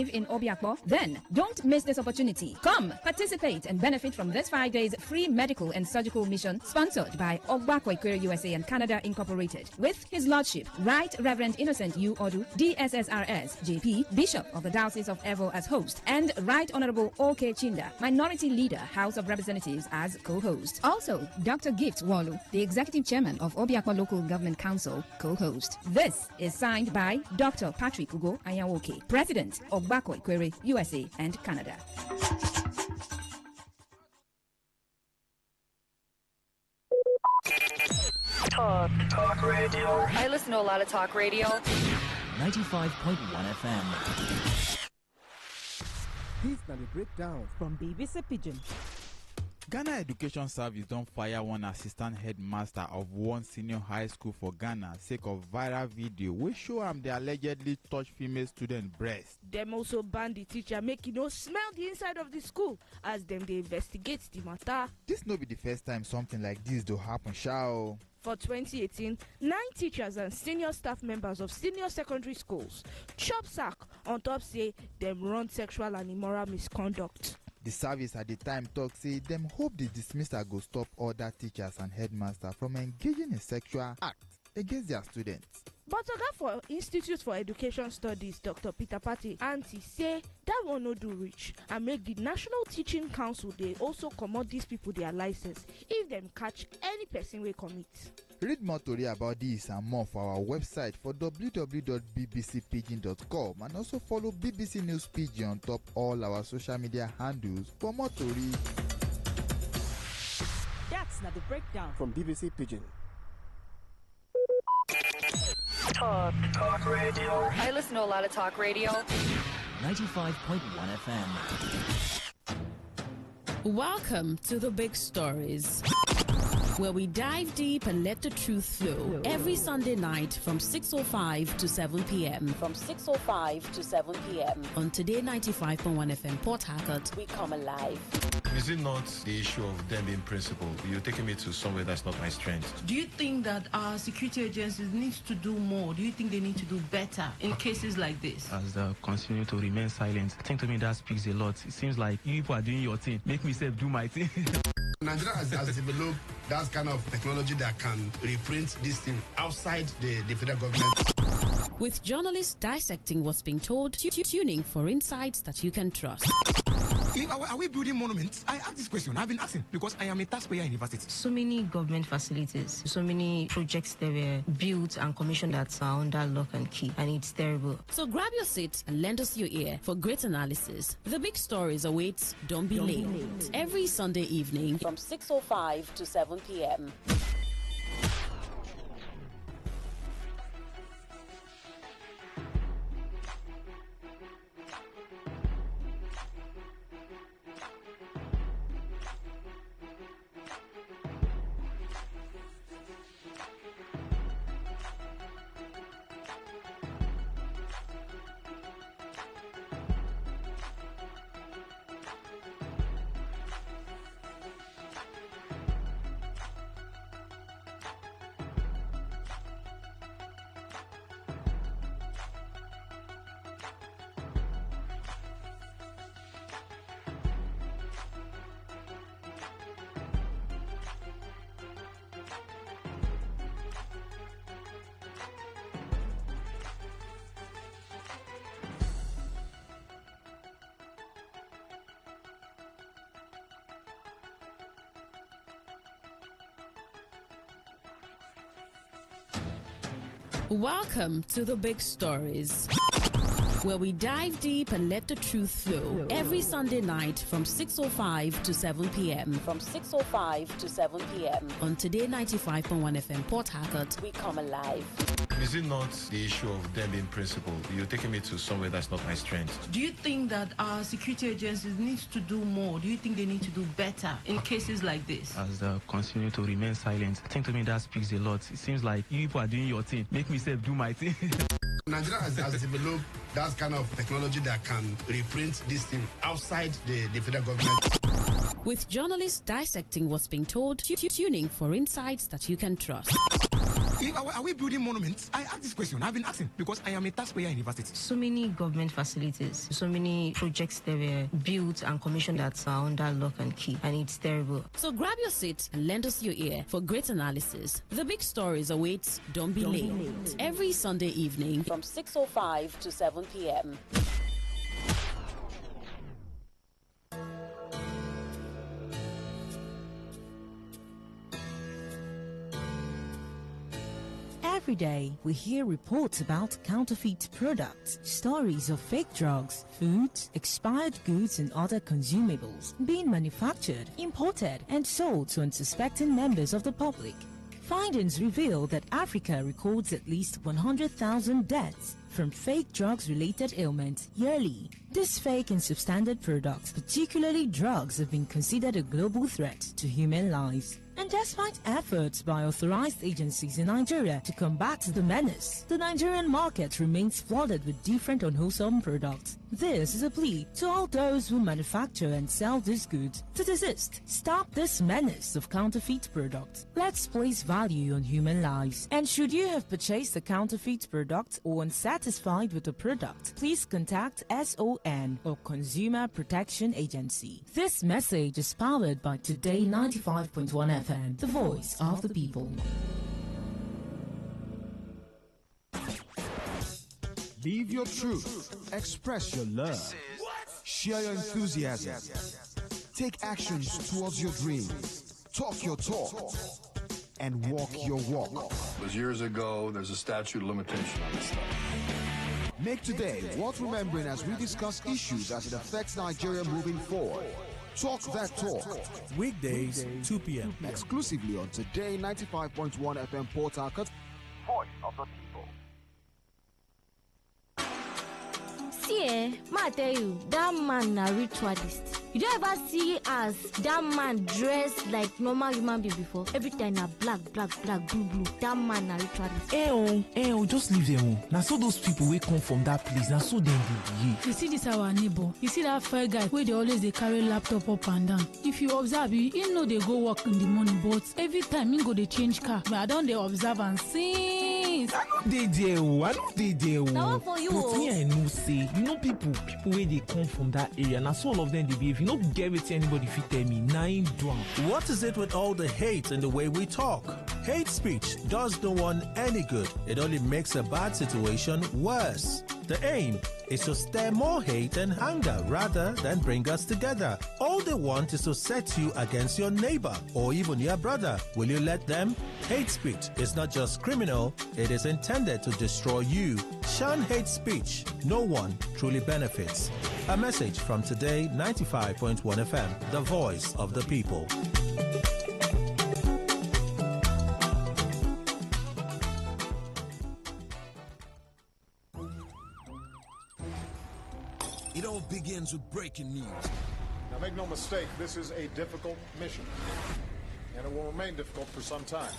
live in Obiakpo? Then don't miss this opportunity. Come, participate and benefit from this 5 days free medical and surgical mission sponsored by Ogbako Ikwere USA and Canada Incorporated. With His Lordship, Right Reverend Innocent U. Odu, DSSRS, JP, Bishop of the Diocese of Evo as host, and Right Honorable O.K. Chinda, Minority Leader, House of Representatives as co-host. Also, Dr. Gift Walu, the Executive Chairman of Obiakpo Local Government Council, co-host. This is signed by Dr. Patrick Ugo Anyawoke, President of Ogbako Ikwere USA and Canada. Talk radio. I listen to a lot of talk radio. 95.1 FM. This is the breakdown from BBC Pidgin. Ghana Education Service don't fire one assistant headmaster of one senior high school for Ghana sake of viral video which show they allegedly touch female student breast. Them also ban the teacher make smell the inside of the school as them they investigate the matter. This no be the first time something like this do happen, shall. For 2018, 9 teachers and senior staff members of senior secondary schools chop sack on top say them run sexual and immoral misconduct. The service at the time talk say them hope the dismissal go stop other teachers and headmaster from engaging in sexual acts against their students. But Oga for Institute for Education Studies, Dr. Peter Patti, auntie say that one no do reach and make the National Teaching Council they also commot these people their license if them catch any person we commit. Read more story about this and more for our website for www.bbcpidgin.com and also follow BBC News Pidgin on top all our social media handles for more story. That's not the breakdown from BBC Pidgin. Talk radio. I listen to a lot of talk radio. 95.1 FM. Welcome to the big stories, where we dive deep and let the truth flow. Every Sunday night from 6:05 to 7 p.m. From 6:05 to 7 p.m. on Today 95.1 FM Port Harcourt, we come alive. Is it not the issue of them being principled? You're taking me to somewhere that's not my strength. Do you think that our security agencies need to do more? Do you think they need to do better in cases like this? As they continue to remain silent, I think to me that speaks a lot. It seems like you people are doing your thing. Make me self do my thing. Nigeria has developed that kind of technology that can reprint this thing outside the federal government. With journalists dissecting what's being told, tuning for insights that you can trust. Are we building monuments? I ask this question. I've been asking because I am a taxpayer in university. So many government facilities, so many projects that were built and commissioned that are under lock and key, and it's terrible. So grab your seat and lend us your ear for great analysis. The big stories awaits. Don't be late. Every Sunday evening from 6:05 to 7 p.m. Welcome to the big stories, where we dive deep and let the truth flow. Every Sunday night from 6:05 to 7 p.m. From 6:05 to 7 p.m. on Today 95.1 FM Port Harcourt, we come alive. Is it not the issue of them being principled? You're taking me to somewhere that's not my strength. Do you think that our security agencies need to do more? Do you think they need to do better in cases like this? As they continue to remain silent, I think to me that speaks a lot. It seems like you people are doing your thing. Make me self do my thing. Nigeria has developed that kind of technology that can reprint this thing outside the federal government. With journalists dissecting what's being told, tuning for insights that you can trust. Are we building monuments? I ask this question. I've been asking because I am a taxpayer in university. So many government facilities, so many projects that were built and commissioned that are under lock and key, and it's terrible. So grab your seat and lend us your ear for great analysis. The big stories awaits. Don't be late. Every Sunday evening from 6:05 to 7 p.m. Every day, we hear reports about counterfeit products, stories of fake drugs, foods, expired goods and other consumables being manufactured, imported and sold to unsuspecting members of the public. Findings reveal that Africa records at least 100,000 deaths from fake drugs-related ailments yearly. These fake and substandard products, particularly drugs, have been considered a global threat to human lives. And despite efforts by authorized agencies in Nigeria to combat the menace, the Nigerian market remains flooded with different unwholesome products. This is a plea to all those who manufacture and sell these goods to desist. Stop this menace of counterfeit products. Let's place value on human lives. And should you have purchased a counterfeit product or unsatisfied with the product, please contact SON or Consumer Protection Agency. This message is powered by Today 95.1 FM, the voice of the people. Live your truth. Express your love. Share your enthusiasm. Take actions towards your dreams. Talk your talk. And walk your walk. It was years ago. There's a statute of limitation on this stuff. Make today worth remembering as we discuss issues as it affects Nigeria moving forward. Talk that talk. Weekdays, 2 p.m. Exclusively on Today 95.1 FM Port Harcourt. Voice of the people. See, ma tell you, that man na ritualist. You don't ever see as that man dressed like normal human being before. Every time na black, blue. That man na ritualist. Just leave them. Now so those people will come from that place. Now so them be. You see this our neighbor. You see that fair guy where they always they carry laptop up and down. If you observe, you know they go work in the morning, but every time you go they change car. But I don't they observe and since. I know they do. Now for you. But me I know say, you know people where they come from that area. Now so all of them they behave. You know get it anybody if you tell me 9 drunk. What is it with all the hate and the way we talk? Hate speech does no one any good. It only makes a bad situation worse. The aim is to stir more hate and anger rather than bring us together. All they want is to set you against your neighbor or even your brother. Will you let them? Hate speech is not just criminal, it is intended to destroy you. Shun hate speech. No one truly benefits. A message from Today 95.1 FM, the voice of the people. It all begins with breaking news. Now make no mistake, this is a difficult mission, and it will remain difficult for some time.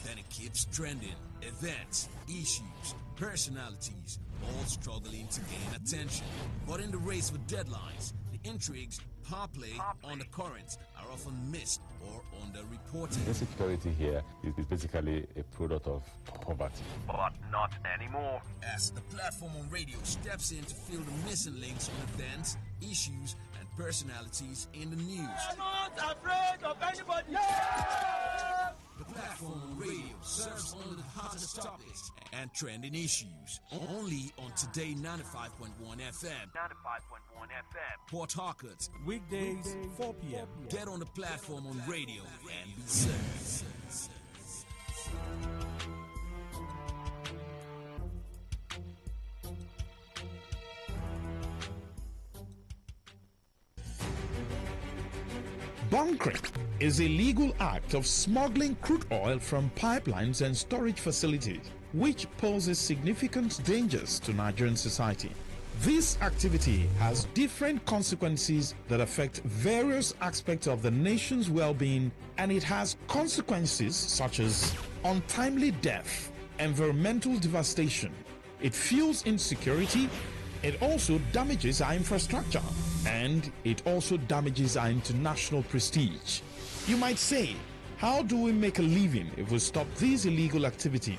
Then it keeps trending. Events, issues, personalities, all struggling to gain attention. But in the race for deadlines, the intrigues, power play, undercurrents are often missed or underreported. Insecurity here is basically a product of poverty. But not anymore. As the platform on radio steps in to fill the missing links on events, issues, and personalities in the news. I'm not afraid of anybody. Yeah! The platform on radio serves only the hottest topics and trending issues. Only on Today 95.1 FM. 95.1 FM. Port Harcourt. Weekdays, 4 p.m. Get on the platform on radio and be served. Bunkering is a legal act of smuggling crude oil from pipelines and storage facilities, which poses significant dangers to Nigerian society. This activity has different consequences that affect various aspects of the nation's well-being, and it has consequences such as untimely death, environmental devastation. It fuels insecurity. It also damages our infrastructure, and it also damages our international prestige. You might say, How do we make a living if we stop this illegal activity?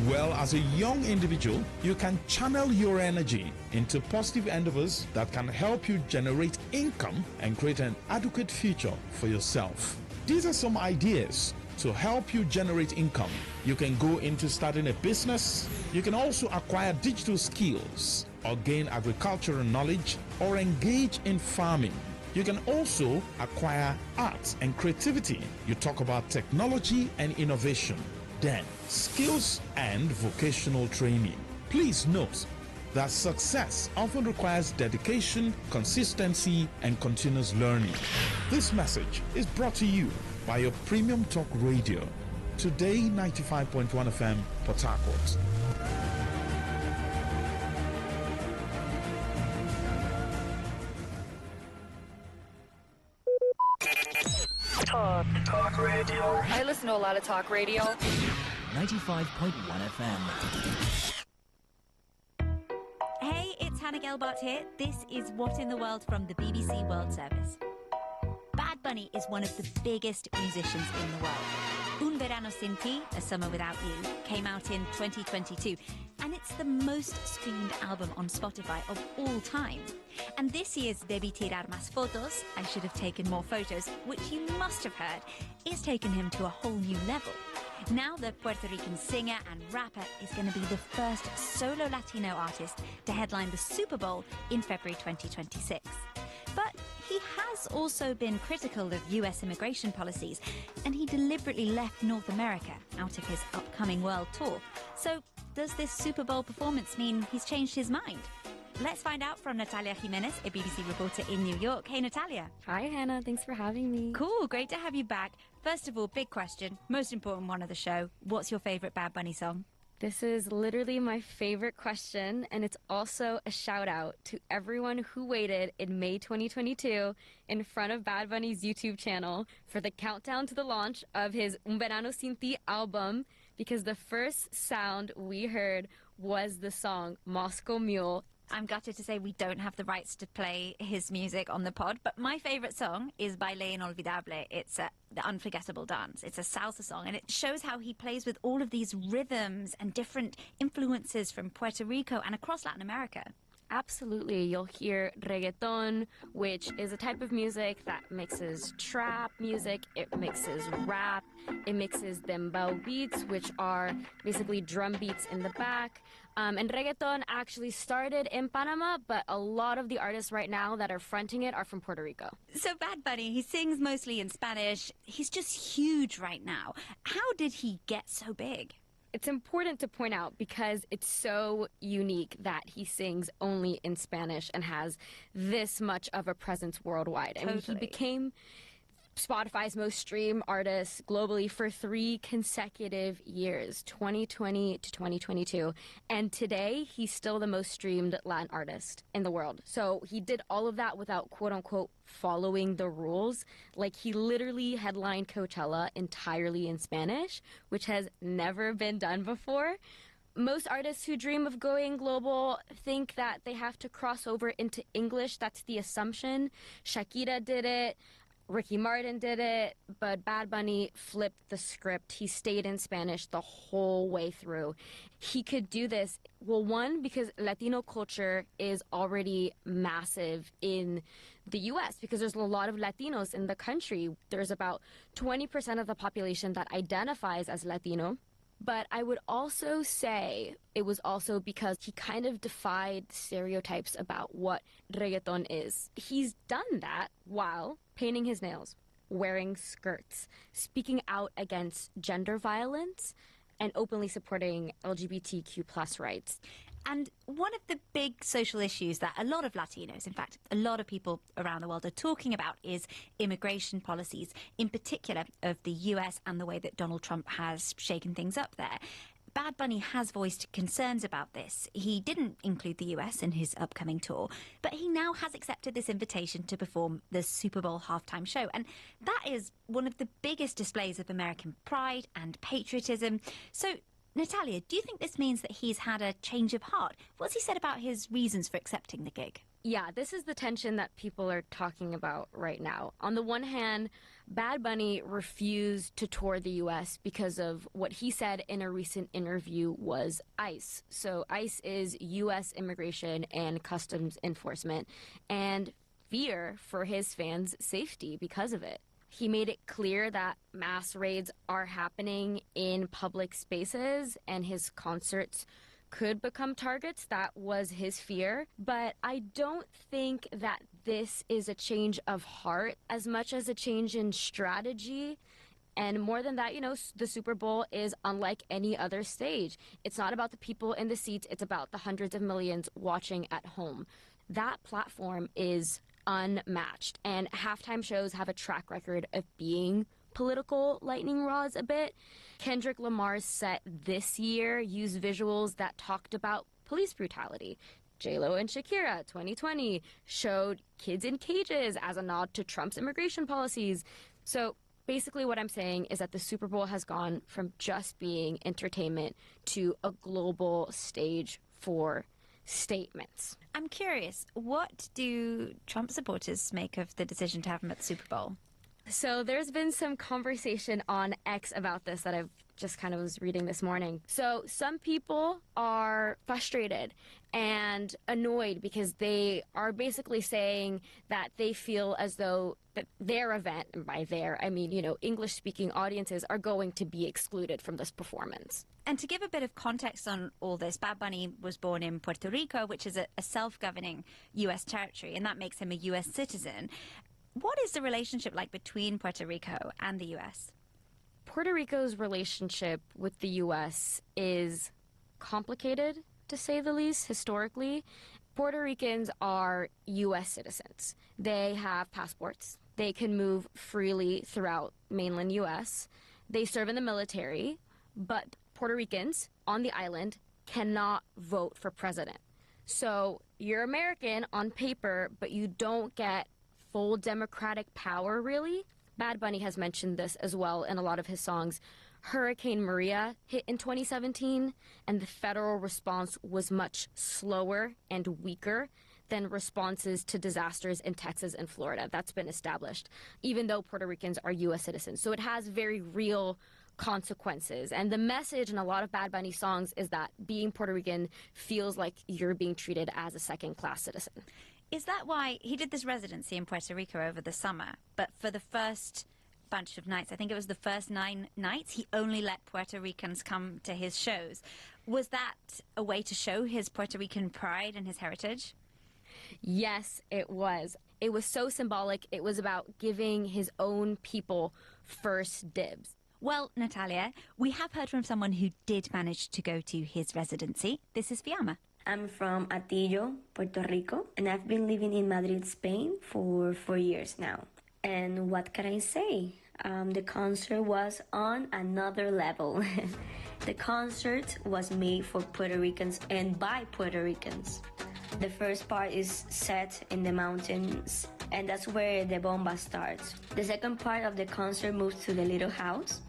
Well, as a young individual, you can channel your energy into positive endeavors that can help you generate income and create an adequate future for yourself. These are some ideas to help you generate income. You can go into starting a business. You can also acquire digital skills or gain agricultural knowledge or engage in farming. You can also acquire arts and creativity. You talk about technology and innovation. Then, skills and vocational training. Please note that success often requires dedication, consistency, and continuous learning. This message is brought to you by your premium talk radio, Today 95.1 FM, Port Harcourt. Talk radio. I listen to a lot of talk radio. 95.1 FM. Hey, it's Hannah Gelbart here. This is What in the World from the BBC World Service. Bad Bunny is one of the biggest musicians in the world. Un Verano Sin Ti, A Summer Without You, came out in 2022, and it's the most streamed album on Spotify of all time. And this year's Debí Tirar Más Fotos, I Should Have Taken More Photos, which you must have heard, is taking him to a whole new level. Now the Puerto Rican singer and rapper is going to be the first solo Latino artist to headline the Super Bowl in February 2026. But he has also been critical of US immigration policies, and he deliberately left North America out of his upcoming world tour. So does this Super Bowl performance mean he's changed his mind? Let's find out from Natalia Jimenez, a BBC reporter in New York. Hey, Natalia. Hi, Hannah. Thanks for having me. Cool. Great to have you back. First of all, big question, most important one of the show. What's your favourite Bad Bunny song? This is literally my favorite question, and it's also a shout out to everyone who waited in May 2022 in front of Bad Bunny's YouTube channel for the countdown to the launch of his Un Verano Sin Ti album, because the first sound we heard was the song Moscow Mule. I'm gutted to say we don't have the rights to play his music on the pod, but my favourite song is Baile Inolvidable. It's the Unforgettable Dance. It's a salsa song, and it shows how he plays with all of these rhythms and different influences from Puerto Rico and across Latin America. Absolutely. You'll hear reggaeton, which is a type of music that mixes trap music, it mixes rap, it mixes dembow beats, which are basically drum beats in the back. And reggaeton actually started in Panama, but a lot of the artists right now that are fronting it are from Puerto Rico. So Bad Bunny, he sings mostly in Spanish. He's just huge right now. How did he get so big? It's important to point out because it's so unique that he sings only in Spanish and has this much of a presence worldwide. Totally. I mean, he became Spotify's most streamed artist globally for 3 consecutive years, 2020 to 2022. And today, he's still the most streamed Latin artist in the world. So he did all of that without, quote unquote, following the rules. Like, he literally headlined Coachella entirely in Spanish, which has never been done before. Most artists who dream of going global think that they have to cross over into English. That's the assumption. Shakira did it. Ricky Martin did it, but Bad Bunny flipped the script. He stayed in Spanish the whole way through. He could do this, well, one, because Latino culture is already massive in the U.S., because there's a lot of Latinos in the country. There's about 20% of the population that identifies as Latino. But I would also say it was also because he kind of defied stereotypes about what reggaeton is. He's done that while painting his nails, wearing skirts, speaking out against gender violence, and openly supporting LGBTQ+ rights. And one of the big social issues that a lot of Latinos, in fact, a lot of people around the world are talking about is immigration policies, in particular of the US and the way that Donald Trump has shaken things up there. Bad Bunny has voiced concerns about this. He didn't include the US in his upcoming tour, but he now has accepted this invitation to perform the Super Bowl halftime show. And that is one of the biggest displays of American pride and patriotism. So, Natalia, do you think this means that he's had a change of heart? What's he said about his reasons for accepting the gig? Yeah, this is the tension that people are talking about right now. On the one hand, Bad Bunny refused to tour the U.S. because of what he said in a recent interview was ICE. So ICE is U.S. Immigration and Customs Enforcement, and fear for his fans' safety because of it. He made it clear that mass raids are happening in public spaces and his concerts could become targets. That was his fear. But I don't think that this is a change of heart as much as a change in strategy. And more than that, the Super Bowl is unlike any other stage. It's not about the people in the seats. It's about the hundreds of millions watching at home. That platform is unmatched. And halftime shows have a track record of being political lightning rods a bit. Kendrick Lamar's set this year used visuals that talked about police brutality. J-Lo and Shakira, 2020, showed kids in cages as a nod to Trump's immigration policies. So basically what I'm saying is that the Super Bowl has gone from just being entertainment to a global stage for statements. I'm curious, what do Trump supporters make of the decision to have him at the Super Bowl? So there's been some conversation on X about this that I've just kind of was reading this morning. So some people are frustrated and annoyed because they are basically saying that they feel as though that their event, and by their, I mean, English-speaking audiences are going to be excluded from this performance. And to give a bit of context on all this, Bad Bunny was born in Puerto Rico, which is a self-governing U.S. territory, and that makes him a U.S. citizen. What is the relationship like between Puerto Rico and the U.S.? Puerto Rico's relationship with the U.S. is complicated, to say the least, historically. Puerto Ricans are U.S. citizens. They have passports. They can move freely throughout mainland U.S. They serve in the military, but Puerto Ricans on the island cannot vote for president. So you're American on paper, but you don't get full democratic power, really. Bad Bunny has mentioned this as well in a lot of his songs. Hurricane Maria hit in 2017, and the federal response was much slower and weaker than responses to disasters in Texas and Florida. That's been established, even though Puerto Ricans are U.S. citizens. So it has very real consequences. And the message in a lot of Bad Bunny songs is that being Puerto Rican feels like you're being treated as a second-class citizen. Is that why he did this residency in Puerto Rico over the summer? But for the first bunch of nights, I think it was the first 9 nights, he only let Puerto Ricans come to his shows. Was that a way to show his Puerto Rican pride and his heritage? Yes, it was. It was so symbolic. It was about giving his own people first dibs. Well, Natalia, we have heard from someone who did manage to go to his residency. This is Fiamma. I'm from Atillo, Puerto Rico, and I've been living in Madrid, Spain for 4 years now. And what can I say? The concert was on another level. The concert was made for Puerto Ricans and by Puerto Ricans. The first part is set in the mountains, and that's where the bomba starts. The second part of the concert moves to the little house,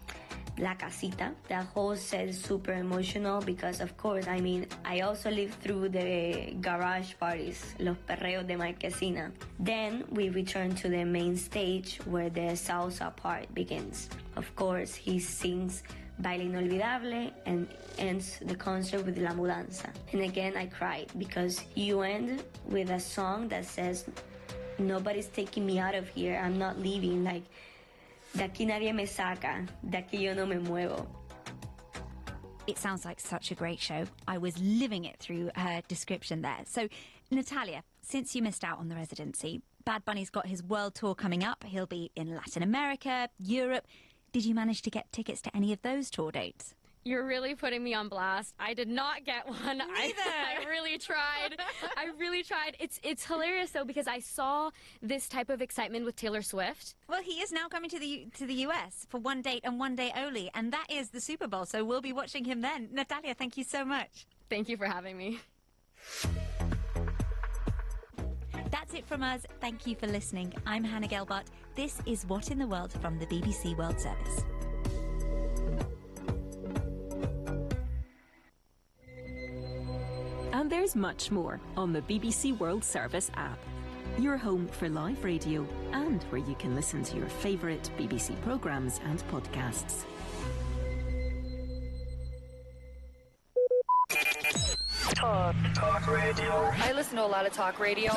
La Casita. The whole set is super emotional because, of course, I also lived through the garage parties, Los Perreos de Marquesina. Then we return to the main stage where the salsa part begins. Of course, he sings Baile Inolvidable and ends the concert with La Mudanza. And again, I cried because you end with a song that says, nobody's taking me out of here, I'm not leaving, like, de aquí nadie me saca, de aquí yo no me muevo. It sounds like such a great show. I was living it through her description there. So, Natalia, since you missed out on the residency, Bad Bunny's got his world tour coming up. He'll be in Latin America, Europe. Did you manage to get tickets to any of those tour dates? You're really putting me on blast. I did not get one. Neither. I really tried. It's hilarious though because I saw this type of excitement with Taylor Swift. Well, he is now coming to the US for one date and one day only, and that is the Super Bowl. So we'll be watching him then. Natalia, thank you so much. Thank you for having me. That's it from us. Thank you for listening. I'm Hannah Gelbart. This is What in the World from the BBC World Service. And there There's much more on the BBC World Service app. Your home for live radio and where you can listen to your favourite BBC programmes and podcasts. Talk radio. I listen to a lot of talk radio.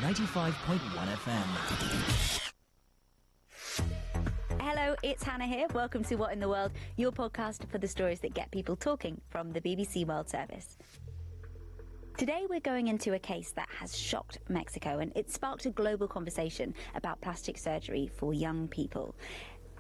95.1 FM. Hello, it's Hannah here. Welcome to What in the World, your podcast for the stories that get people talking from the BBC World Service. Today we're going into a case that has shocked Mexico, and it sparked a global conversation about plastic surgery for young people.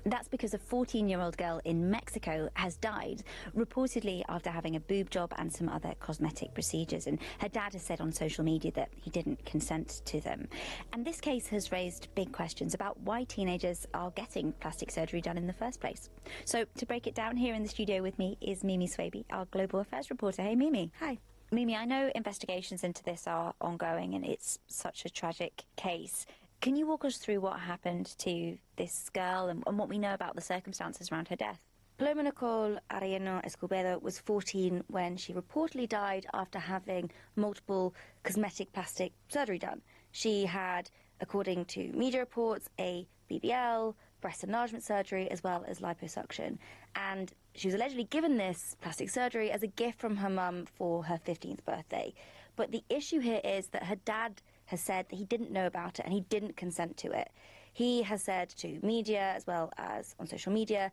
That's because a 14-year-old girl in Mexico has died, reportedly after having a boob job and some other cosmetic procedures. And her dad has said on social media that he didn't consent to them. And this case has raised big questions about why teenagers are getting plastic surgery done in the first place. So to break it down, here in the studio with me is Mimi Swaby, our Global Affairs reporter. Hey, Mimi. Hi. Mimi, I know investigations into this are ongoing and it's such a tragic case. Can you walk us through what happened to this girl and what we know about the circumstances around her death? Paloma Nicole Arellano Escobedo was 14 when she reportedly died after having multiple cosmetic plastic surgery done. She had, according to media reports, a BBL, breast enlargement surgery, as well as liposuction. And she was allegedly given this plastic surgery as a gift from her mum for her 15th birthday. But the issue here is that her dad has said that he didn't know about it and he didn't consent to it. He has said to media, as well as on social media,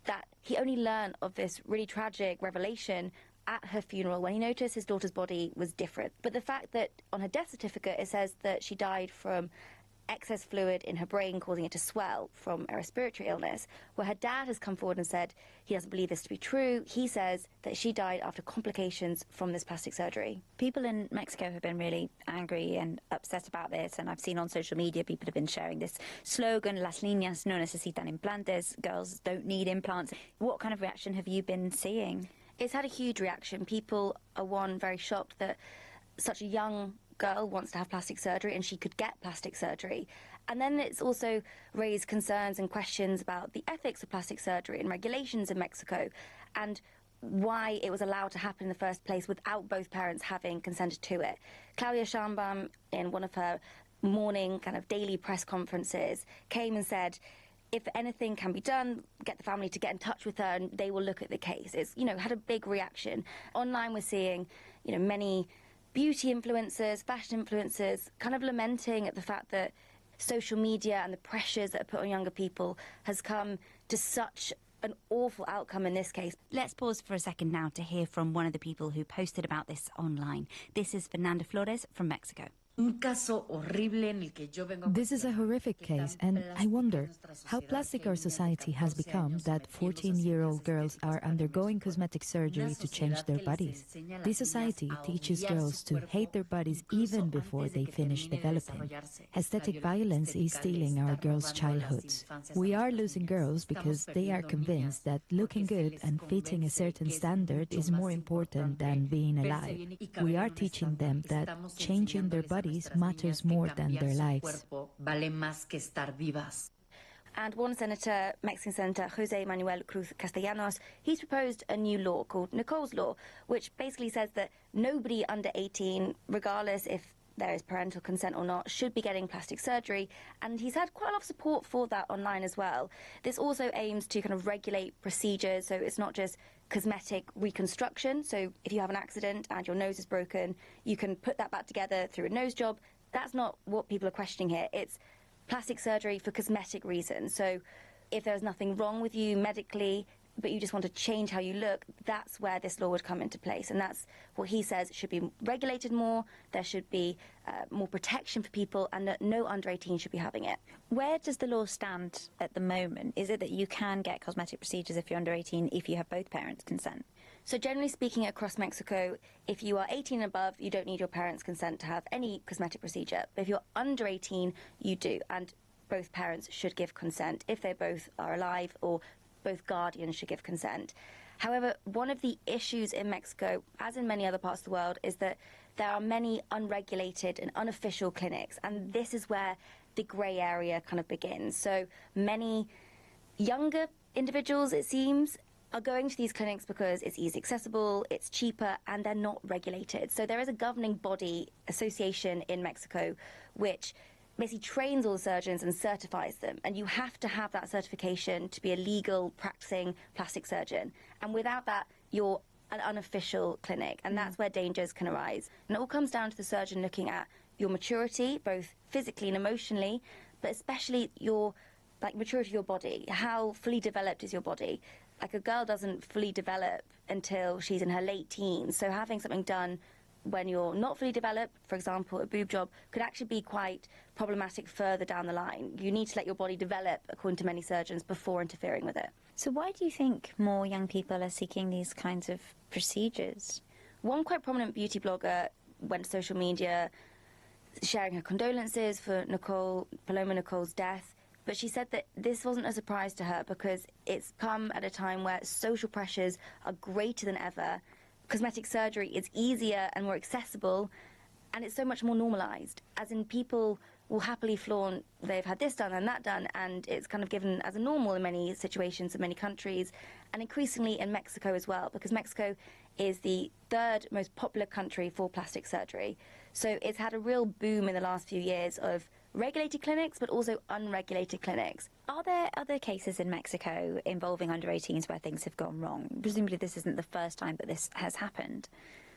that he only learned of this really tragic revelation at her funeral when he noticed his daughter's body was different. But the fact that on her death certificate it says that she died from excess fluid in her brain causing it to swell from a respiratory illness, where her dad has come forward and said he doesn't believe this to be true. He says that she died after complications from this plastic surgery. People in Mexico have been really angry and upset about this, and I've seen on social media people have been sharing this slogan, Las niñas no necesitan implantes, girls don't need implants. What kind of reaction have you been seeing? It's had a huge reaction. People are, one, very shocked that such a young girl wants to have plastic surgery and she could get plastic surgery. And then it's also raised concerns and questions about the ethics of plastic surgery and regulations in Mexico and why it was allowed to happen in the first place without both parents having consented to it. Claudia Sheinbaum, in one of her morning kind of daily press conferences, came and said, if anything can be done, get the family to get in touch with her and they will look at the case. It's, had a big reaction. Online we're seeing, many beauty influencers, fashion influencers, kind of lamenting at the fact that social media and the pressures that are put on younger people has come to such an awful outcome in this case. Let's pause for a second now to hear from one of the people who posted about this online. This is Fernanda Flores from Mexico. This is a horrific case, and I wonder how plastic our society has become that 14-year-old girls are undergoing cosmetic surgery to change their bodies. This society teaches girls to hate their bodies even before they finish developing. Aesthetic violence is stealing our girls' childhoods. We are losing girls because they are convinced that looking good and fitting a certain standard is more important than being alive. We are teaching them that changing their bodies matters more than their lives. And one senator, Mexican Senator Jose Manuel Cruz Castellanos, he's proposed a new law called Nicole's Law, which basically says that nobody under 18, regardless if there is parental consent or not, should be getting plastic surgery. And he's had quite a lot of support for that online as well. This also aims to kind of regulate procedures, so it's not just cosmetic reconstruction. So if you have an accident and your nose is broken, you can put that back together through a nose job. That's not what people are questioning here. It's plastic surgery for cosmetic reasons. So if there's nothing wrong with you medically, but you just want to change how you look, that's where this law would come into place. And that's what he says should be regulated more. There should be more protection for people, and that no under 18 should be having it. Where does the law stand at the moment? Is it that you can get cosmetic procedures if you're under 18 if you have both parents' consent? So generally speaking, across Mexico, if you are 18 and above, you don't need your parents' consent to have any cosmetic procedure. But if you're under 18, you do. And both parents should give consent if they both are alive, or both guardians should give consent. However, one of the issues in Mexico, as in many other parts of the world, is that there are many unregulated and unofficial clinics, and this is where the grey area kind of begins. So many younger individuals, it seems, are going to these clinics because it's easy accessible, it's cheaper, and they're not regulated. So there is a governing body association in Mexico which basically trains all the surgeons and certifies them. And you have to have that certification to be a legal practicing plastic surgeon. And without that, you're an unofficial clinic, and that's where dangers can arise. And it all comes down to the surgeon looking at your maturity, both physically and emotionally, but especially your maturity of your body. How fully developed is your body? Like, a girl doesn't fully develop until she's in her late teens, so having something done when you're not fully developed, for example, a boob job, could actually be quite problematic further down the line. You need to let your body develop, according to many surgeons, before interfering with it. So why do you think more young people are seeking these kinds of procedures? One quite prominent beauty blogger went to social media sharing her condolences for Paloma Nicole's death, but she said that this wasn't a surprise to her because it's come at a time where social pressures are greater than ever. Cosmetic surgery is easier and more accessible, and it's so much more normalized, as in people will happily flaunt they've had this done and that done, and it's kind of given as a normal in many situations in many countries, and increasingly in Mexico as well, because Mexico is the third most popular country for plastic surgery. So it's had a real boom in the last few years of regulated clinics, but also unregulated clinics. Are there other cases in Mexico involving under-18s where things have gone wrong? Presumably this isn't the first time that this has happened.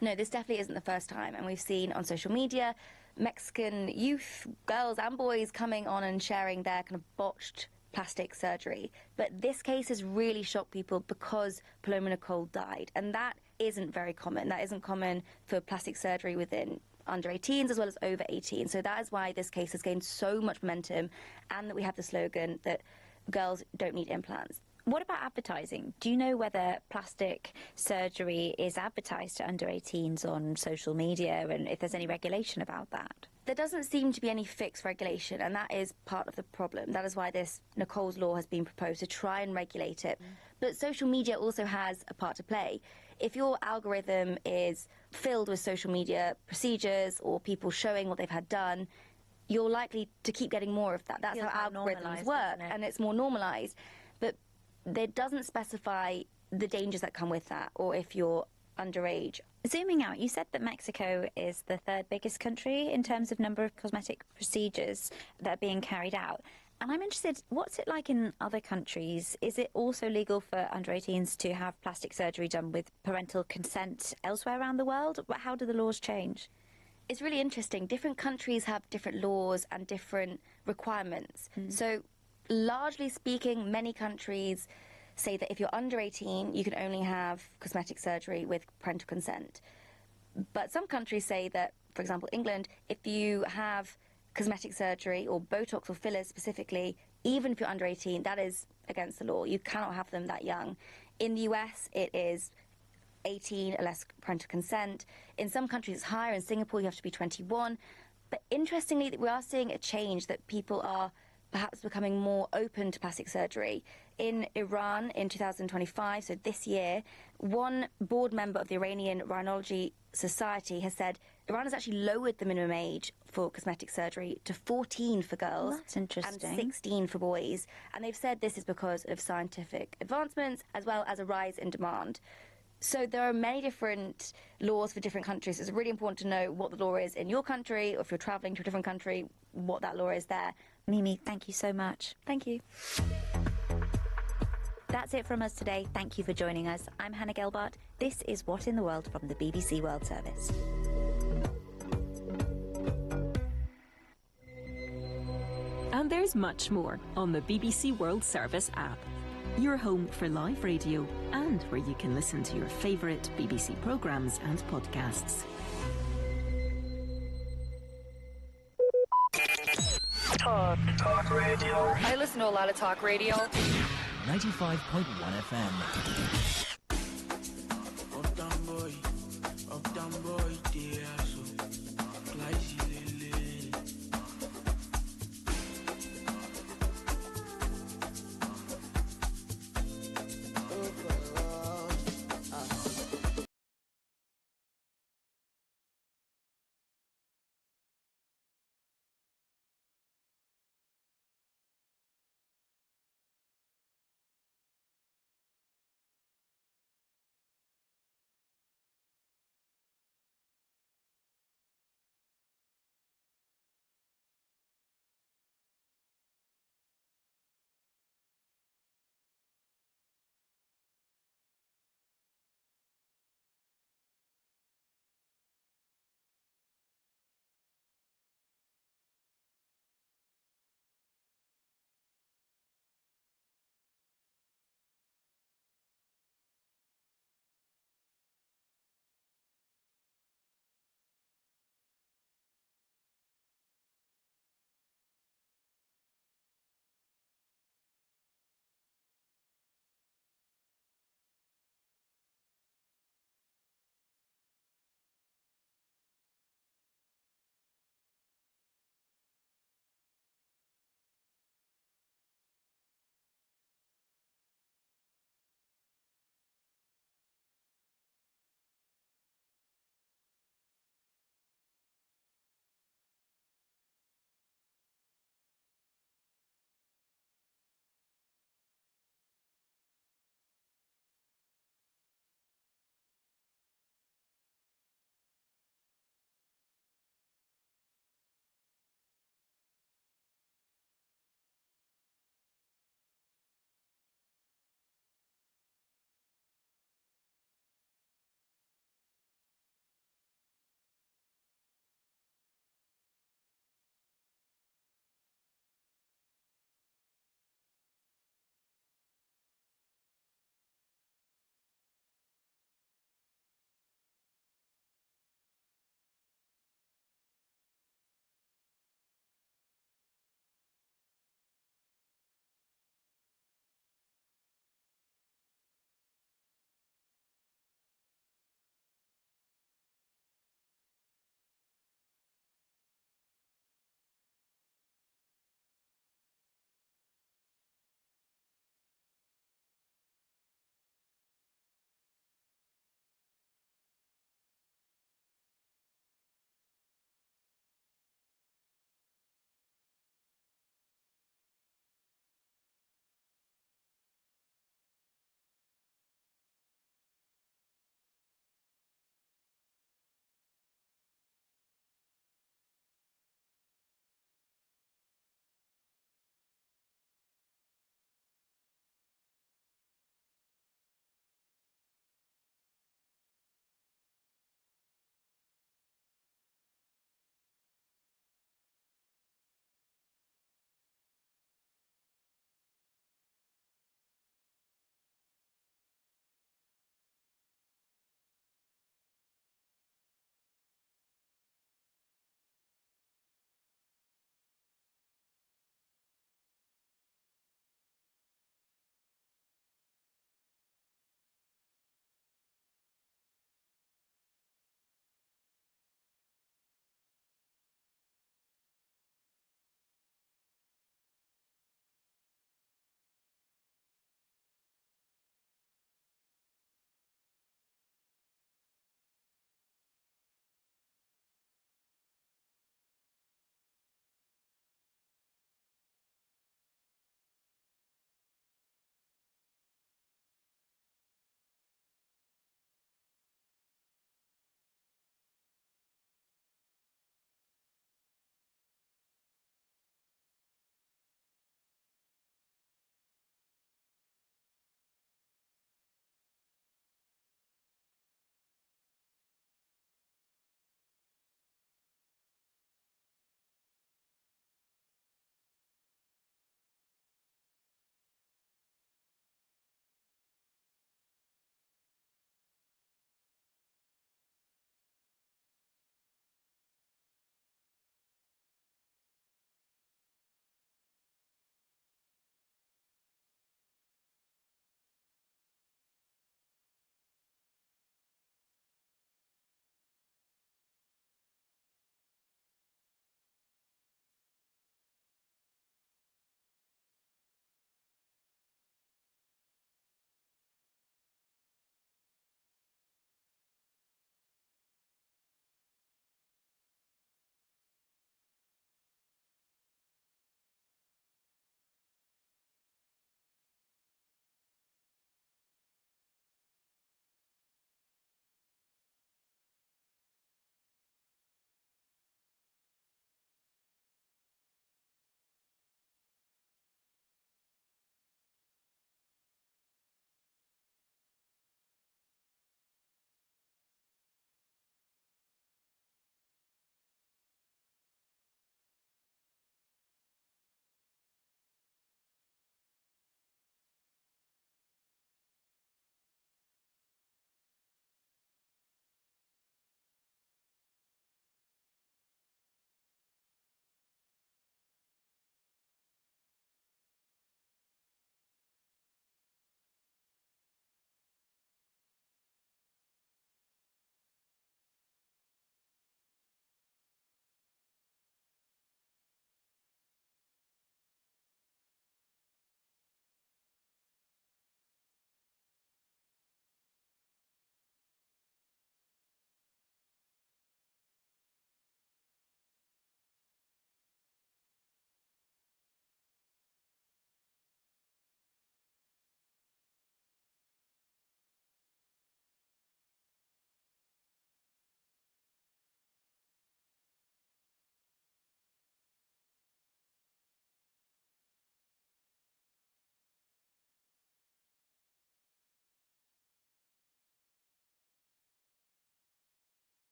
No, this definitely isn't the first time, and we've seen on social media Mexican youth, girls and boys, coming on and sharing their kind of botched plastic surgery. But this case has really shocked people because Paloma Nicole died, and that isn't very common. That isn't common for plastic surgery within under 18s as well as over 18. So that is why this case has gained so much momentum, and that we have the slogan that girls don't need implants. What about advertising? Do you know whether plastic surgery is advertised to under 18s on social media, and if there's any regulation about that? There doesn't seem to be any fixed regulation, and that is part of the problem. That is why this Nicole's Law has been proposed, to try and regulate it. But social media also has a part to play. If your algorithm is filled with social media procedures or people showing what they've had done, you're likely to keep getting more of that. That's how algorithms work, and it's more normalized. But it doesn't specify the dangers that come with that, or if you're underage. Zooming out, you said that Mexico is the third biggest country in terms of number of cosmetic procedures that are being carried out. And I'm interested, what's it like in other countries? Is it also legal for under 18s to have plastic surgery done with parental consent elsewhere around the world? How do the laws change? It's really interesting. Different countries have different laws and different requirements. So, largely speaking, many countries say that if you're under 18, you can only have cosmetic surgery with parental consent. But some countries say that, for example, England, if you have cosmetic surgery or Botox or fillers specifically, even if you're under 18, that is against the law. You cannot have them that young. In the US, it is 18 unless parental consent. In some countries, it's higher. In Singapore, you have to be 21. But interestingly, we are seeing a change, that people are perhaps becoming more open to plastic surgery. In Iran in 2025, so this year, one board member of the Iranian Rhinology Society has said Iran has actually lowered the minimum age for cosmetic surgery to 14 for girls. That's interesting. And 16 for boys. And they've said this is because of scientific advancements as well as a rise in demand. So there are many different laws for different countries. It's really important to know what the law is in your country, or if you're travelling to a different country, what that law is there. Mimi, thank you so much. Thank you. That's it from us today. Thank you for joining us. I'm Hannah Gelbart. This is What in the World from the BBC World Service. And there's much more on the BBC World Service app. Your home for live radio, and where you can listen to your favourite BBC programmes and podcasts. Talk radio. I listen to a lot of talk radio. 95.1 FM.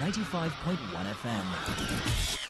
95.1 FM.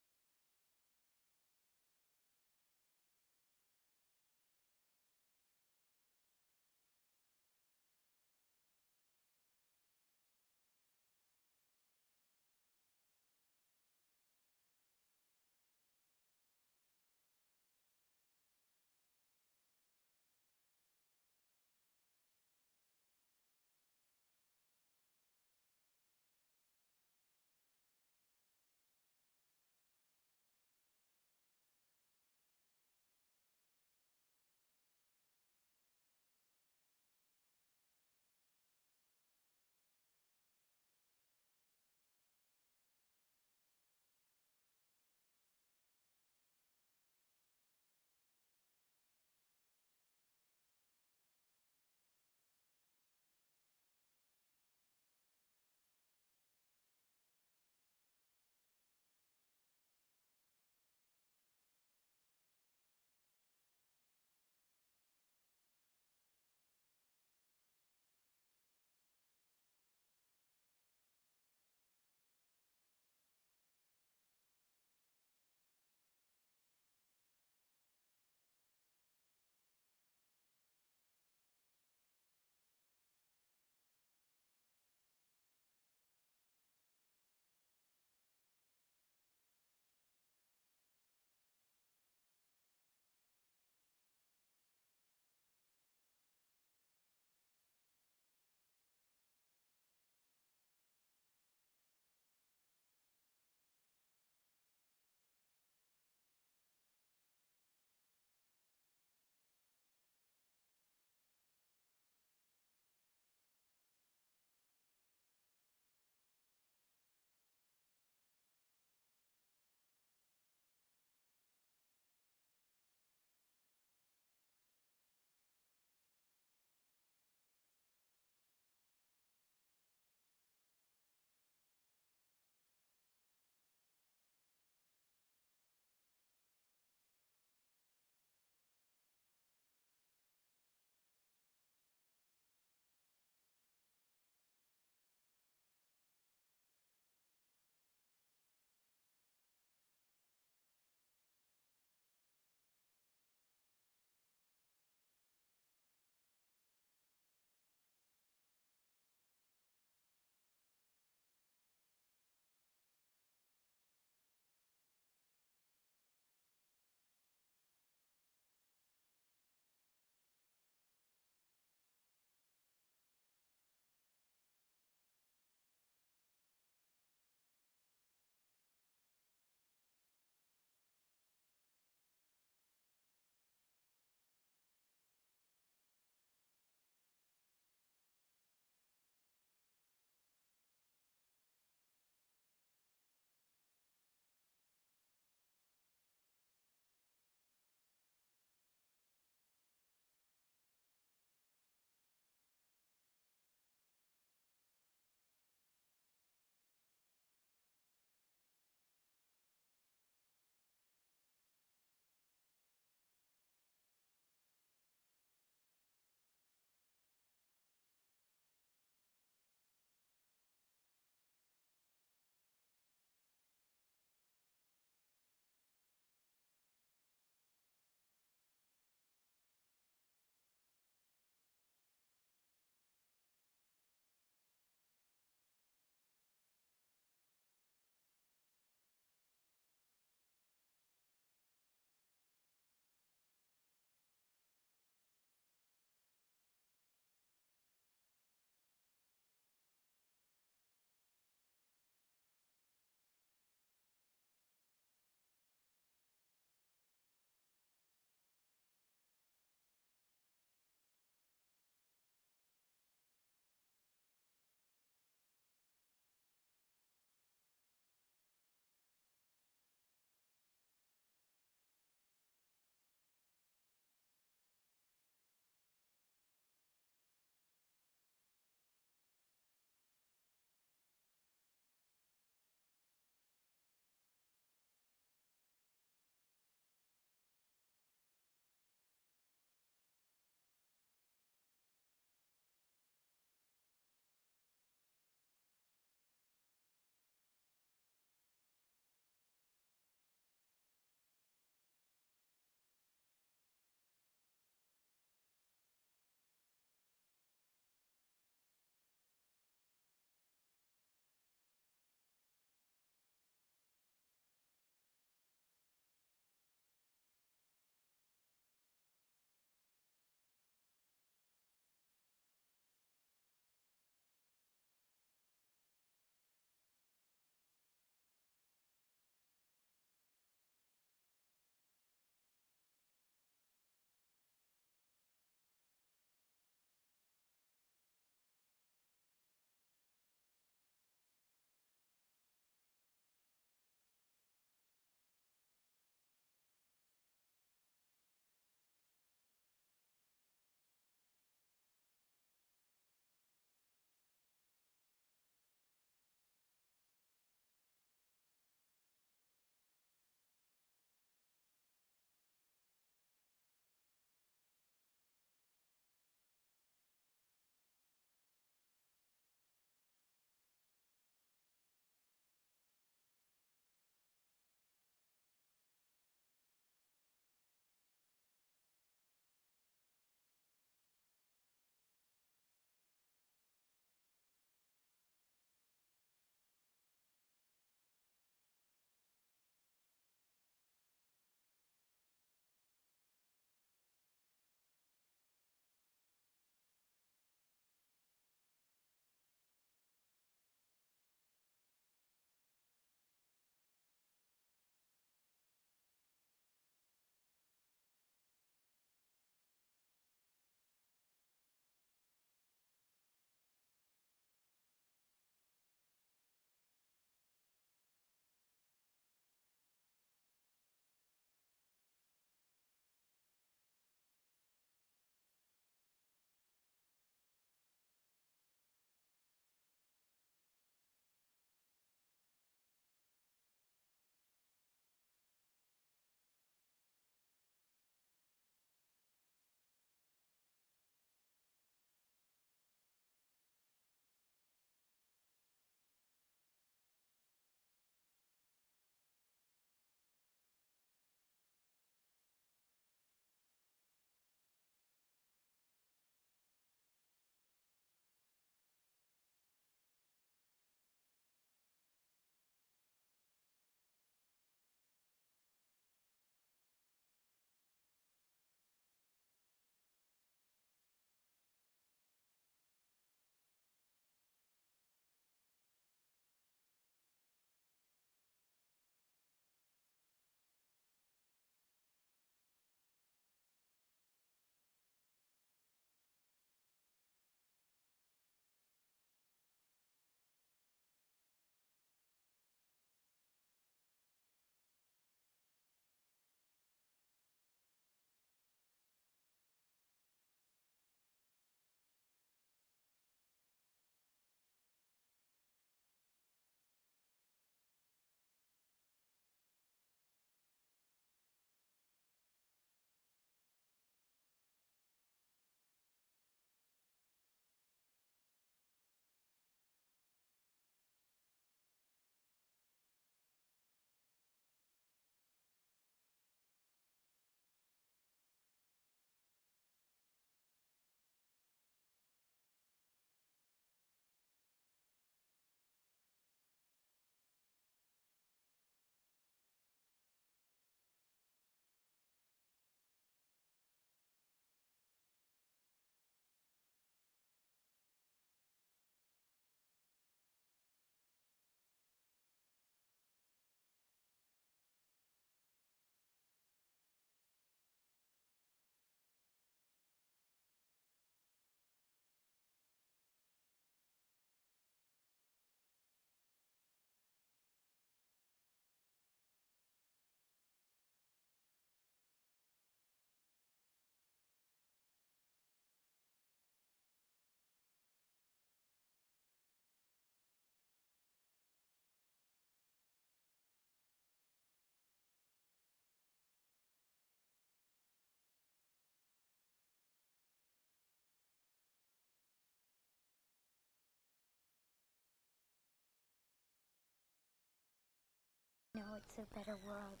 it's a better world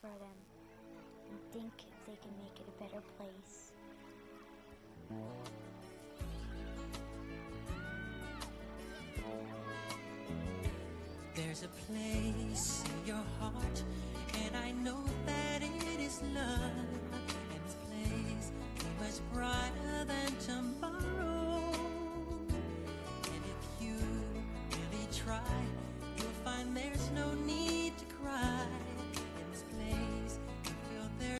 for them and think they can make it a better place. There's a place in your heart, and I know that it is love. And this place is much brighter than tomorrow. And if you really try, you'll find there's no need to cry. In this place, you feel there.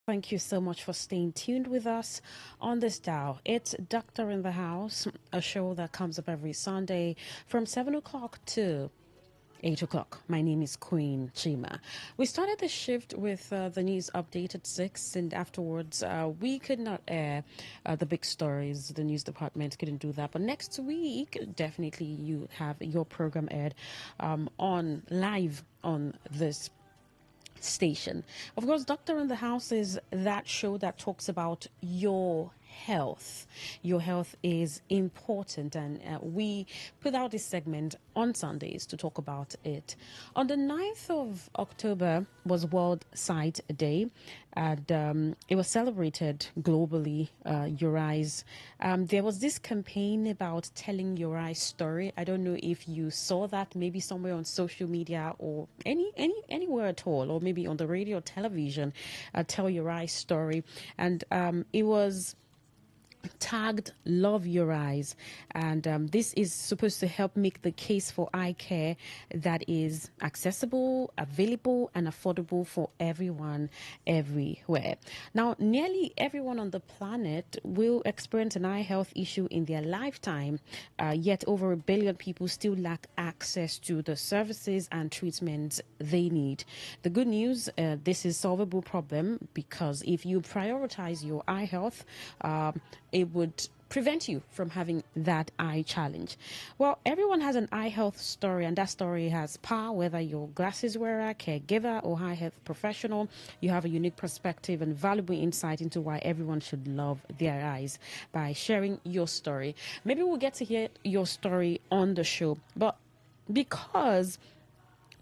Thank you so much for staying tuned with us on this dial. It's Doctor in the House, a show that comes up every Sunday from 7 o'clock to 8 o'clock. My name is Queen Chima. We started the shift with the news update at 6, and afterwards we could not air the big stories. The news department couldn't do that. But next week, definitely you have your program aired on live on this station. Of course, Doctor in the House is that show that talks about your health. Your health is important, and we put out this segment on Sundays to talk about it. On the 9th of October was World Sight Day, and it was celebrated globally. Your Eyes. There was this campaign about telling your eyes story. I don't know if you saw that, maybe somewhere on social media or anywhere at all, or maybe on the radio or television. Tell your eyes story, and it was tagged Love Your Eyes, and this is supposed to help make the case for eye care that is accessible, available, and affordable for everyone everywhere. Now, nearly everyone on the planet will experience an eye health issue in their lifetime, yet over 1 billion people still lack access to the services and treatments they need. The good news, this is a solvable problem, because if you prioritize your eye health, it would prevent you from having that eye challenge. Well, everyone has an eye health story, and that story has power. Whether you're glasses wearer, caregiver, or eye health professional, you have a unique perspective and valuable insight into why everyone should love their eyes by sharing your story. Maybe we'll get to hear your story on the show, but because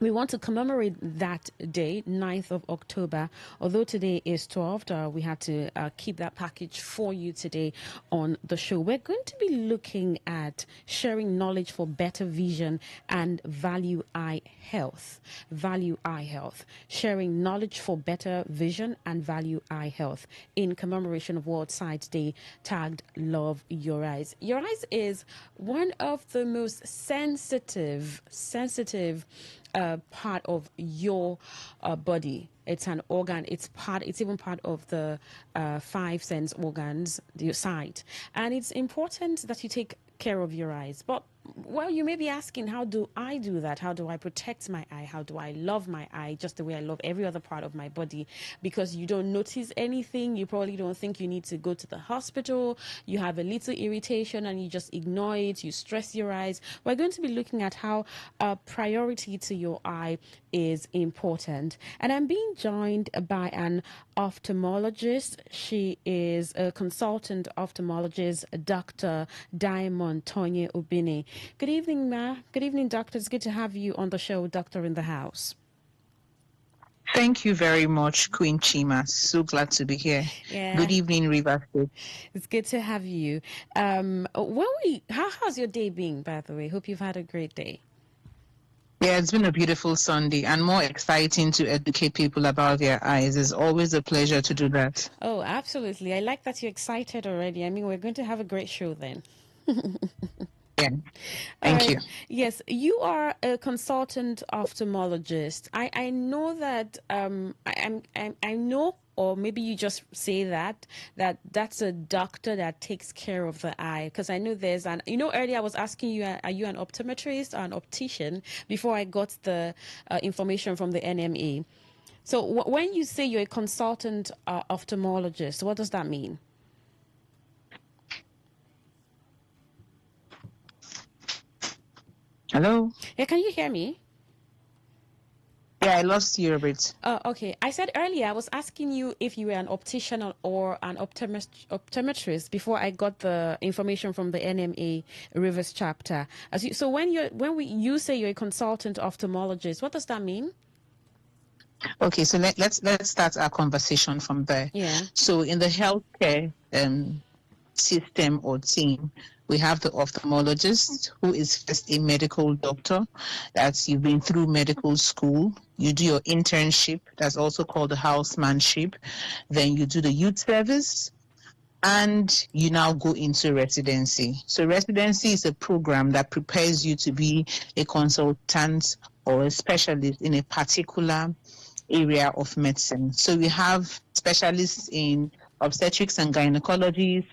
we want to commemorate that day, 9th of October. Although today is 12th, we had to keep that package for you today on the show. We're going to be looking at sharing knowledge for better vision and value eye health. Value eye health. Sharing knowledge for better vision and value eye health in commemoration of World Sight Day, tagged Love Your Eyes. Your eyes is one of the most sensitive part of your body. It's an organ. It's even part of the 5 sense organs, your sight. And it's important that you take care of your eyes. But Well, you may be asking, how do I do that? How do I protect my eye? How do I love my eye just the way I love every other part of my body? Because you don't notice anything. You probably don't think you need to go to the hospital. You have a little irritation and you just ignore it. You stress your eyes. We're going to be looking at how priority to your eye is important. And I'm being joined by an ophthalmologist. She is a consultant ophthalmologist, Dr. Diamond Tonye Obini. Good evening, Ma. Good evening, doctor. It's good to have you on the show, Doctor in the House. Thank you very much, Queen Chima. So glad to be here. Yeah. Good evening, River State. It's good to have you. How's your day been, by the way? Hope you've had a great day. Yeah, it's been a beautiful Sunday and more exciting to educate people about their eyes. It's always a pleasure to do that. Oh, absolutely. I like that you're excited already. I mean, we're going to have a great show then. Yeah. Thank you. Yes, you are a consultant ophthalmologist. I know that I know, or maybe you just say that's a doctor that takes care of the eye, because I know there's earlier I was asking you, are you an optometrist or an optician, before I got the information from the NMA. So when you say you're a consultant ophthalmologist, what does that mean? Hello? Yeah, can you hear me? Yeah, I lost you a bit. Okay. I said earlier, I was asking you if you were an optician or an optometrist before I got the information from the NMA Rivers chapter. So when you say you're a consultant ophthalmologist, what does that mean? Okay, so let's start our conversation from there. Yeah. So in the healthcare system or team, we have the ophthalmologist, who is first a medical doctor. That's, you've been through medical school. You do your internship. That's also called the housemanship. Then you do the youth service, and you now go into residency. So residency is a program that prepares you to be a consultant or a specialist in a particular area of medicine. So we have specialists in obstetrics and gynecology,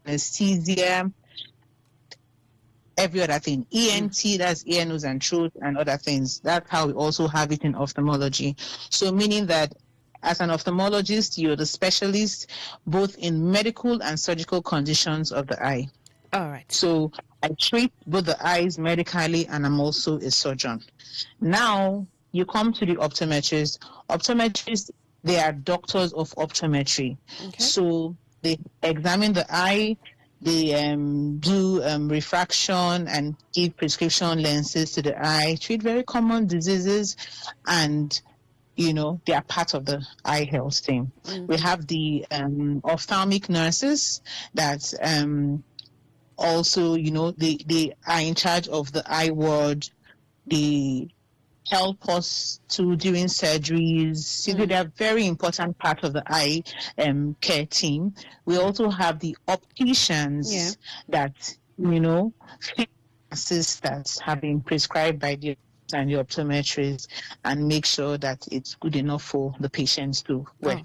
anesthesia, every other thing. ENT, that's ear, nose, and throat, and other things. That's how we also have it in ophthalmology. So meaning that as an ophthalmologist, you're the specialist both in medical and surgical conditions of the eye. All right. So I treat both the eyes medically, and I'm also a surgeon. Now you come to the optometrist. Optometrists, they are doctors of optometry. Okay. So they examine the eye, they do refraction and give prescription lenses to the eye, treat very common diseases, and they are part of the eye health team. Mm-hmm. We have the ophthalmic nurses that also, they are in charge of the eye ward. They help us during surgeries. So they are very important part of the eye care team. We also have the opticians that, glasses that have been prescribed by the and the optometrists, and make sure that it's good enough for the patients to wear.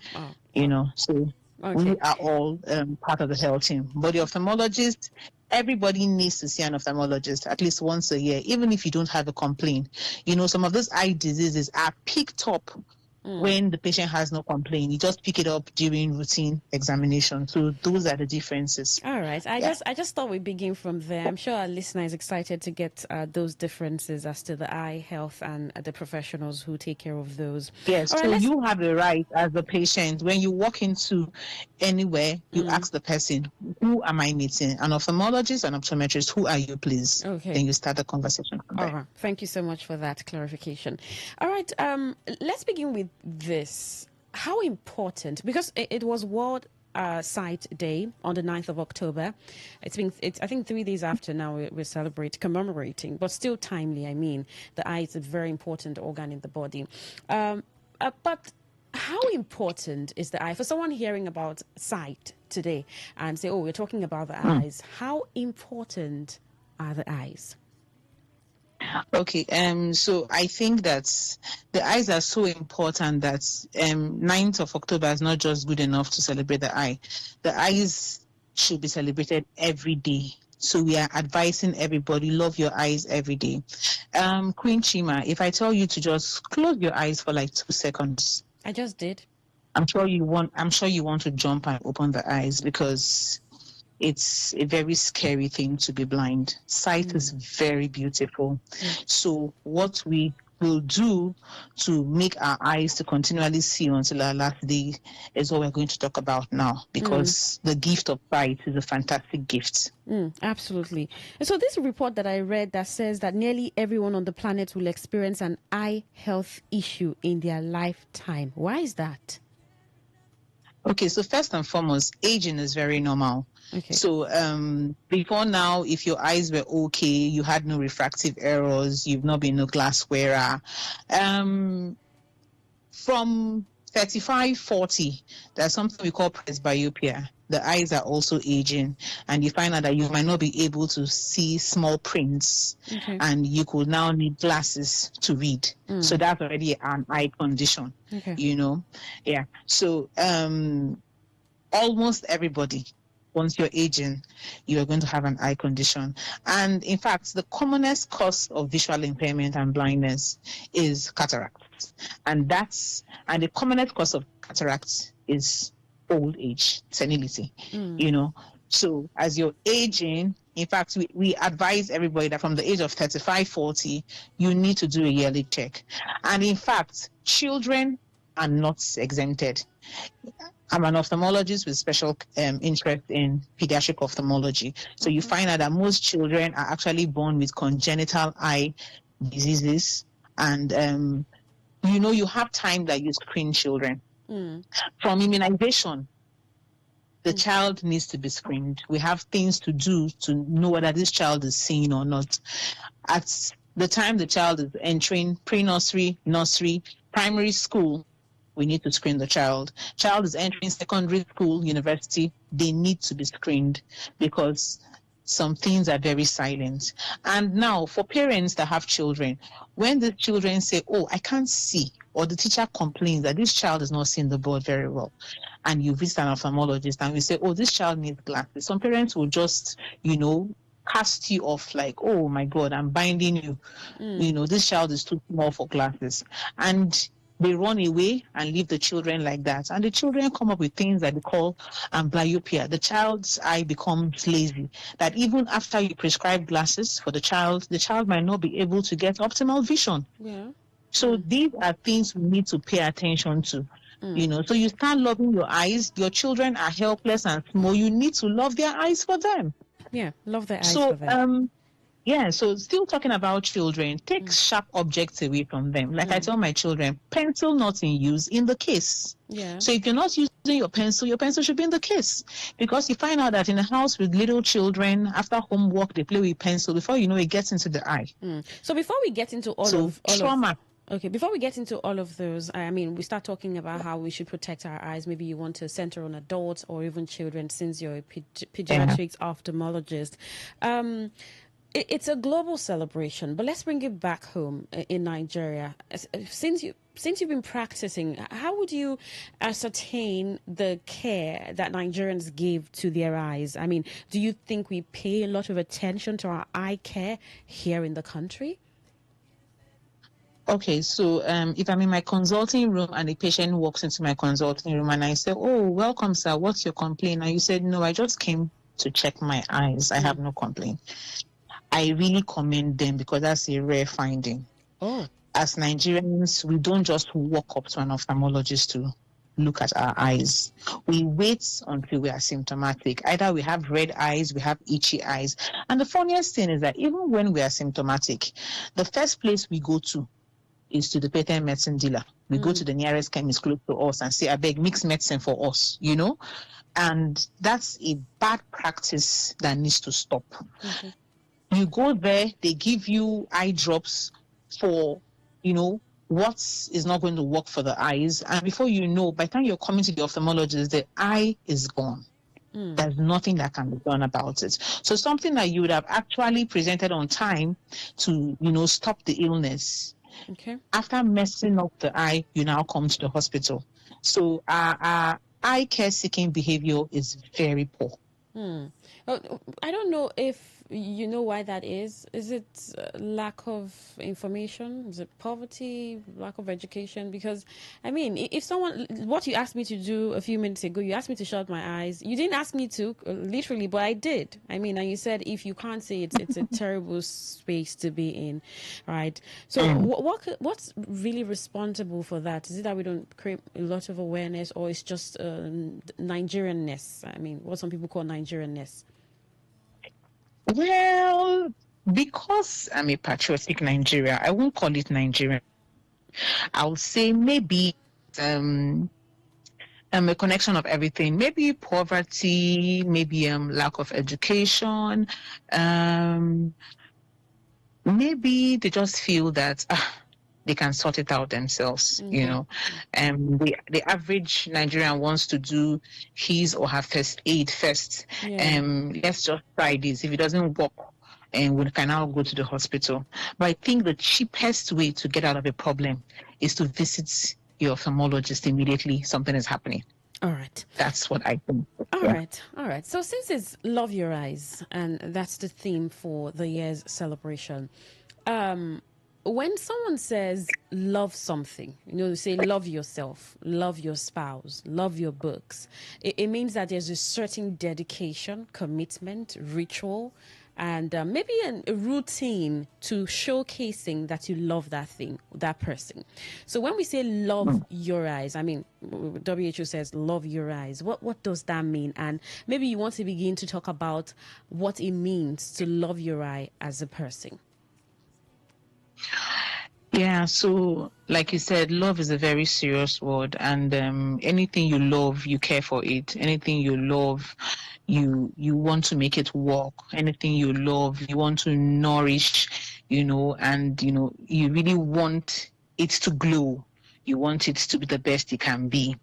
So we are all part of the health team. But the ophthalmologist, everybody needs to see an ophthalmologist at least once a year, even if you don't have a complaint. Some of those eye diseases are picked up when the patient has no complaint. You just pick it up during routine examination. So those are the differences. All right. I just thought we'd begin from there. I'm sure our listener is excited to get those differences as to the eye health and the professionals who take care of those. Yes. So you have the right as the patient, when you walk into anywhere, you ask the person, who am I meeting? An ophthalmologist, an optometrist, who are you, please? Okay. Then you start the conversation from there. All right. Thank you so much for that clarification. All right. Let's begin with this. How important, because it was World Sight Day on the 9th of October. It's I think 3 days after now we're commemorating, but still timely. I mean, the eye is a very important organ in the body. But how important is the eye? For someone hearing about sight today and say, we're talking about the eyes, how important are the eyes? Okay, so I think that the eyes are so important that 9th of October is not just good enough to celebrate the eye. The eyes should be celebrated every day So we are advising everybody, love your eyes every day. Queen Chima, if I tell you to just close your eyes for like 2 seconds. I just did. I'm sure you want to jump and open the eyes, because it's a very scary thing to be blind. Sight is very beautiful. So what we will do to make our eyes to continually see until our last day is what we're going to talk about now, because the gift of sight is a fantastic gift. Absolutely. And so this report that I read that says that nearly everyone on the planet will experience an eye health issue in their lifetime. Why is that? Okay, so first and foremost, aging is very normal. Okay. So before now, if your eyes were okay, you had no refractive errors, you've not been a glass wearer. From 35, 40, there's something we call presbyopia. The eyes are also aging, and you find out that you might not be able to see small prints, and you could now need glasses to read. So that's already an eye condition, Yeah. So almost everybody, once you're aging, you are going to have an eye condition. And in fact, the commonest cause of visual impairment and blindness is cataracts. And the commonest cause of cataracts is old age, senility, So as you're aging, in fact, we advise everybody that from the age of 35, 40, you need to do a yearly check. And in fact, children are not exempted. I'm an ophthalmologist with special interest in pediatric ophthalmology. So you find out that most children are actually born with congenital eye diseases. And, you have time that you screen children. From immunization, the child needs to be screened. We have things to do to know whether this child is seen or not. At the time the child is entering pre-nursery, nursery, primary school, we need to screen the child. Child is entering secondary school, university, they need to be screened, because some things are very silent. And now for parents that have children, when the children say, oh, I can't see, or the teacher complains that this child is not seeing the board very well, and you visit an ophthalmologist and we say, oh, this child needs glasses, some parents will just, cast you off like, oh my God, I'm binding you. This child is too small for glasses. And they run away and leave the children like that. And the children come up with things that they call amblyopia. The child's eye becomes lazy. That even after you prescribe glasses for the child might not be able to get optimal vision. So these are things we need to pay attention to. So you start loving your eyes. Your children are helpless and small. You need to love their eyes for them. Yeah, love their eyes for them. So still talking about children, take sharp objects away from them. Like I tell my children, pencil not in use, in the case. So if you're not using your pencil should be in the case. Because you find out that in a house with little children, after homework, they play with pencil. Before you know, it gets into the eye. So before we get into trauma. Okay, before we get into all of those, we start talking about how we should protect our eyes. Maybe you want to center on adults or even children, since you're a pediatrics ophthalmologist. It's a global celebration, but let's bring it back home in Nigeria. Since you've been practicing, how would you ascertain the care that Nigerians give to their eyes? I mean, do you think we pay a lot of attention to our eye care here in the country? Okay, so if I'm in my consulting room and a patient walks into my consulting room and I say, oh, welcome, sir, what's your complaint? And you said, no, I just came to check my eyes. I have no complaint. I really commend them, because that's a rare finding. As Nigerians, we don't just walk up to an ophthalmologist to look at our eyes. We wait until we are symptomatic. Either we have red eyes, we have itchy eyes. And the funniest thing is that even when we are symptomatic, the first place we go to is to the patent medicine dealer. We go to the nearest chemist close to us and say, I beg, mix medicine for us, And that's a bad practice that needs to stop. You go there, they give you eye drops for, what is not going to work for the eyes. And before you know, by the time you're coming to the ophthalmologist, the eye is gone. There's nothing that can be done about it. So something that you would have actually presented on time to, stop the illness. After messing up the eye, you now come to the hospital. So our eye care seeking behavior is very poor. I don't know if you know why that is. Is it lack of information? Is it poverty, lack of education? Because, I mean, if someone, what you asked me to do a few minutes ago, you asked me to shut my eyes. You didn't ask me to, literally, but I did. I mean, and you said if you can't see it, it's a terrible space to be in, right? So what's really responsible for that? Is it that we don't create a lot of awareness, or it's just Nigerianness? I mean, what some people call Nigerianness. Well, because I'm a patriotic Nigeria, I won't call it Nigerian. I'll say maybe a connection of everything. Maybe poverty, maybe lack of education. Maybe they just feel that they can sort it out themselves, you know. The average Nigerian wants to do his or her first aid first. Let's just try this. If it doesn't work, and we can now go to the hospital. But I think the cheapest way to get out of a problem is to visit your ophthalmologist immediately something is happening. All right. That's what I think. All right. So since it's Love Your Eyes, and that's the theme for the year's celebration, when someone says love something, they say love yourself, love your spouse, love your books, it means that there's a certain dedication, commitment, ritual, and maybe a routine to showcasing that you love that thing, that person. So when we say love your eyes, I mean, WHO says love your eyes. What does that mean? And maybe you want to begin to talk about what it means to love your eye as a person. Yeah, so like you said, love is a very serious word, and anything you love, you care for it. Anything you love, you want to make it work. Anything you love, you want to nourish, and you really want it to glow. You want it to be the best it can be.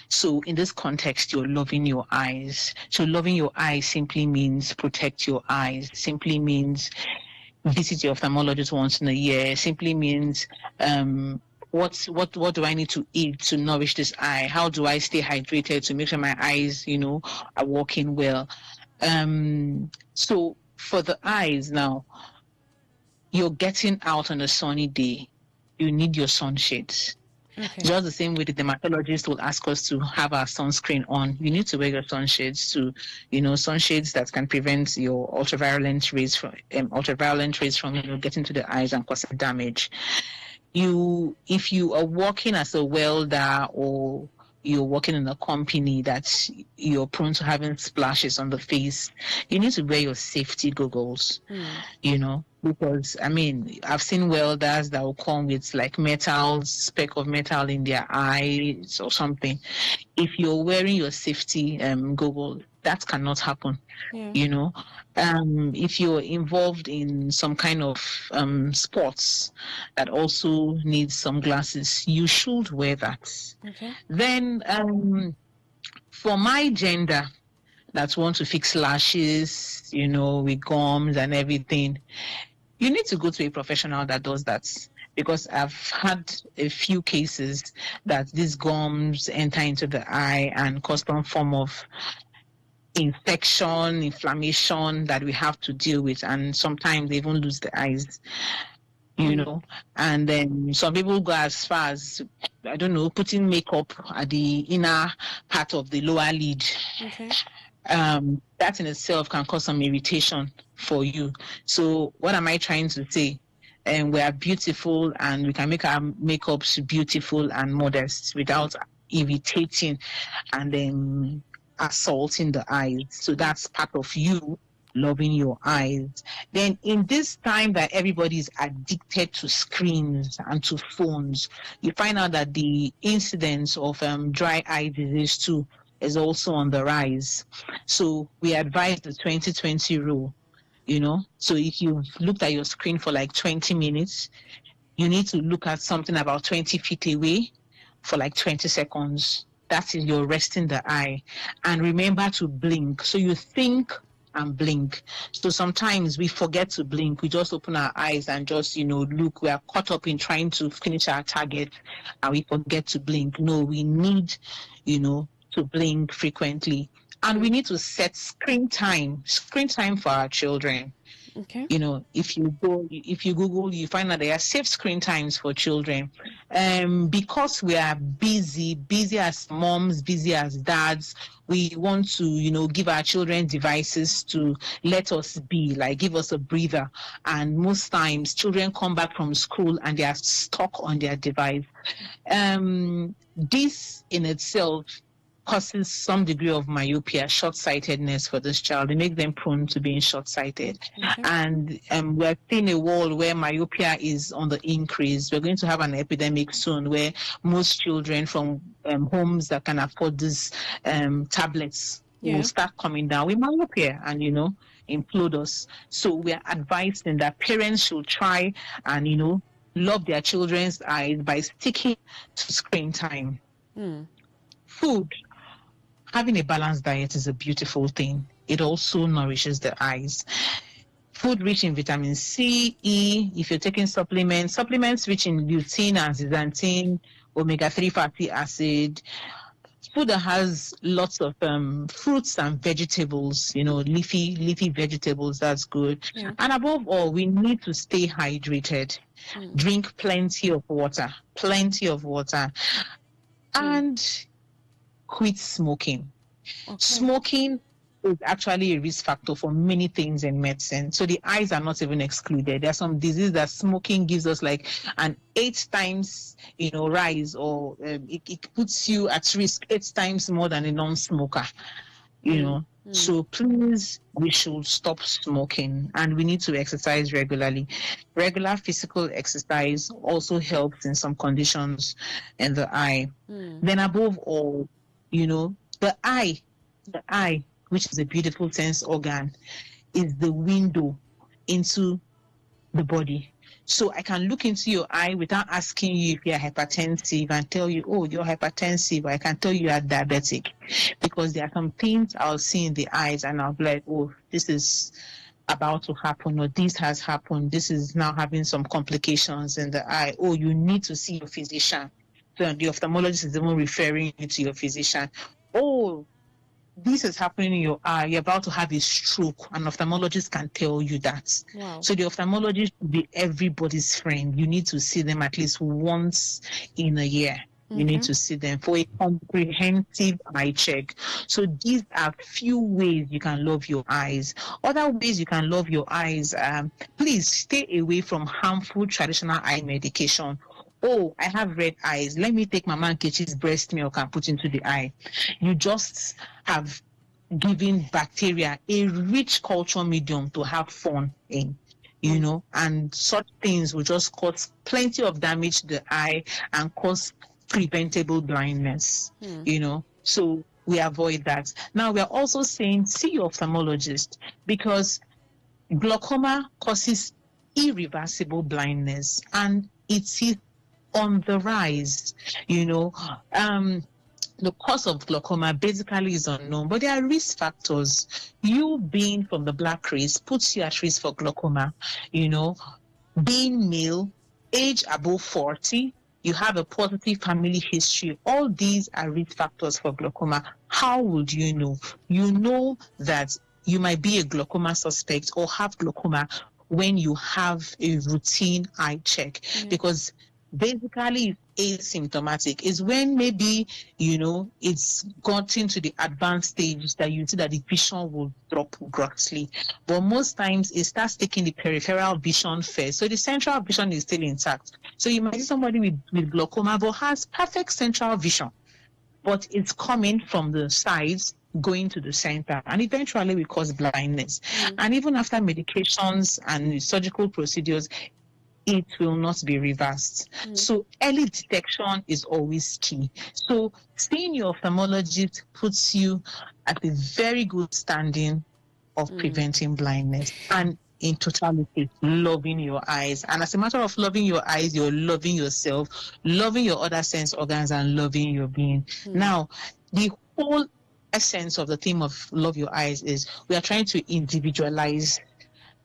So in this context, you're loving your eyes. So loving your eyes simply means protect your eyes, simply means visit your ophthalmologist once in a year, simply means what do I need to eat to nourish this eye? How do I stay hydrated to make sure my eyes, are working well? So for the eyes now, you're getting out on a sunny day, you need your sunshades. Okay. Just the same way the dermatologist will ask us to have our sunscreen on, you need to wear your sunshades to, sunshades that can prevent your ultraviolet rays from getting to the eyes and causing damage. If you are working as a welder or you're working in a company that you're prone to having splashes on the face, you need to wear your safety goggles, because I've seen welders that will come with like speck of metal in their eyes or something. If you're wearing your safety goggles, that cannot happen. If you're involved in some kind of sports that also needs some glasses, you should wear that. Okay. Then for my gender that want to fix lashes, with gums and everything, you need to go to a professional that does that. Because I've had a few cases that these gums enter into the eye and cause some form of infection, inflammation that we have to deal with, and sometimes they even lose the eyes, and then some people go as far as, I don't know, putting makeup at the inner part of the lower lid. Okay. That in itself can cause some irritation for you. So what am I trying to say? We are beautiful and we can make our makeups beautiful and modest without irritating and then assaulting the eyes. So that's part of you loving your eyes. Then in this time that everybody is addicted to screens and to phones, you find out that the incidence of dry eye disease too is also on the rise. So we advise the 2020 rule, so if you've looked at your screen for like 20 minutes, you need to look at something about 20 feet away for like 20 seconds. That is, you're resting the eye. And remember to blink. So you think and blink. So sometimes we forget to blink. We just open our eyes and just, look. We are caught up in trying to finish our target and we forget to blink. No, we need, to blink frequently. And we need to set screen time for our children. Okay. You know, if you Google, you find that there are safe screen times for children. Because we are busy as moms, busy as dads, we want to, you know, give our children devices to let us be, like give us a breather. And most times children come back from school and they are stuck on their device. This in itself causes some degree of myopia, short-sightedness for this child. It makes them prone to being short-sighted. Okay. And we're seeing a world where myopia is on the increase. We're going to have an epidemic soon where most children from homes that can afford these tablets will start coming down with myopia and, you know, implode us. So we're advising that parents should try and, you know, love their children's eyes by sticking to screen time. Food. Having a balanced diet is a beautiful thing. It also nourishes the eyes. Food rich in vitamin C, E, if you're taking supplements rich in lutein and zeaxanthin, omega-3 fatty acid. Food that has lots of fruits and vegetables, you know, leafy vegetables, that's good. Yeah. And above all, we need to stay hydrated. Drink plenty of water. And quit smoking. Okay. Smoking is actually a risk factor for many things in medicine. So the eyes are not even excluded. There are some diseases that smoking gives us like an 8 times, you know, rise, or it puts you at risk 8 times more than a non-smoker, you know. So please, we should stop smoking, and we need to exercise regularly. Regular physical exercise also helps in some conditions in the eye. Then above all, you know, the eye, which is a beautiful sense organ, is the window into the body. So I can look into your eye without asking you if you're hypertensive and tell you, oh, you're hypertensive. I can tell you are diabetic, because there are some things I'll see in the eyes and I'll be like, oh, this is about to happen, or this has happened. This is now having some complications in the eye. Oh, you need to see your physician. So the ophthalmologist is even referring you to your physician. Oh, this is happening in your eye. You're about to have a stroke. An ophthalmologist can tell you that. Wow. So the ophthalmologist will be everybody's friend. You need to see them at least once in a year. You need to see them for a comprehensive eye check. So these are few ways you can love your eyes. Other ways you can love your eyes, please stay away from harmful traditional eye medication. Oh, I have red eyes. Let me take Mama Nkechi's breast milk and put into the eye. You just have given bacteria a rich culture medium to have fun in, you know, and such things will just cause plenty of damage to the eye and cause preventable blindness, you know. So we avoid that. Now we are also saying see your ophthalmologist, because glaucoma causes irreversible blindness, and it is on the rise, you know. The cause of glaucoma basically is unknown, but there are risk factors. You being from the black race puts you at risk for glaucoma, you know. Being male, age above 40, you have a positive family history. All these are risk factors for glaucoma. How would you know? You know that you might be a glaucoma suspect or have glaucoma when you have a routine eye check, because basically it's asymptomatic. Is when maybe, you know, it's gotten to the advanced stage that you see that the vision will drop grossly. But most times it starts taking the peripheral vision first. So the central vision is still intact. So you might see somebody with glaucoma but has perfect central vision, but it's coming from the sides going to the center, and eventually will cause blindness. And even after medications and surgical procedures, it will not be reversed. So early detection is always key. So seeing your ophthalmologist puts you at a very good standing of preventing blindness, and in totality, loving your eyes. And as a matter of loving your eyes, you're loving yourself, loving your other sense organs, and loving your being. Now, the whole essence of the theme of love your eyes is we are trying to individualize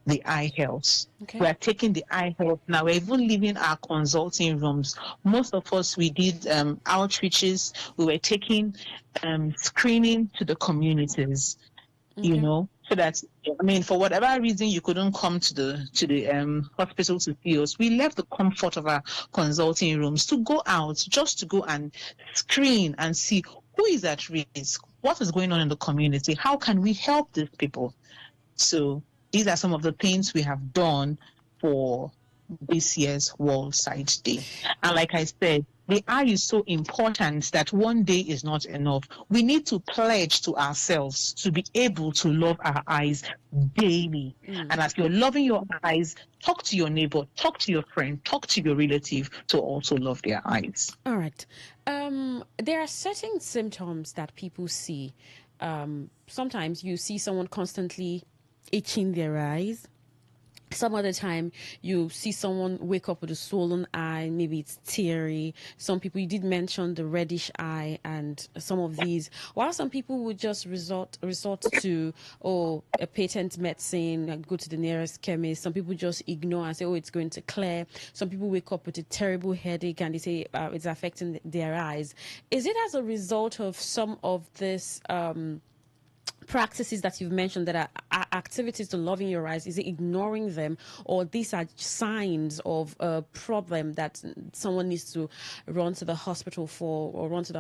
the eye health. Okay. We are taking the eye health now. We're even leaving our consulting rooms. Most of us, we did outreaches. We were taking screening to the communities, you know, so that, I mean, for whatever reason you couldn't come to the hospital to see us, we left the comfort of our consulting rooms to go out, just to go and screen and see who is at risk, what is going on in the community, how can we help these people. So these are some of the things we have done for this year's World Sight Day. And like I said, the eye is so important that one day is not enough. We need to pledge to ourselves to be able to love our eyes daily. And as you're loving your eyes, talk to your neighbor, talk to your friend, talk to your relative to also love their eyes. All right. There are certain symptoms that people see. Sometimes you see someone constantly itching their eyes. Some other time you see someone wake up with a swollen eye, maybe it's teary. Some people, you did mention the reddish eye and some of these, while some people would just resort to a patent medicine, go to the nearest chemist. Some people just ignore and say, it's going to clear. Some people wake up with a terrible headache and they say it's affecting their eyes. Is it as a result of some of this practices that you've mentioned that are activities to loving your eyes? Is it ignoring them, or these are signs of a problem that someone needs to run to the hospital for, or run to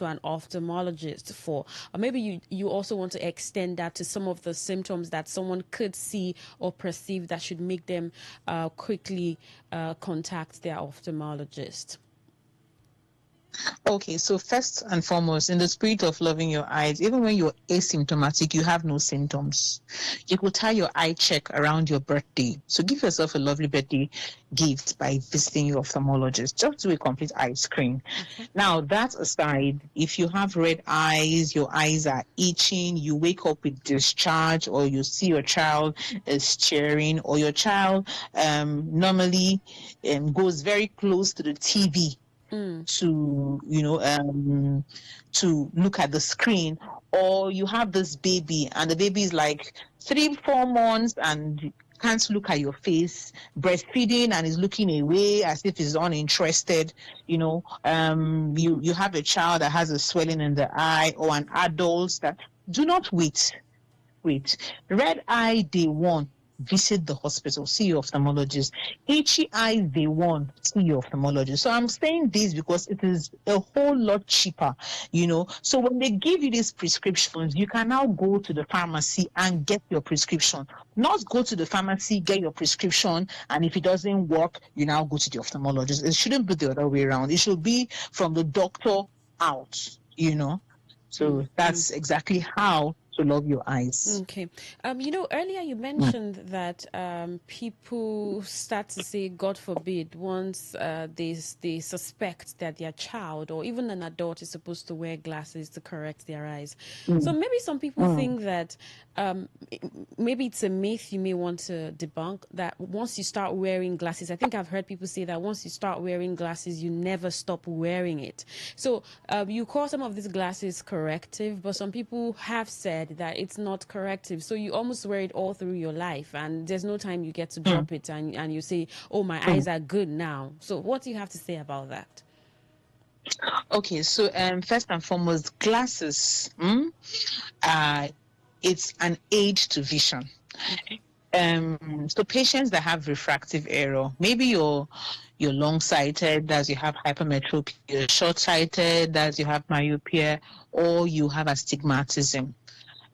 an ophthalmologist for? Or maybe you also want to extend that to some of the symptoms that someone could see or perceive that should make them quickly contact their ophthalmologist. Okay, so first and foremost, in the spirit of loving your eyes, even when you're asymptomatic, you have no symptoms, you could tie your eye check around your birthday. So give yourself a lovely birthday gift by visiting your ophthalmologist. Just do a complete eye screen. Now, that aside, if you have red eyes, your eyes are itching, you wake up with discharge, or you see your child is cheering, or your child normally goes very close to the TV to to look at the screen, or you have this baby and the baby is like 3-4 months and can't look at your face, breastfeeding and is looking away as if he's uninterested, you have a child that has a swelling in the eye, or an adult that, do not wait. Red eye day one, visit the hospital, see your ophthalmologist. Itchy eyes day one, see your ophthalmologist. So I'm saying this because it is a whole lot cheaper, So when they give you these prescriptions, you can now go to the pharmacy and get your prescription. Not go to the pharmacy, get your prescription, and if it doesn't work, you now go to the ophthalmologist. It shouldn't be the other way around. It should be from the doctor out, So that's exactly how to love your eyes. Okay. Earlier you mentioned that people start to say, God forbid, once they suspect that their child or even an adult is supposed to wear glasses to correct their eyes. So maybe some people think that maybe it's a myth you may want to debunk, that once you start wearing glasses, I think I've heard people say that once you start wearing glasses, you never stop wearing it. So you call some of these glasses corrective, but some people have said that it's not corrective, so you almost wear it all through your life and there's no time you get to drop it and you say, my eyes are good now. So what do you have to say about that? Okay, so first and foremost, glasses, it's an aid to vision. So patients that have refractive error, maybe you're long-sighted, that you have hypermetropia, you're short-sighted, that you have myopia, or you have astigmatism.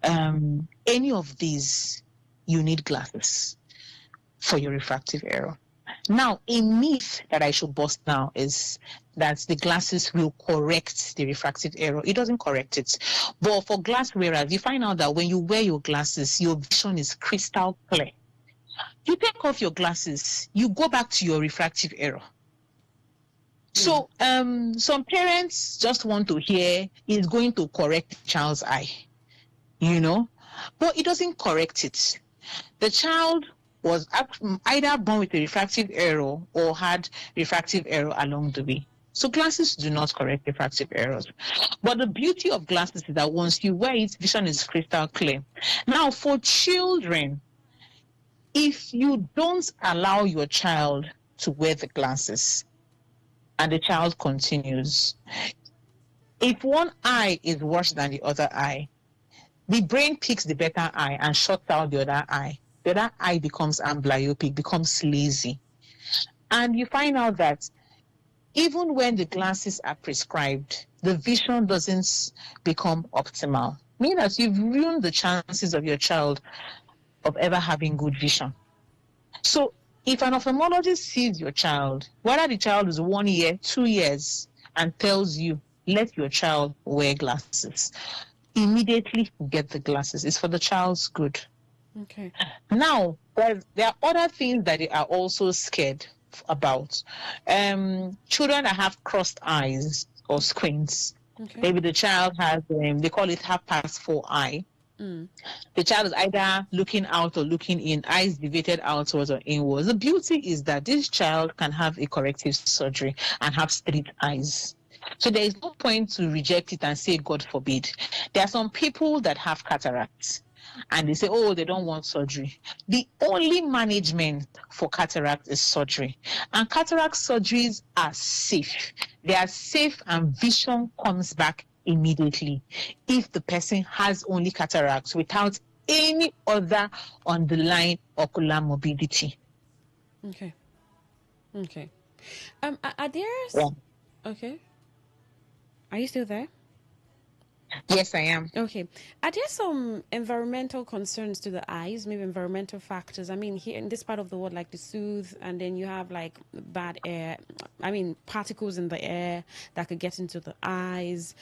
Any of these, you need glasses for your refractive error. Now, a myth that I should bust now is that the glasses will correct the refractive error. It doesn't correct it. But for glass wearers, you find out that when you wear your glasses, your vision is crystal clear. You take off your glasses, you go back to your refractive error. So some parents just want to hear it's going to correct the child's eye, but it doesn't correct it. The child was either born with a refractive error or had refractive error along the way. So glasses do not correct refractive errors. But the beauty of glasses is that once you wear it, vision is crystal clear. Now, for children, If you don't allow your child to wear the glasses and the child continues, if one eye is worse than the other eye, the brain picks the better eye and shuts out the other eye. The other eye becomes amblyopic, becomes lazy. And you find out that even when the glasses are prescribed, the vision doesn't become optimal. Meaning that you've ruined the chances of your child of ever having good vision. So if an ophthalmologist sees your child, whether the child is 1 year, 2 years, and tells you, let your child wear glasses, immediately get the glasses. It's for the child's good. Okay. Now, there are other things that they are also scared about. Children that have crossed eyes or squints. Okay. Maybe the child has, they call it half past 4 eye. The child is either looking out or looking in, eyes deviated outwards or inwards. The beauty is that this child can have a corrective surgery and have straight eyes. So there is no point to reject it and say, God forbid. There are some people that have cataracts and they say, oh, they don't want surgery. The only management for cataract is surgery. And cataract surgeries are safe. They are safe and vision comes back immediately if the person has only cataracts without any other underlying ocular morbidity. Okay. Okay. Are there... Yeah. Okay. Are you still there? Yes, I am. Okay. Are there some environmental concerns to the eyes, maybe environmental factors? I mean, here in this part of the world, like the soothe, and then you have like bad air, particles in the air that could get into the eyes.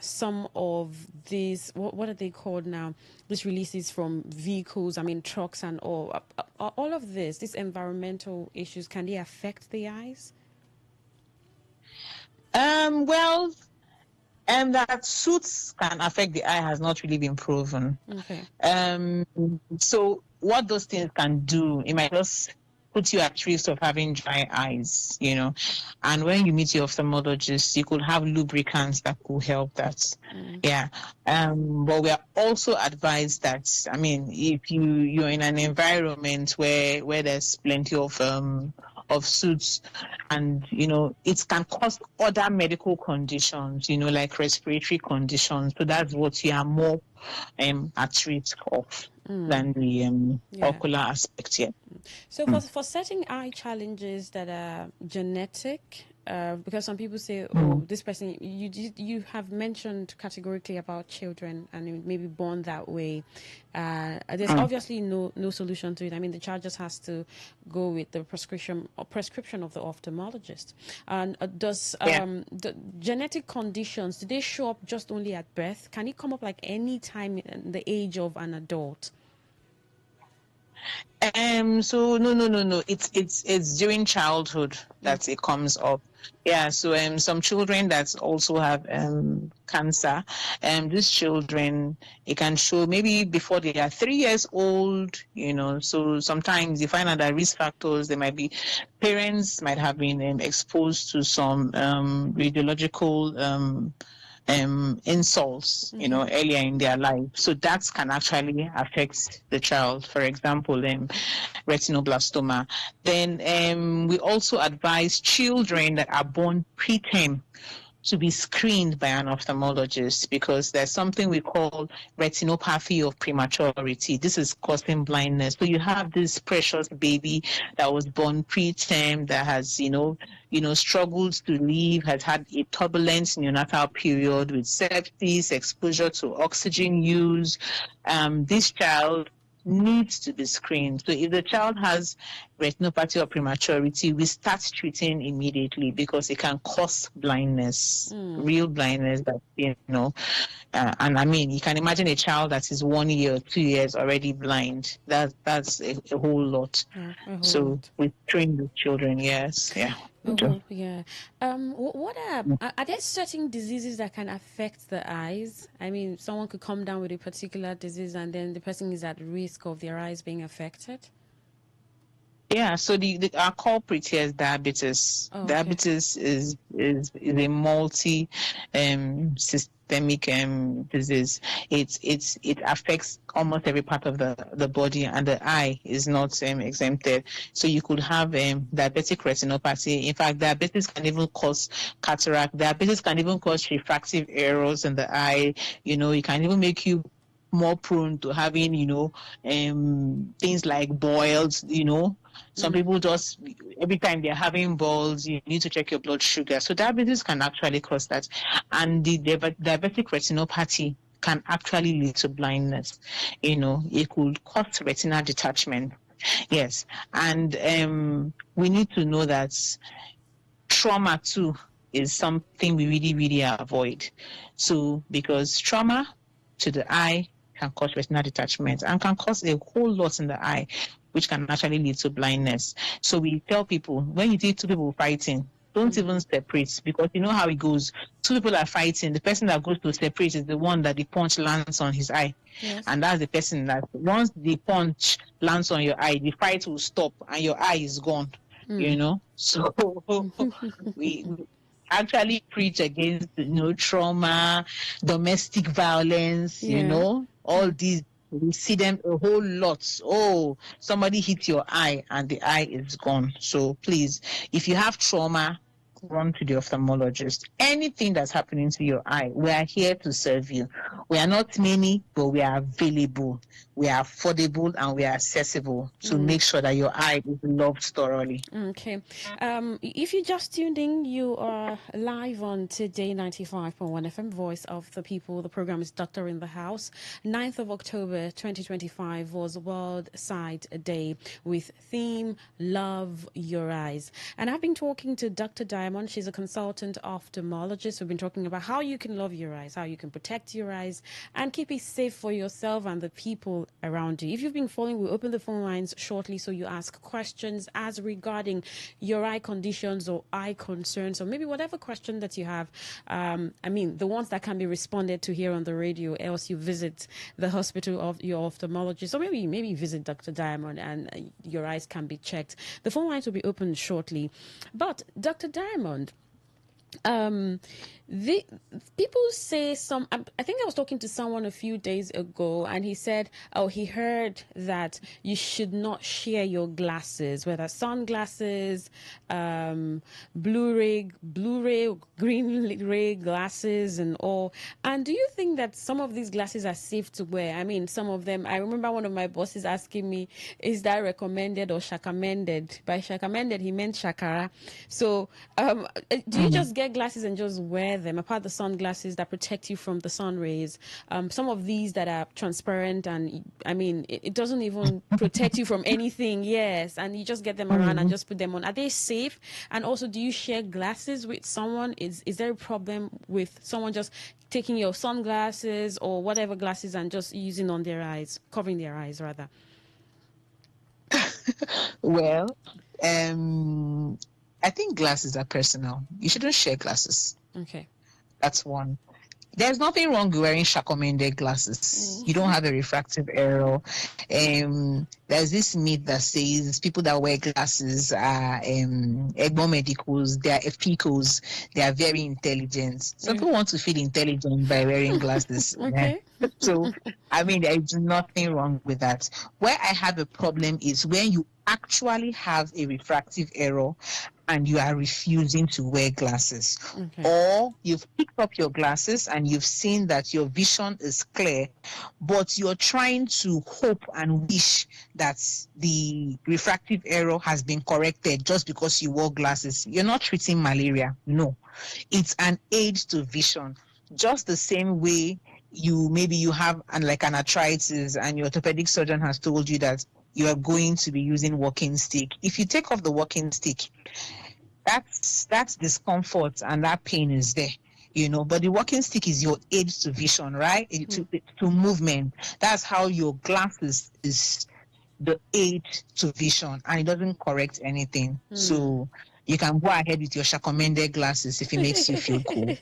Some of these, what are they called now? This releases from vehicles, trucks and all. All of this, these environmental issues, can they affect the eyes? That suits can affect the eye has not really been proven. Okay. So what those things can do, it might just put you at risk of having dry eyes, And when you meet your ophthalmologist, you could have lubricants that could help that. Yeah. But we are also advised that, if you're in an environment where there's plenty of suits and it can cause other medical conditions, like respiratory conditions. So that's what you are more at risk of than the ocular aspect here. So for certain eye challenges that are genetic, because some people say, this person, you have mentioned categorically about children and maybe born that way. There's obviously no solution to it. The child just has to go with the prescription of the ophthalmologist. And the genetic conditions, do they show up just only at birth? Can it come up like any time in the age of an adult? So no. It's during childhood that it comes up. Yeah. So some children that also have cancer, these children, it can show maybe before they are 3 years old. So sometimes you find out that risk factors. There might be parents might have been exposed to some radiological insults, earlier in their life. So that can actually affect the child. For example, retinoblastoma. Then we also advise children that are born preterm to be screened by an ophthalmologist because there's something we call retinopathy of prematurity. This is causing blindness. So you have this precious baby that was born preterm that has, struggled to live, has had a turbulent neonatal period with sepsis, exposure to oxygen use. This child needs to be screened. So if the child has retinopathy of prematurity, we start treating immediately because it can cause blindness, real blindness that, and you can imagine a child that is 1 year or 2 years already blind. That's a whole lot. So we train the children, yes. Yeah. Yeah. What are there certain diseases that can affect the eyes? Someone could come down with a particular disease and then the person is at risk of their eyes being affected? Yeah, so our culprit here is diabetes. Oh, okay. Diabetes is a multi systemic disease. It affects almost every part of the body, and the eye is not exempted. So you could have diabetic retinopathy. In fact, diabetes can even cause cataract. Diabetes can even cause refractive errors in the eye. It can even make you more prone to having, things like boils. Some people just, every time they're having boils, you need to check your blood sugar. So diabetes can actually cause that. And the diabetic retinopathy can actually lead to blindness. It could cause retinal detachment. Yes. And we need to know that trauma too is something we really, really avoid. So because trauma to the eye can cause retinal detachment and can cause a whole lot in the eye, which can actually lead to blindness. So we tell people, when you see two people fighting, don't even separate, because you know how it goes. Two people are fighting. The person that goes to separate is the one that the punch lands on his eye. Yes. And that's the person that once the punch lands on your eye, the fight will stop and your eye is gone. So we actually preach against trauma, domestic violence, all these. We see them a whole lot. Oh, somebody hit your eye and the eye is gone. So please, if you have trauma, run to the ophthalmologist. Anything that's happening to your eye, we are here to serve you. We are not many, but we are available. We are affordable and we are accessible to make sure that your eye is loved thoroughly. Okay. If you just tuned in, you are live on Today 95.1 FM, Voice of the People. The program is Doctor in the House. 9th of October 2025 was World Sight Day with theme Love Your Eyes. And I've been talking to Dr. Diamond. She's a consultant ophthalmologist. We've been talking about how you can love your eyes, how you can protect your eyes and keep it safe for yourself and the people around you. If you've been following, we'll open the phone lines shortly so you ask questions as regarding your eye conditions or eye concerns, or maybe whatever question that you have. The ones that can be responded to here on the radio, else you visit the hospital of your ophthalmologist, or maybe visit Dr. Diamond and your eyes can be checked. The phone lines will be open shortly. But Dr. Diamond, the people say I think I was talking to someone a few days ago and he said, he heard that you should not share your glasses, whether sunglasses, Blu-ray, green ray glasses and all. And do you think that some of these glasses are safe to wear? I mean, some of them, I remember one of my bosses asking me, is that recommended or shakamented? By shakamented, he meant shakara. So do you just get glasses and just wear them, apart the sunglasses that protect you from the sun rays? Some of these that are transparent and it doesn't even protect you from anything. Yes, and you just get them around and just put them on. Are they safe? And also, do you share glasses with someone? Is there a problem with someone just taking your sunglasses or whatever glasses and just using on their eyes, covering their eyes rather? Well, I think glasses are personal. You shouldn't share glasses. Okay. That's one. There's nothing wrong with wearing recommended glasses. You don't have a refractive error. There's this myth that says people that wear glasses are egbo medicals, they are epicos, they are very intelligent. Some people want to feel intelligent by wearing glasses. Okay. So, there is nothing wrong with that. Where I have a problem is when you actually have a refractive error and you are refusing to wear glasses. Okay. Or you've picked up your glasses and you've seen that your vision is clear, but you're trying to hope and wish that the refractive error has been corrected just because you wore glasses. You're not treating malaria. No, it's an aid to vision. Just the same way you have an arthritis and your orthopedic surgeon has told you that you are going to be using walking stick. If you take off the walking stick, that's discomfort and that pain is there, but the walking stick is your aid to vision, right? To movement. That's how your glasses is the aid to vision, and it doesn't correct anything. So You can go ahead with your recommended glasses if it makes you feel cool.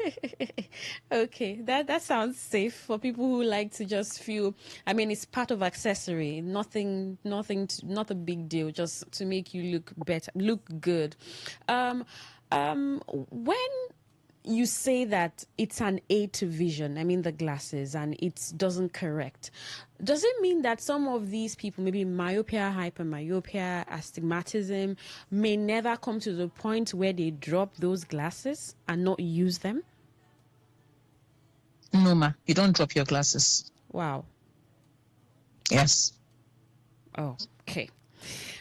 Okay, that sounds safe for people who like to just feel. I mean, it's part of accessory. Not a big deal. Just to make you look better, look good. When you say that it's an aid to vision, I mean the glasses, and it doesn't correct, does it mean that some of these people, maybe myopia, hypermyopia, astigmatism, may never come to the point where they drop those glasses and not use them? No, ma, you don't drop your glasses. Wow. Yes. Oh, okay.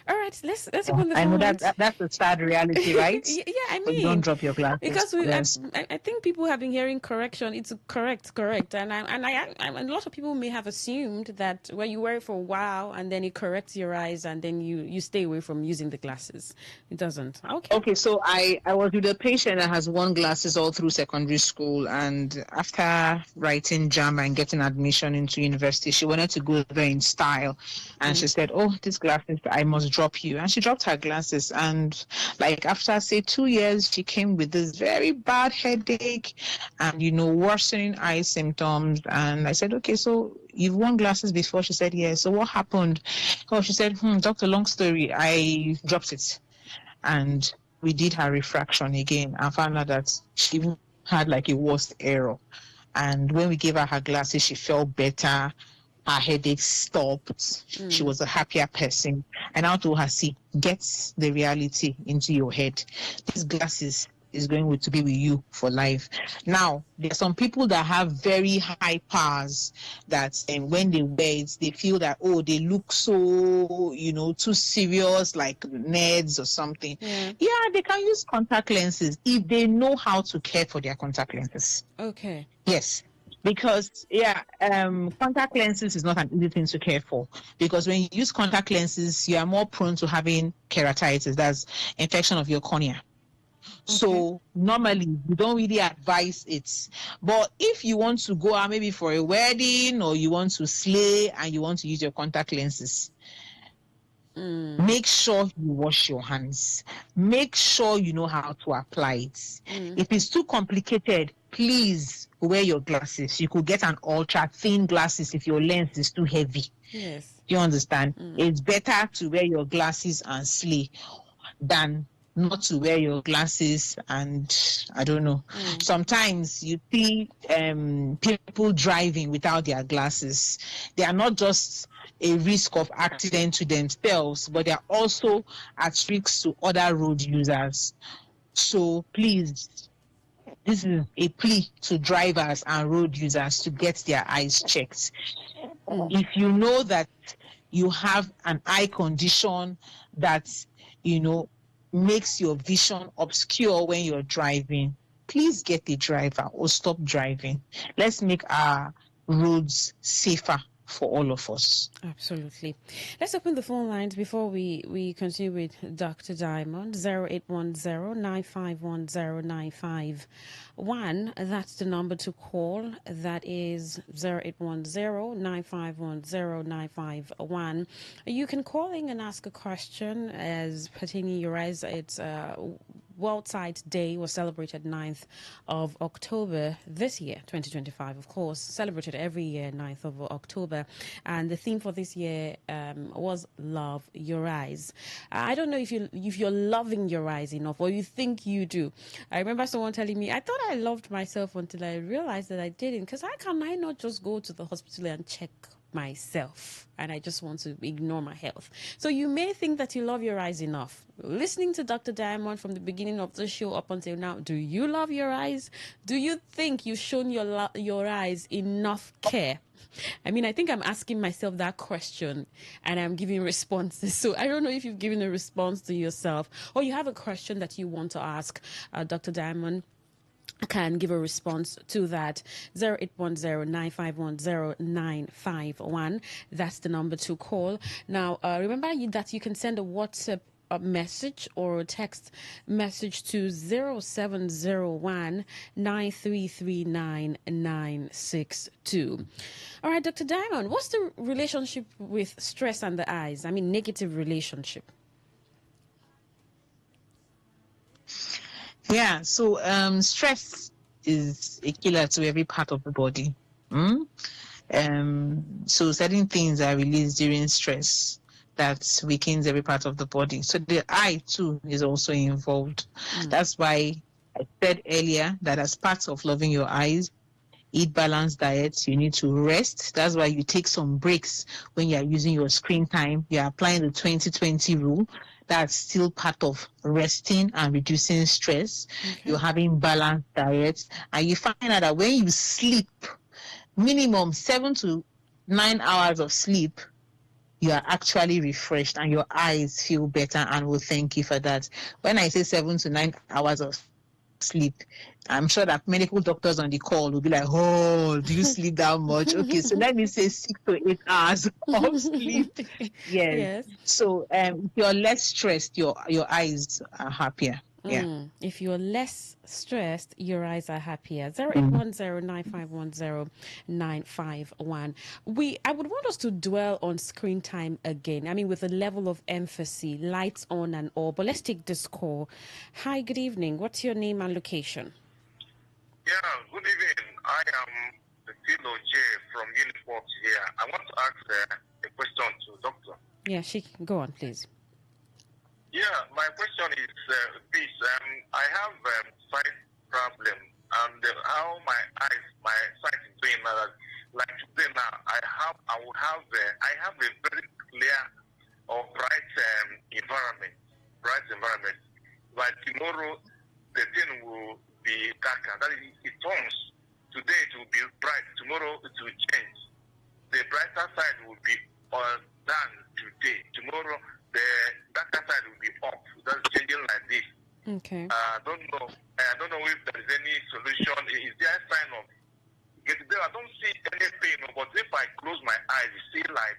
All right, let's open the I know phone that, lines. that's a sad reality, right? Yeah, I But you don't mean, drop your glasses. because Yes. I think people have been hearing correction. It's correct, and a lot of people may have assumed that when you wear it for a while and then it corrects your eyes and then you stay away from using the glasses. It doesn't. Okay. Okay, so I was with a patient that has worn glasses all through secondary school, and after writing JAM and getting admission into university, she wanted to go there in style, and she said, "Oh, these glasses, I must drop you." And she dropped her glasses, and like after say 2 years, she came with this very bad headache, and worsening eye symptoms. And I said, "Okay, so you've worn glasses before?" She said, "Yes." So what happened? Oh, she said, "Doctor, long story. I dropped it." And we did her refraction again and found out that she even had like a worst error. And when we gave her glasses, she felt better. Her headache stopped. She was a happier person. And I told her, see, get the reality into your head. These glasses is going to be with you for life. Now, there are some people that have very high powers that when they wear it, they feel that, oh, they look so, too serious, like nerds or something. Yeah, they can use contact lenses if they know how to care for their contact lenses. Okay. Yes. Because contact lenses is not an easy thing to care for, because when you use contact lenses, you are more prone to having keratitis, that's infection of your cornea. So normally we don't really advise it. But if you want to go out maybe for a wedding, or you want to slay and you want to use your contact lenses, make sure you wash your hands. Make sure you know how to apply it. If it's too complicated, please wear your glasses. You could get an ultra thin glasses if your lens is too heavy. Yes. You understand? It's better to wear your glasses and slay than not to wear your glasses and I don't know. Sometimes you see people driving without their glasses. They are not just a risk of accident to themselves, but they are also at risk to other road users. So please, this is a plea to drivers and road users to get their eyes checked. If you know that you have an eye condition that, makes your vision obscure when you're driving, please get a driver or stop driving. Let's make our roads safer for all of us. Absolutely. Let's open the phone lines before we continue with Dr. Diamond. 0810-951-0951. That's the number to call. That is 0810-951-0951. You can call in and ask a question as pertaining your eyes. It's World Sight Day was celebrated 9th of October this year, 2025, of course, celebrated every year, 9th of October. And the theme for this year was Love Your Eyes. I don't know if you're loving your eyes enough, or you think you do. I remember someone telling me, I thought I loved myself until I realized that I didn't, because how can I not just go to the hospital and check myself and I just want to ignore my health? So you may think that you love your eyes enough. Listening to Dr. Diamond from the beginning of the show up until now, do you love your eyes? Do you think you've shown your eyes enough care? I mean, I think I'm asking myself that question and I'm giving responses. So I don't know if you've given a response to yourself, or you have a question that you want to ask Dr. Diamond. Can give a response to that. 0810-951-0951. That's the number to call. Now, remember that you can send a WhatsApp message or a text message to 0701-9339-962. All right, Dr. Diamond, what's the relationship with stress and the eyes? I mean, negative relationship. Yeah, so stress is a killer to every part of the body. Mm? So certain things are released during stress that weakens every part of the body. So the eye too is also involved. That's why I said earlier that as part of loving your eyes, eat balanced diets, you need to rest. That's why you take some breaks when you are using your screen time. You're applying the 2020 rule. That's still part of resting and reducing stress. You're having balanced diets. And you find out that when you sleep, minimum 7 to 9 hours of sleep, you are actually refreshed and your eyes feel better and will thank you for that. When I say 7 to 9 hours of sleep, I'm sure that medical doctors on the call will be like, oh, do you sleep that much? Okay, so let me say 6 to 8 hours of sleep. Yes. Yes. So if you're less stressed, your eyes are happier. Yeah. If you're less stressed, your eyes are happier. 0810-9510951. I would want us to dwell on screen time again. I mean, with a level of emphasis, lights on and all. But let's take this call. Hi, good evening. What's your name and location? Yeah, good evening. I am the Philo J from Uniform here. I want to ask a question to doctor. Yeah, go on, please. Yeah, my question is this. I have sight problem and how my eyes, my sight is doing now. Like today now, I have a very clear or bright environment. But tomorrow, the thing will be darker. That is, it turns. Today it will be bright. Tomorrow it will change. The brighter side will be done today. Tomorrow the darker side will be up. That's changing like this. Okay. I don't know if there is any solution. Is there a sign of getting there? I don't see any pain, but if I close my eyes, it's still as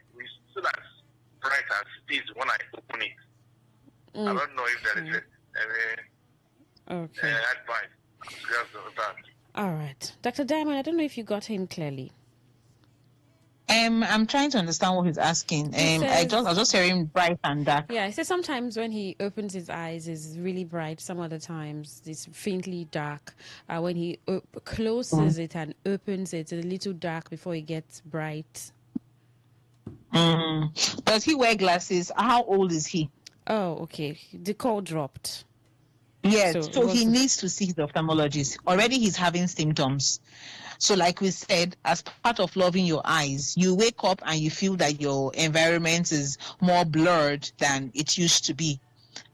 bright as it is when I open it. I don't know if there is any advice. That. All right. Dr. Diamond, I don't know if you got him clearly. I'm trying to understand what he's asking. I was just hearing bright and dark. Yeah, he says sometimes when he opens his eyes, it's really bright. Some other times it's faintly dark. When he closes it and opens it, it's a little dark before it gets bright. Does he wear glasses? How old is he? Oh, okay. The call dropped. Yes, so he needs to see his ophthalmologist. Already he's having symptoms. So like we said, as part of loving your eyes, you wake up and you feel that your environment is more blurred than it used to be.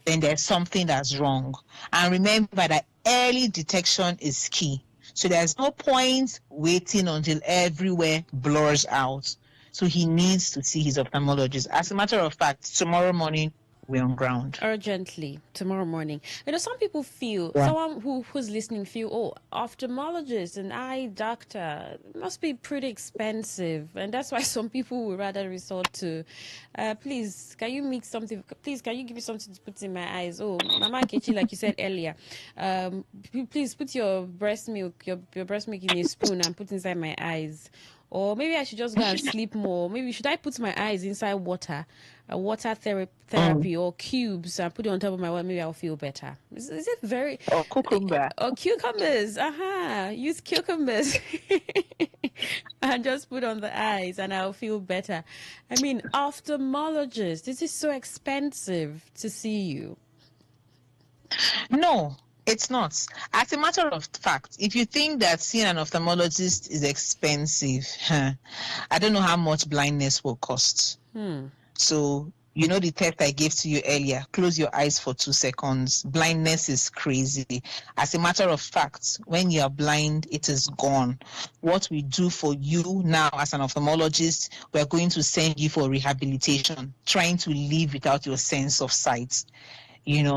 Then there's something that's wrong. And remember that early detection is key. So there's no point waiting until everywhere blurs out. So he needs to see his ophthalmologist. As a matter of fact, tomorrow morning, we're on ground. Urgently, tomorrow morning. Some people feel, someone who's listening feel, ophthalmologist and eye doctor must be pretty expensive. And that's why some people would rather resort to, please, can you mix something? Please, can you give me something to put in my eyes? Oh, Mama Kechi, like you said earlier, please put your breast milk, your breast milk in a spoon and put inside my eyes. Or maybe I should just go and sleep more. Maybe should I put my eyes inside water, water therapy or cubes and put it on top of my water? Maybe I'll feel better. Is it very... Or cucumber. Or cucumbers. Use cucumbers. And just put on the eyes and I'll feel better. I mean, ophthalmologist, this is so expensive to see you. No. It's not. As a matter of fact, if you think that seeing an ophthalmologist is expensive, I don't know how much blindness will cost. So, the test I gave to you earlier, close your eyes for 2 seconds. Blindness is crazy. As a matter of fact, when you are blind, it is gone. What we do for you now as an ophthalmologist, we're going to send you for rehabilitation, trying to live without your sense of sight.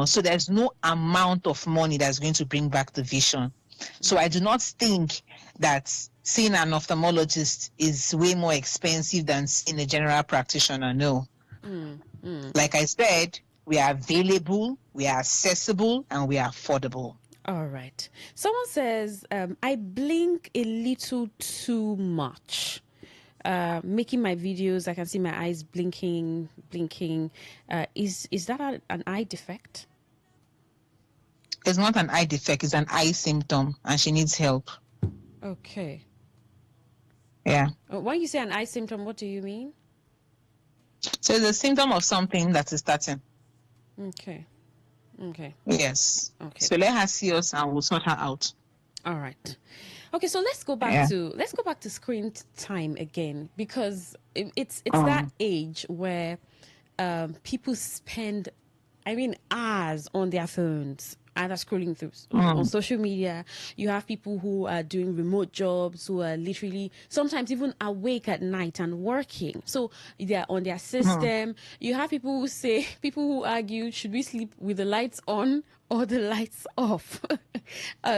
So there's no amount of money that's going to bring back the vision. So I do not think that seeing an ophthalmologist is way more expensive than seeing a general practitioner. No. Like I said, we are available, we are accessible, and we are affordable. All right. Someone says, I blink a little too much. Making my videos, I can see my eyes blinking. Is that an eye defect? It's not an eye defect, it's an eye symptom, and she needs help. Okay. Yeah. When you say an eye symptom, what do you mean? So it's a symptom of something that is starting. Okay. Okay. Yes. Okay. So let her see us and we'll sort her out. All right. Okay, so let's go back to screen time again, because it's that age where people spend, hours on their phones, either scrolling through on social media. You have people who are doing remote jobs, who are literally sometimes even awake at night and working. So they're on their system. You have people who argue, should we sleep with the lights on or the lights off?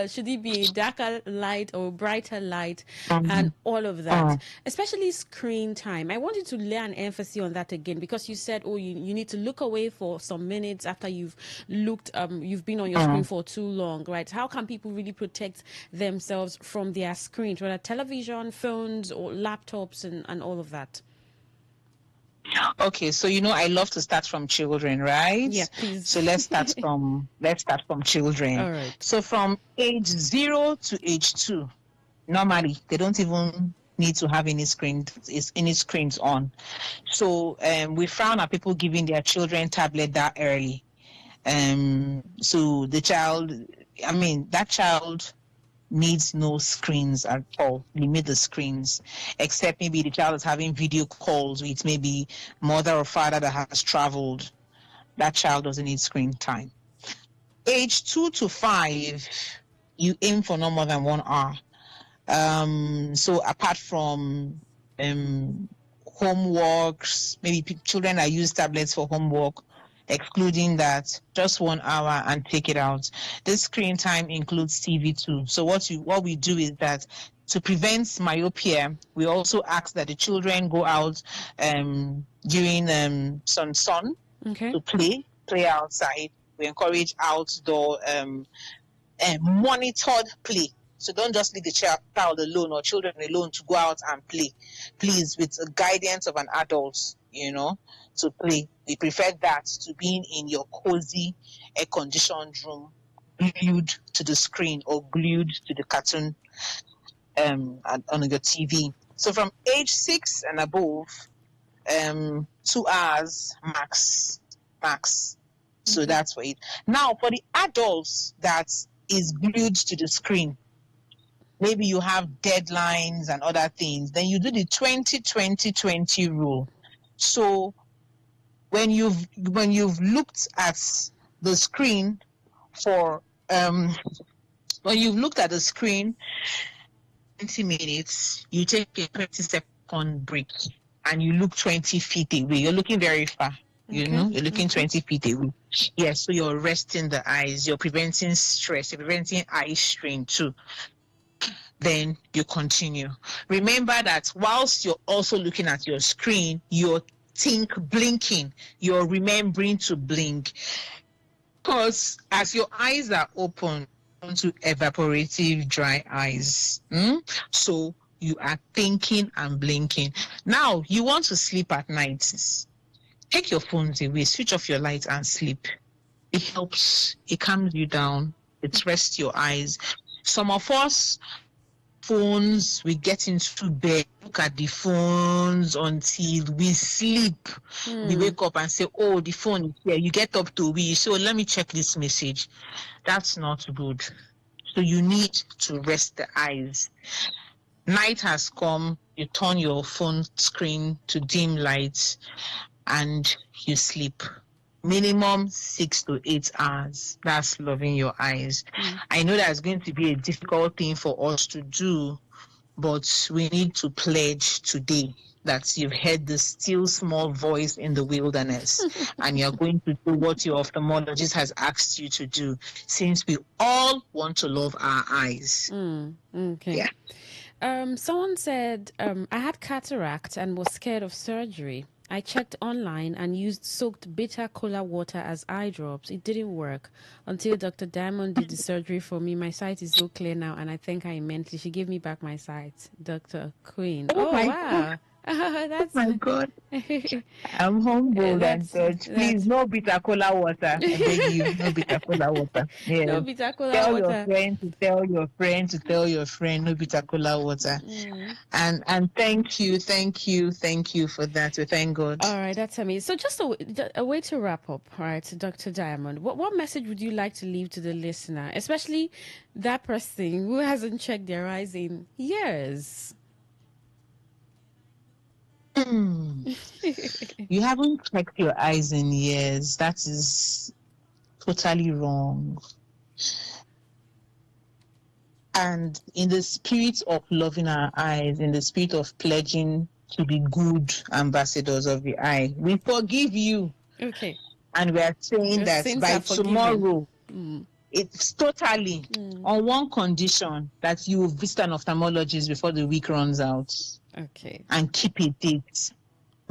Should it be a darker light or brighter light? And all of that, especially screen time. I wanted to lay an emphasis on that again, because you said, you need to look away for some minutes after you've been on your screen for too long, right? How can people really protect themselves from their screens, whether television, phones, or laptops, and all of that? Okay, so I love to start from children, right? Yeah, please. So let's start from children. All right. So from age 0 to age 2, normally they don't even need to have any screens on. So we frown at people giving their children tablet that early. So that child needs no screens at all. Limit the screens, except maybe the child is having video calls with maybe mother or father that has traveled. That child doesn't need screen time. Age 2 to 5, you aim for no more than 1 hour. So apart from homeworks, maybe children that use tablets for homework, excluding that, just 1 hour and take it out. This screen time includes TV too. So what we do is that, to prevent myopia, we also ask that the children go out during sun to play outside. We encourage outdoor monitored play. So don't just leave the child alone or children alone to go out and play. Please, with the guidance of an adult, to play. We prefer that to being in your cozy, air-conditioned room, glued to the screen or glued to the cartoon on your TV. So from age 6 and above, 2 hours max. So that's for it. Now, for the adults that is glued to the screen, maybe you have deadlines and other things, then you do the 20-20-20 rule. So when you've looked at the screen for 20 minutes, you take a 20-second break and you look 20 feet away. You're looking very far. You're looking 20 feet away. Yes, so you're resting the eyes, you're preventing stress, you're preventing eye strain too. Then you continue. Remember that whilst you're also looking at your screen, you're blinking, you're remembering to blink. Because as your eyes are open to evaporative dry eyes, so you are thinking and blinking. Now, you want to sleep at night. Take your phones away, switch off your light and sleep. It helps. It calms you down. It rests your eyes. Some of us, phones, we get into bed, look at the phones until we sleep. We wake up and say, oh, the phone is here. You get up to so let me check this message. That's not good. So you need to rest the eyes. Night has come, you turn your phone screen to dim lights and you sleep. Minimum 6 to 8 hours. That's loving your eyes. I know that's going to be a difficult thing for us to do, but we need to pledge today that you've heard the still small voice in the wilderness and you're going to do what your ophthalmologist has asked you to do, since we all want to love our eyes. Okay. Yeah. Someone said, I had cataract and was scared of surgery. I checked online and used soaked bitter cola water as eye drops. It didn't work until Dr. Diamond did the surgery for me. My sight is so clear now, and I thank her immensely. She gave me back my sight, Dr. Queen. Oh wow. That's my God. I'm humbled and touched. Please, no bitter cola water. I beg you, no bitter cola water. Yes. No bitter cola Tell water. your friend to tell your friend to tell your friend, no bitter cola water. And thank you for that. We thank God. All right, that's amazing. So just a way to wrap up, all right, Dr. Diamond, what message would you like to leave to the listener, especially that person who hasn't checked their eyes in years? You haven't checked your eyes in years. That is totally wrong. And in the spirit of loving our eyes, in the spirit of pledging to be good ambassadors of the eye, we forgive you. Okay. And we are saying Your that sins by are forgiven. tomorrow, it's totally on one condition, that you will visit an ophthalmologist before the week runs out. Okay. And keep a date.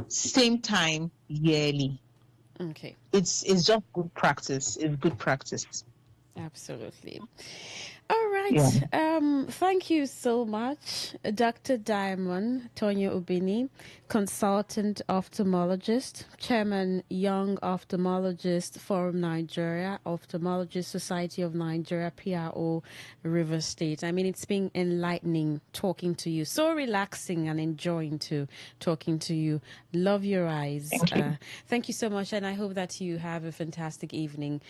Same time yearly. Okay. It's just good practice. It's good practice. Absolutely. All right. Yeah. Thank you so much, Dr. Diamond Tonya Ubini, consultant ophthalmologist, chairman Young Ophthalmologist Forum Nigeria, Ophthalmologist Society of Nigeria, PRO, River State. I mean, it's been enlightening talking to you. So relaxing and enjoying talking to you. Love your eyes. Thank you so much, and I hope that you have a fantastic evening.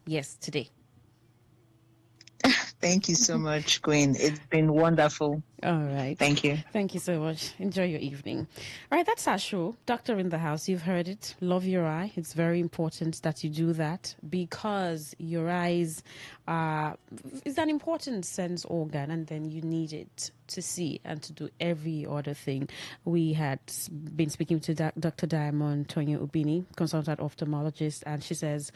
Yes, today. Thank you so much, Queen. It's been wonderful. All right. Thank you. Thank you so much. Enjoy your evening. All right, that's our show. Doctor in the House, you've heard it. Love your eye. It's very important that you do that because your eyes is an important sense organ, and then you need it to see and to do every other thing. We had been speaking to Dr. Diamond Tonya Ubini, consultant ophthalmologist, and she says,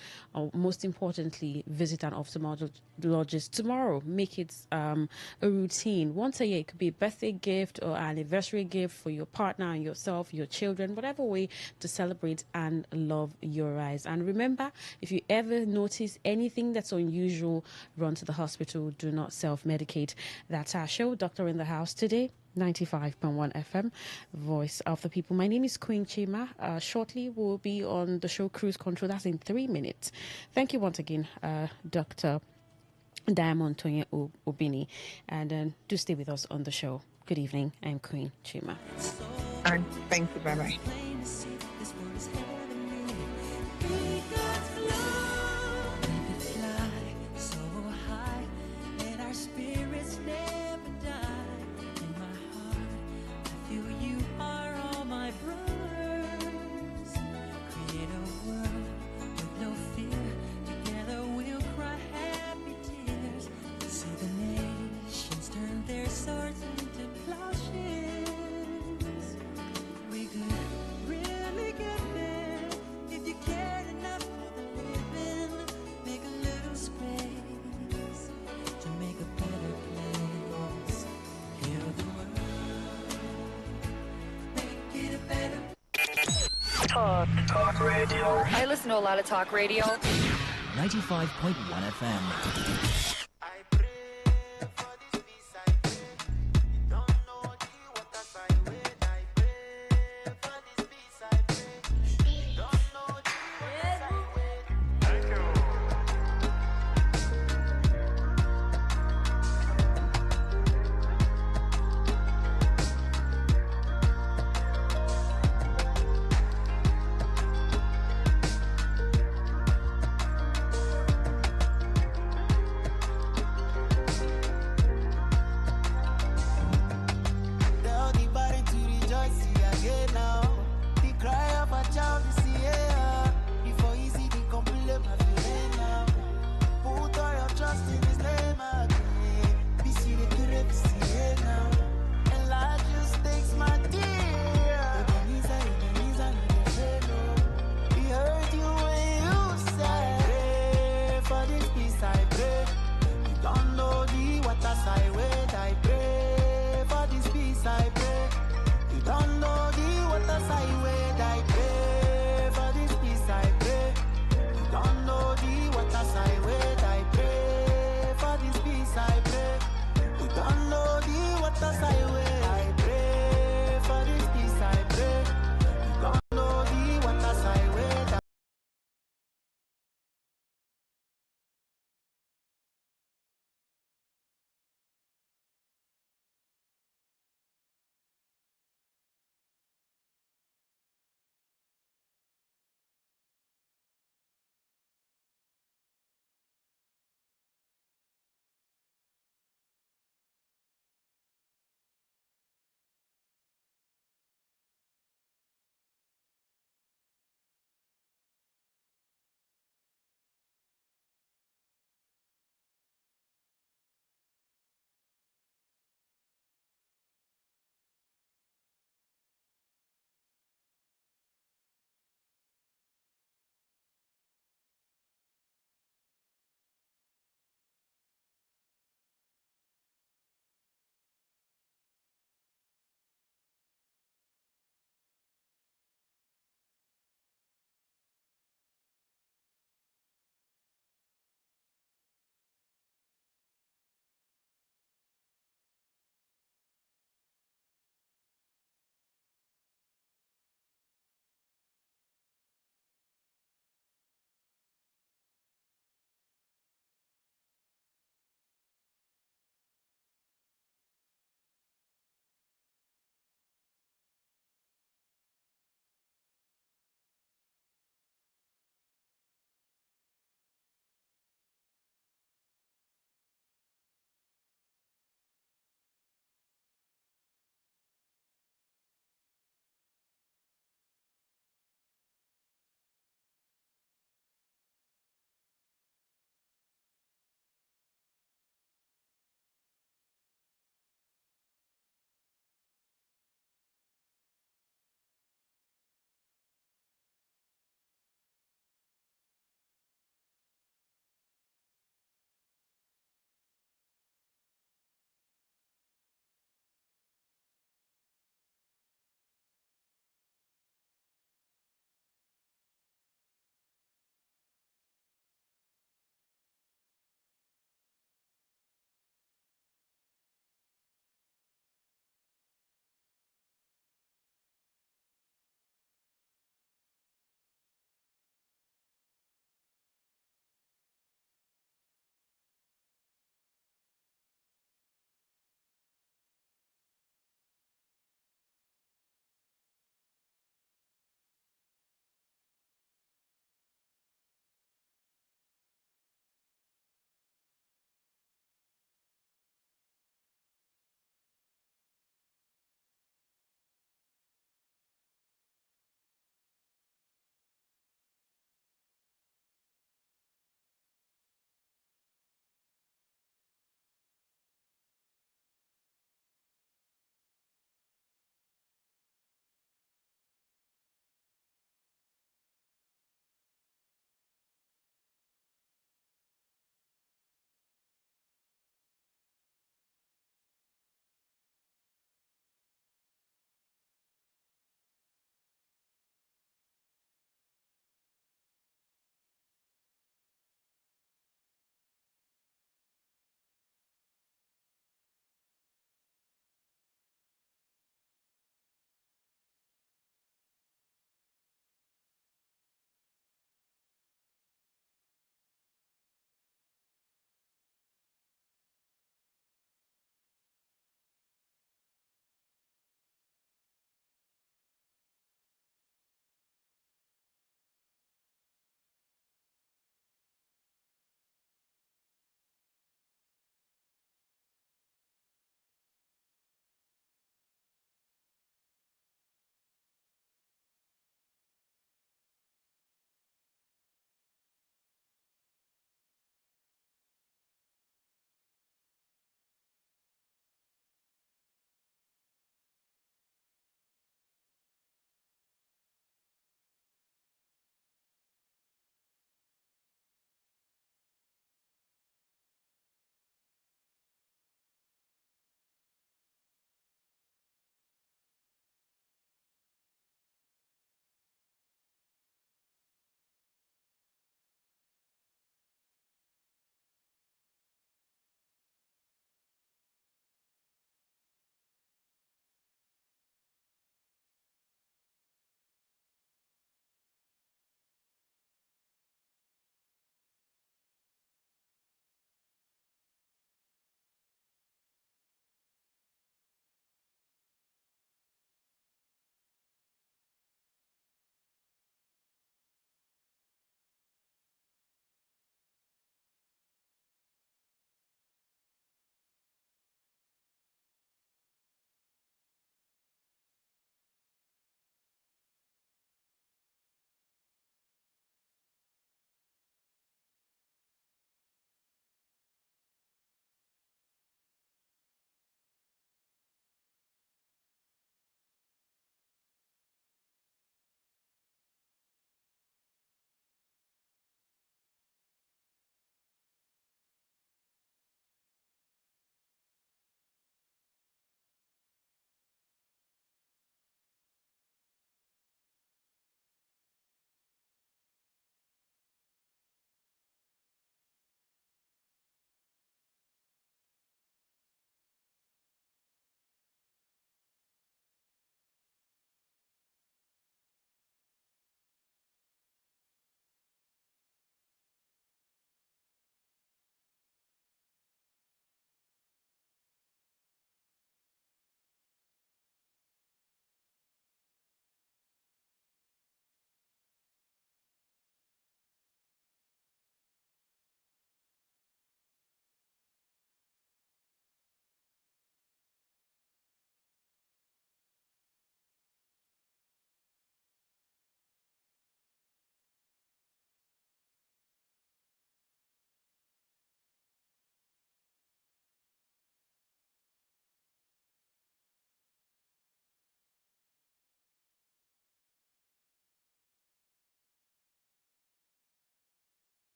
most importantly, visit an ophthalmologist tomorrow. Make it a routine. Once a year, it could be a birthday gift or an anniversary gift for your partner and yourself, your children, whatever way to celebrate and love your eyes. And remember, if you ever notice anything that's unusual, run to the hospital. Do not self-medicate. That's our show, Doctor in the House today. 95.1 FM, Voice of the People. My name is Queen Chima. Shortly, we'll be on the show Cruise Control. That's in 3 minutes. Thank you once again, Dr. Diamond Tonya Ubini. And do stay with us on the show. Good evening. I'm Queen Chima. Thank you. Bye-bye. Talk radio. I listen to a lot of talk radio. 95.1 FM.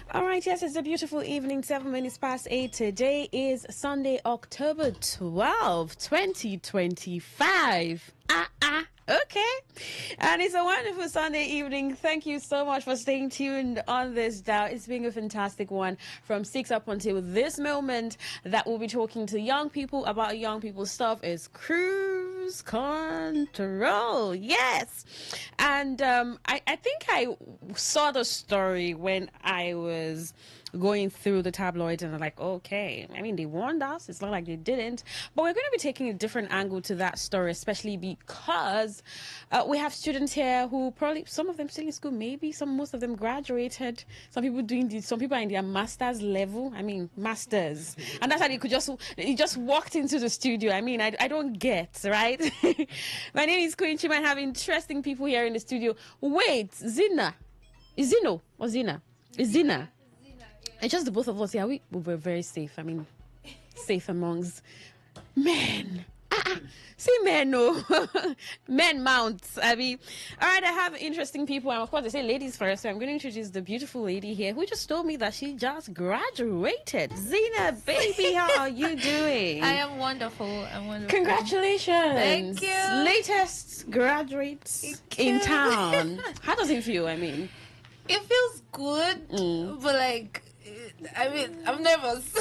All right, yes, it's a beautiful evening, 7 minutes past 8. Today is Sunday, October 12, 2025. Okay. And it's a wonderful Sunday evening. Thank you so much for staying tuned on this dial. It's been a fantastic one from 6 up until this moment that we'll be talking to young people about young people stuff is cruise control. Yes. And I think I saw the story when I was going through the tabloids and I'm like, okay, I mean, they warned us. It's not like they didn't. But we're going to be taking a different angle to that story, especially because we have students here who probably, some of them still in school, maybe most of them graduated. Some people some people are in their master's level. I mean, masters. And that's how you just walked into the studio. I mean, I don't get, right? My name is Queen Chima. I have interesting people here in the studio. Wait, Zina. Is Zino or Zina? Is Zina? It's just the both of us. Yeah, we were very safe. I mean, safe amongst men. See men, no. Men mounts. I mean, all right, I have interesting people. And of course, they say ladies first. So I'm going to introduce the beautiful lady here who just told me that she just graduated. Zina, baby, how are you doing? I am wonderful. I'm wonderful. Congratulations. Thank you. Latest graduates in town. How does it feel? I mean, it feels good, but like, I mean, I'm nervous.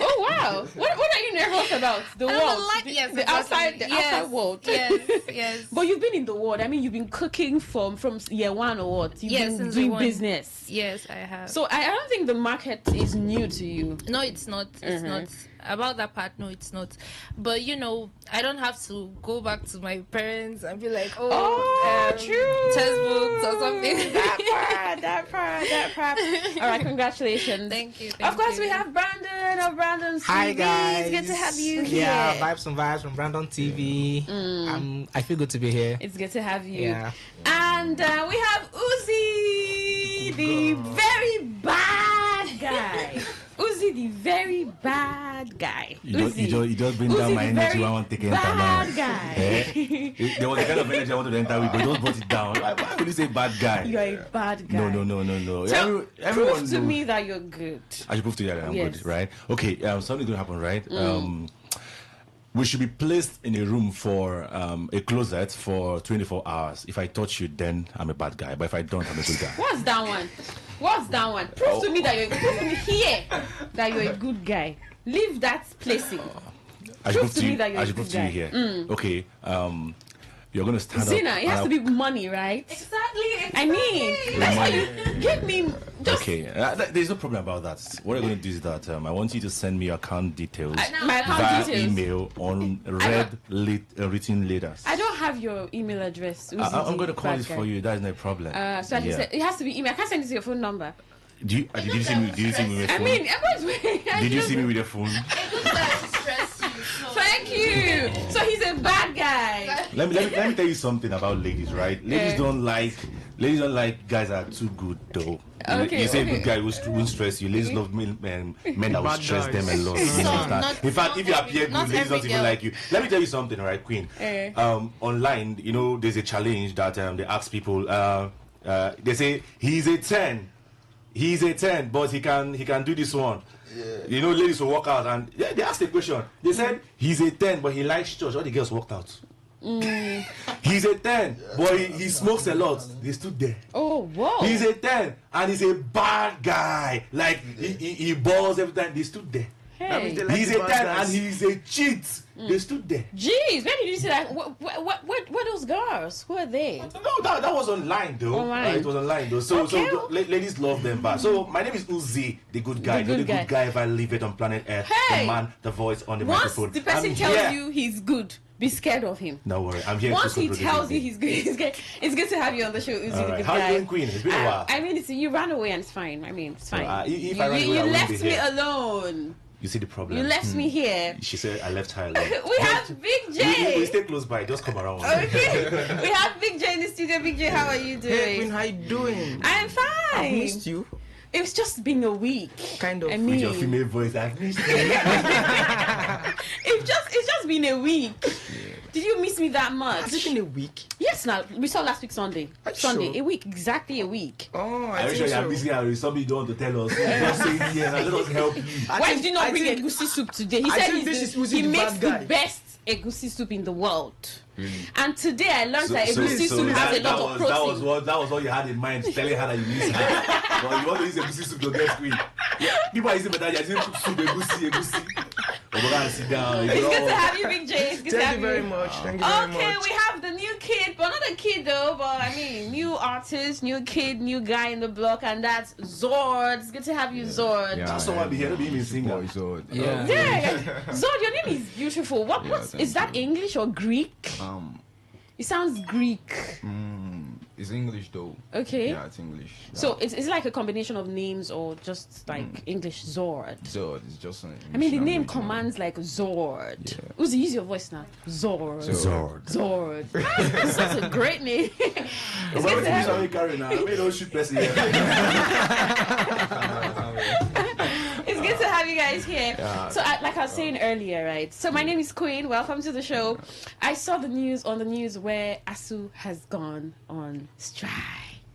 Oh wow! What are you nervous about? The world, yes, the outside world. Yes. But you've been in the world. I mean, you've been cooking from year one or what? You've been doing business. Yes, I have. So I don't think the market is new to you. No, it's not. It's not. About that part, no, it's not. But you know, I don't have to go back to my parents and be like, true, textbooks or something. That part. All right, congratulations. Thank you. Of course, we have Brandon of Brandon's TV. Hi guys. Good to have you here. Yeah, vibes from Brandon TV. I feel good to be here. It's good to have you. Yeah. And we have Uzi, the very bad guy. Uzi, the very bad guy. You just bring down my energy. I want to take it down. Bad guy. There was a kind of energy I wanted to enter with, but just brought it down. Why would you say bad guy? You're a bad guy. No. So Everyone prove to me that you're good. I should prove to you that I'm good, right? Okay, something's going to happen, right? We should be placed in a room for a closet for 24 hours. If I touch you, then I'm a bad guy. But if I don't, I'm a good guy. What's that one? Prove to me that you're a good guy. Leave that placing. I should prove to you here. Okay. You're going to stand up. Zina, it has to be money, right? Exactly. I mean, that's why you give me. Okay, there's no problem about that. What I'm going to do is that I want you to send me your account details via email on written letters. I don't have your email address. I'm going to call it for you. That is no problem. So I just said, it has to be email. I can't send it to your phone number. Did you see me with your phone? I mean, everyone's waiting. Did you see me with your phone? Thank you. So he's a bad guy. Let me tell you something about ladies, right? Ladies don't like guys that are too good though. Okay, you say a good guy won't stress you. Ladies love men that will stress them a lot. In fact, if you appear good, ladies don't even like you. Let me tell you something, right, Queen? Online, there's a challenge that they ask people. They say he's a 10. He's a 10, but he can do this one. Yeah. Ladies will walk out and they asked the question. They said he's a 10, but he likes church. All the girls walked out. He's a 10, but he smokes a lot. They stood there. Oh, whoa. He's a 10, and he's a bad guy. Like he balls every time. They stood there. Hey. He's a 10 and he's a cheat. They stood there. Jeez, where did you see that? What those girls? Who are they? No, that was online though. It was online though. So ladies love them back. So my name is Uzi, the good guy. The good guy if I leave it on planet Earth. Hey. The man, the voice on the microphone. Once the person tells you he's good, be scared of him. No worry, I'm here. Once he tells you he's good, it's good to have you on the show, Uzi, the good How guy. How you doing, Queen? It's been a while. I mean, you ran away and it's fine. I mean, it's fine. If I ran away, you left me alone. You see the problem. You left me here. She said I left her alone. We have Big J. We stay close by. Just come around. Okay. We have Big J in the studio. Big J, how are you doing? Hey, Queen, how you doing? I'm fine. I missed you. It's just been a week. Kind of. With your female voice, I've missed you. It's just been a week. Did you miss me that much? Has it been a week? Yes, now we saw last week Sunday. Are you Sunday, sure? a week, exactly a week. Oh, Are you sure you're missing out? Somebody don't want to tell us. Just say yes, and let us help you. Why did you not bring egusi soup today? He said he makes the best egusi soup in the world. Really? And today I learned that egusi soup has a lot of protein. That was all you had in mind, telling her that you miss her. But you want to use egusi soup to get queen. Yeah, people are using better. You're using soup, egusi. Sit down. It's good to have you, Big J. It's good to have Thank you very much. Thank you very much. Okay, we have the new kid, but not a kid though, but I mean, new artist, new kid, new guy in the block, and that's Zord. It's good to have you, Zord. Yeah, that's someone be here to be me singer. Zord. Yeah. Zord, your name is beautiful. What is that English or Greek? It sounds Greek. It's English though. Okay. Yeah, it's English. So it's like a combination of names or just like English Zord. Zord is just an English I mean, the name language, commands like Zord. Yeah. Uzi, use your voice now. Zord. Zord. That's a great name. It's good to have you. It's good to have you guys here. Yeah. So, like I was saying earlier, right? So, my name is Queen. Welcome to the show. I saw the news where ASU has gone on strike.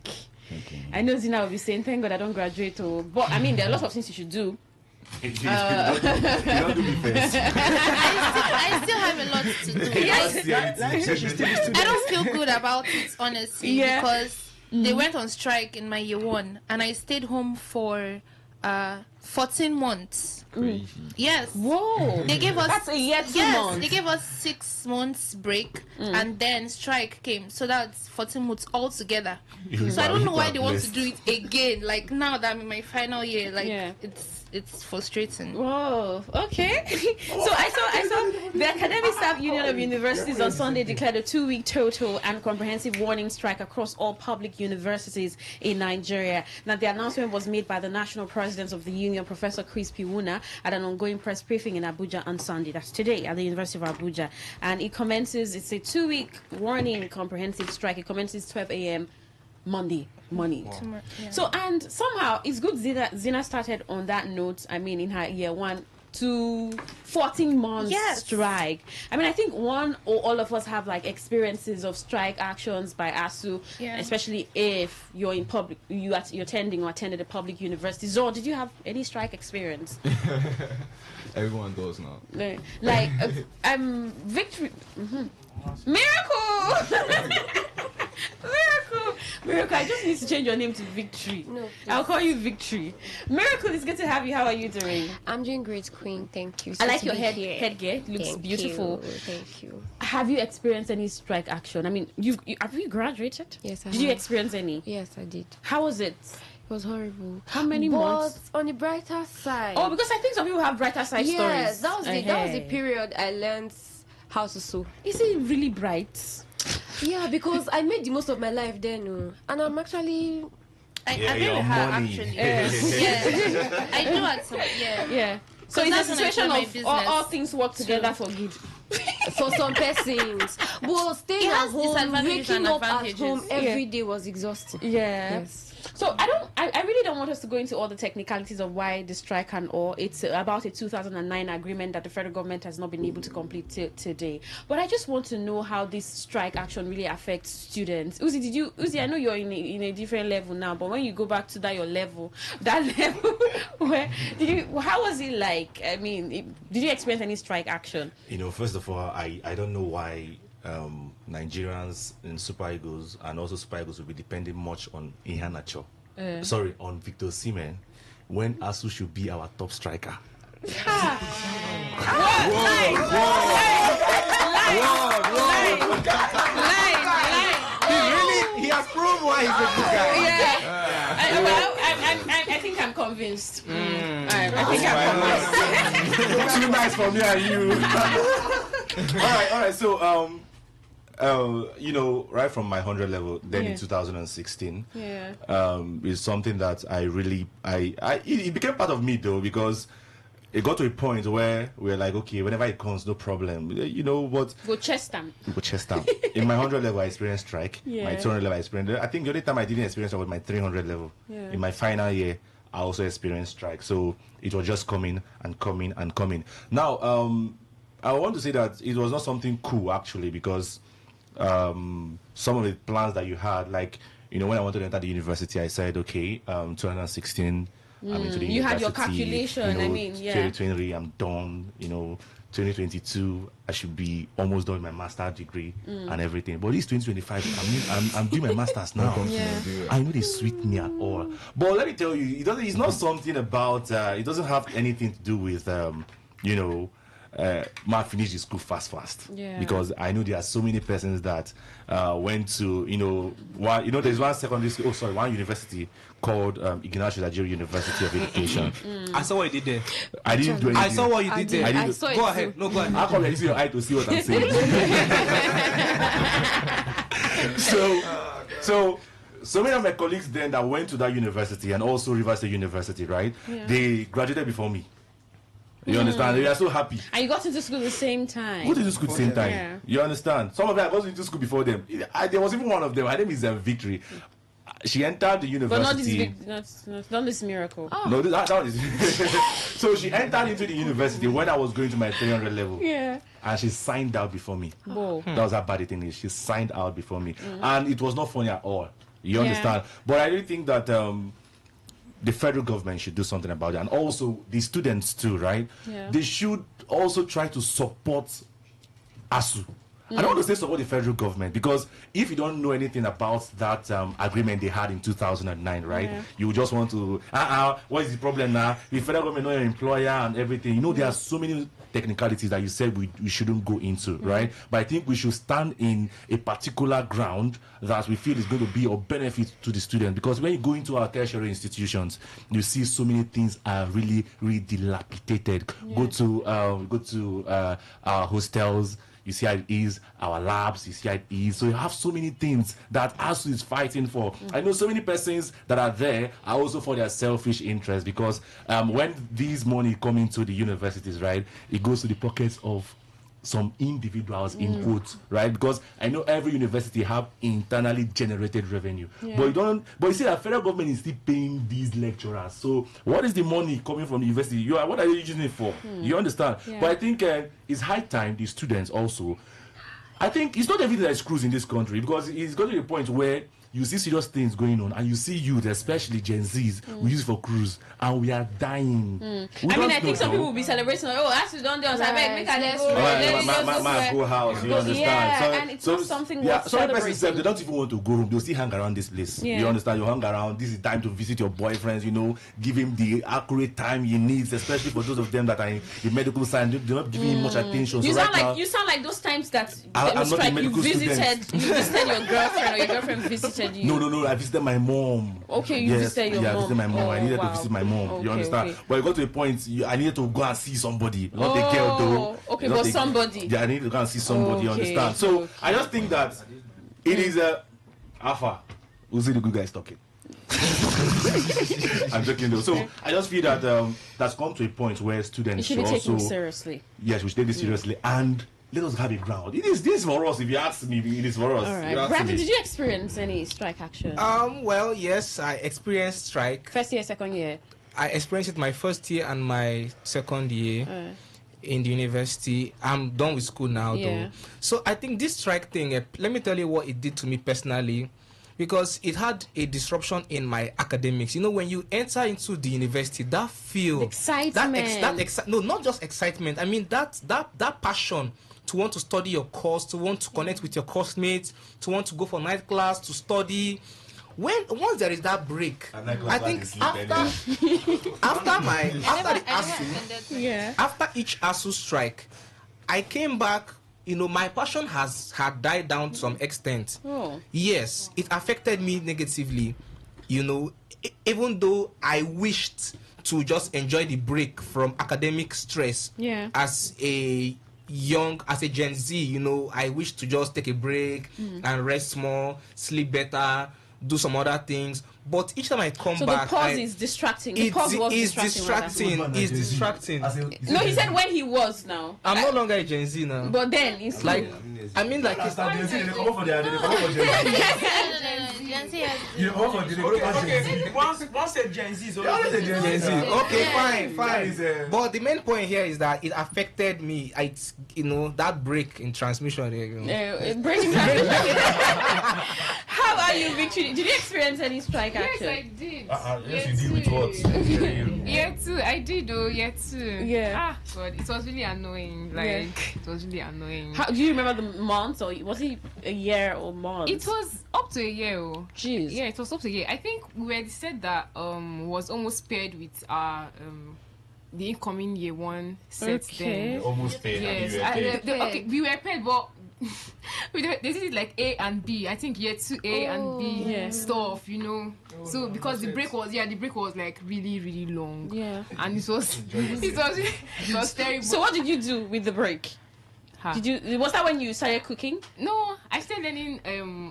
Okay. I know Zina will be saying, thank God I don't graduate. But, I mean, there are lots of things you should do. You don't do me first. I still have a lot to do. I don't feel good about it, honestly, because they went on strike in my year one, and I stayed home for 14 months. Crazy. Yes. Whoa. They gave us that's a year 2 months. They gave us 6 months break, and then strike came. So that's 14 months altogether. So I don't know why they want to do it again. Like now that I'm in my final year, like it's frustrating. Whoa. Okay. So I saw the Academic Staff Union of Universities on Sunday declared a 2-week total and comprehensive warning strike across all public universities in Nigeria. Now the announcement was made by the national president of the union, Professor Chris Piwuna, at an ongoing press briefing in Abuja on Sunday. That's today at the University of Abuja. And it's a 2-week warning comprehensive strike. It commences 12 a.m. Monday morning. Wow. So, and somehow it's good Zina started on that note. I mean, in her year one to 14 months strike. I mean, I think one or all of us have like experiences of strike actions by ASU, especially if you're in public, you're attending or attended a public university. Zor, did you have any strike experience? Everyone does now. Like, victory. Miracle! Miracle, I just need to change your name to Victory. No, I'll call you Victory. Miracle, it's good to have you. How are you doing? I'm doing great, Queen. Thank you. I like your headgear. It looks beautiful. Thank you. Have you experienced any strike action? I mean, have you graduated? Yes, I did you experience any? Yes, I did. How was it? It was horrible. How many months? On the brighter side. Oh, because I think some people have brighter side stories. Yes, that was the period I learned how to sew. Is it really bright? Yeah, because I made the most of my life then, and I'm actually. I agree with her, actually. I do at some. Yeah. So it's a situation of all things work together for good. For some persons, but staying at home, waking up at home every day was exhausting. Yes. So I really don't want us to go into all the technicalities of why the strike and all. It's about a 2009 agreement that the federal government has not been able to complete today. But I just want to know how this strike action really affects students. Uzi, I know you're in a different level now, but when you go back to that level, where how was it like? I mean, did you experience any strike action? First of all, I don't know why Nigerians in Super Eagles and also Super Eagles will be depending much on Iheanacho. On Victor Osimhen, when ASU should be our top striker. He has proved why he's a good guy. I think I'm convinced. I think I'm convinced. Too nice for me and you. all right. So, right from my 100 level, then in 2016, is something that it became part of me though, because it got to a point where we're like, okay, whenever it comes, no problem. You know what? Go chest down. In my 100 level, I experienced strike. My 200 level, I experienced. I think the only time I didn't experience it was my 300 level. In my final year, I also experienced strike. So it was just coming and coming and coming. Now, I want to say that it was not something cool actually, because some of the plans that you had, like, you know, when I wanted to enter the university, I said, okay, 2016, I'm into the university. You had your calculation. You know, I mean, yeah. 2023, I'm done. You know, 2022, I should be almost done with my master's degree and everything. But this 2025, I'm doing my master's now. I know they sweet me at all. But let me tell you, it's not something about. It doesn't have anything to do with you know. Finish the school fast. Yeah. Because I know there are so many persons that went to, there's one university called Ignacio Nigeria University of Education. I saw what you did there. I didn't do anything. I saw what you did there. I saw go ahead. No, go ahead. How come you see your eye to see what I'm saying? So many of my colleagues then that went to that university, and also Rivers State University, right? Yeah. They graduated before me. You understand? They are so happy. And you got into school at the same time. Go to school at the same time. Yeah. You understand? Some of them, I was into school before them. There was even one of them. Her name is Victory. She entered the university. But not this miracle. Oh. No, that is. So she entered into the university when I was going to my 300 level. Yeah. And she signed out before me. Whoa. That was how bad the thing is. She signed out before me. And it was not funny at all. You understand? But I really think that the federal government should do something about it, and also the students too, right? Yeah. They should also try to support ASU. I don't want to say support the federal government, because if you don't know anything about that agreement they had in 2009, right? Yeah. You just want to, what is the problem now? The federal government, not your employer and everything. You know, there are so many technicalities that you said we shouldn't go into, right? But I think we should stand in a particular ground that we feel is going to be of benefit to the student, because when you go into our tertiary institutions, you see so many things are really, really dilapidated. Yeah. Go to our hostels. You see how it is, our labs, you see how it is. So you have so many things that ASU is fighting for. I know so many persons that are there are also for their selfish interest, because when these money come into the universities, right, it goes to the pockets of some individuals in quotes, right? Because I know every university have internally generated revenue, but you see that federal government is still paying these lecturers. So what is the money coming from the university? What are you using it for? You understand? But I think it's high time the students also. I think it's not everything that is cruise in this country, because it's got to the point where you see serious things going on, and you see youth, especially Gen Zs, we use it for cruise, and we are dying. I think some people will be celebrating, actually don't do us. I beg, make my go house, you understand? Yeah, and it's not something worth celebrating. They don't even want to go home, they'll still hang around this place. Yeah. You understand? You hang around, this is time to visit your boyfriends, give him the accurate time he needs, especially for those of them that are in the medical science, they're not giving him much attention. You sound like those times that you visited your girlfriend, or your girlfriend visited you. No, I visited my mom. Okay, you visited your mom. I visited my mom. I needed to visit my mom. Okay, you understand? Okay. But it got to a point, I needed to go and see somebody. Not the girl, though. Okay, but somebody. Yeah, I needed to go and see somebody, you understand? So, I just think that it is Alpha. Who's the good guys talking? I'm joking though. So I just feel that that's come to a point where students should be taken seriously. Yes, we should take this seriously, and let us have a ground. This for us. If you ask me, it is for us. All right. Brandon, did you experience any strike action? Well, yes, I experienced strike. First year, second year? I experienced it my first year and my second year in the university. I'm done with school now, though. So I think this strike thing, let me tell you what it did to me personally, because it had a disruption in my academics. When you enter into the university, that feel... Excitement. No, not just excitement. I mean, that passion to want to study your course, to want to connect with your course mates, to want to go for night class, to study. Once there is that break, I think after each ASU strike, I came back. My passion had died down to some extent. Yes, it affected me negatively. Even though I wished to just enjoy the break from academic stress. As a Gen Z, I wish to just take a break and rest more, sleep better, do some other things. But each time I come back, the pause is distracting. The pause was distracting. It's distracting. No, he said when he was now. I'm no longer a Gen Z now. But then it's like, I mean, like, Gen Z has. You know, for the Okay. Once said Gen Z, so Gen Z. Okay, fine. But the main point here is that it affected me. It's that break in transmission. Break in transmission. How about you, Victory? Did you experience any strike action? Yes, I did. Yes, you did with what? Year 2, I did though. Year 2. Yeah. God, it was really annoying. It was really annoying. How do you remember the months, or was it a year or months? It was up to a year. Jeez. Yeah, it was up to a year. I think we had said that was almost paired with our the incoming year 1 set. Then Almost paired. okay, we were paired, but they did it like A and B. I think year 2 A and B stuff, so because the break was like really, really long. Yeah. And it was terrible. So what did you do with the break? Was that when you started cooking? No, I started learning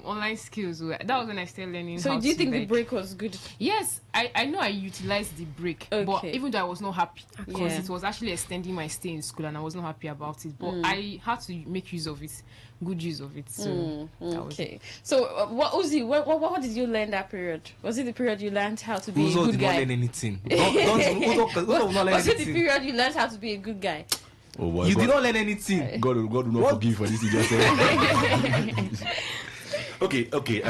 online skills. That was when I started learning. So do you think the break was good? Yes, I know I utilized the break, but even though I was not happy because it was actually extending my stay in school and I was not happy about it, but I had to make use of it, good use of it. So okay. So Uzi, what did you learn that period? Was it the period you learned how to be a good guy? Not learn anything. Was it the period you learned how to be a good guy? Oh boy, you did not learn anything. God will not forgive for this you just said. Okay.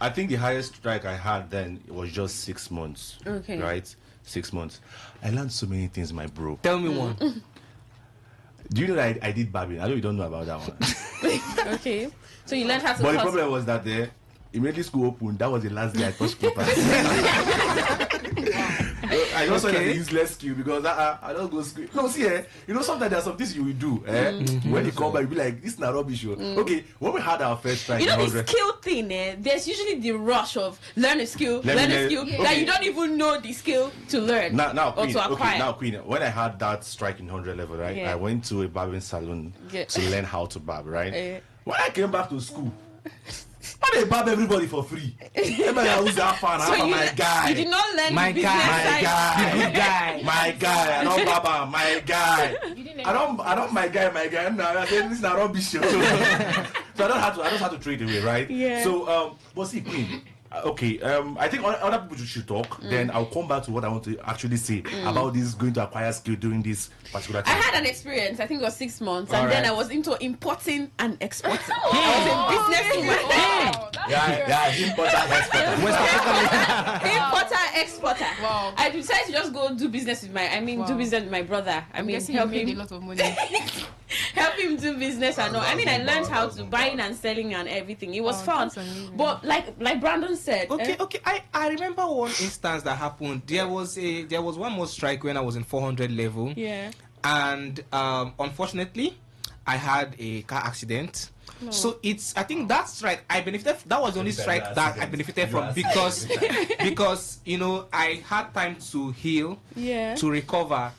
I think the highest strike I had then was just 6 months. Okay. Right? 6 months. I learned so many things, my bro. Tell me one. Do you know that I did barbing? I know you don't know about that one. Okay. So you learned how to. But the problem was that immediately school opened, that was the last day I touched paper. I just saw that a useless skill because I don't go school. No, see, sometimes there's some things you will do. When you come back, you'll be like, this is not rubbish. Okay, when we had our first strike, the skill thing, there's usually the rush of learn a skill that you don't even know the skill to learn or to acquire. Queen, when I had that strike in 100 level, right, I went to a barbering salon to learn how to barb, right? When I came back to school, why they barb everybody for free? Everybody who's that fan, my guy. You did not learn my the guy. My guy. I don't barber, my guy. I don't my guy. No, I said this is not rubbish. So I just have to trade away, right? Yeah. So but see, Queen. Okay, I think other people should talk. Then I'll come back to what I want to actually say about this going to acquire skill during this particular time. I had an experience. I think it was 6 months, and then I was into importing and exporting. I was a businesswoman. Importer, exporter. Wow. I decided to just go do business with my brother. Help him a lot of money. Help him do business and all. I learned how to buying and selling and everything. It was fun. But like Brandon said. Okay. I remember one instance that happened. There was one more strike when I was in 400 level. Yeah. And unfortunately, I had a car accident. No. So I think that strike I benefited. That was the only strike that I benefited from because I had time to heal, to recover.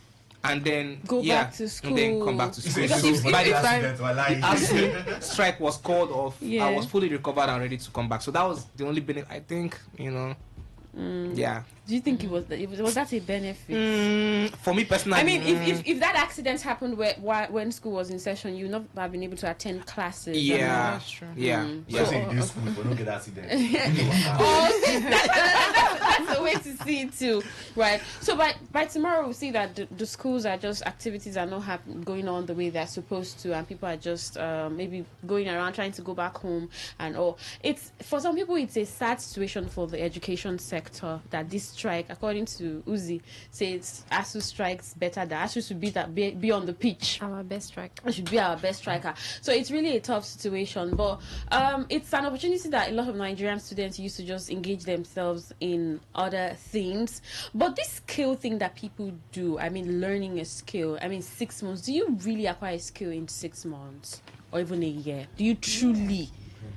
And then go back to school. And then come back to school. So by the time the strike was called off, I was fully recovered and ready to come back. So that was the only benefit. I think, yeah. Do you think was that a benefit? For me personally, if that accident happened when school was in session, you would not have been able to attend classes. Yeah, that's true. Yeah. So in this school, but don't get accident. That's the way to see it too, right? So by tomorrow we'll see that the schools are just activities are not going on the way they're supposed to, and people are just maybe going around trying to go back home and all. It's for some people it's a sad situation for the education sector that this strike, according to Uzi, says ASU strikes better. That ASU should be on the pitch. Our best striker. It should be our best striker. So it's really a tough situation, but it's an opportunity that a lot of Nigerian students used to just engage themselves in other things. But this skill thing that people do, learning a skill, 6 months. Do you really acquire a skill in 6 months or even a year? Do you truly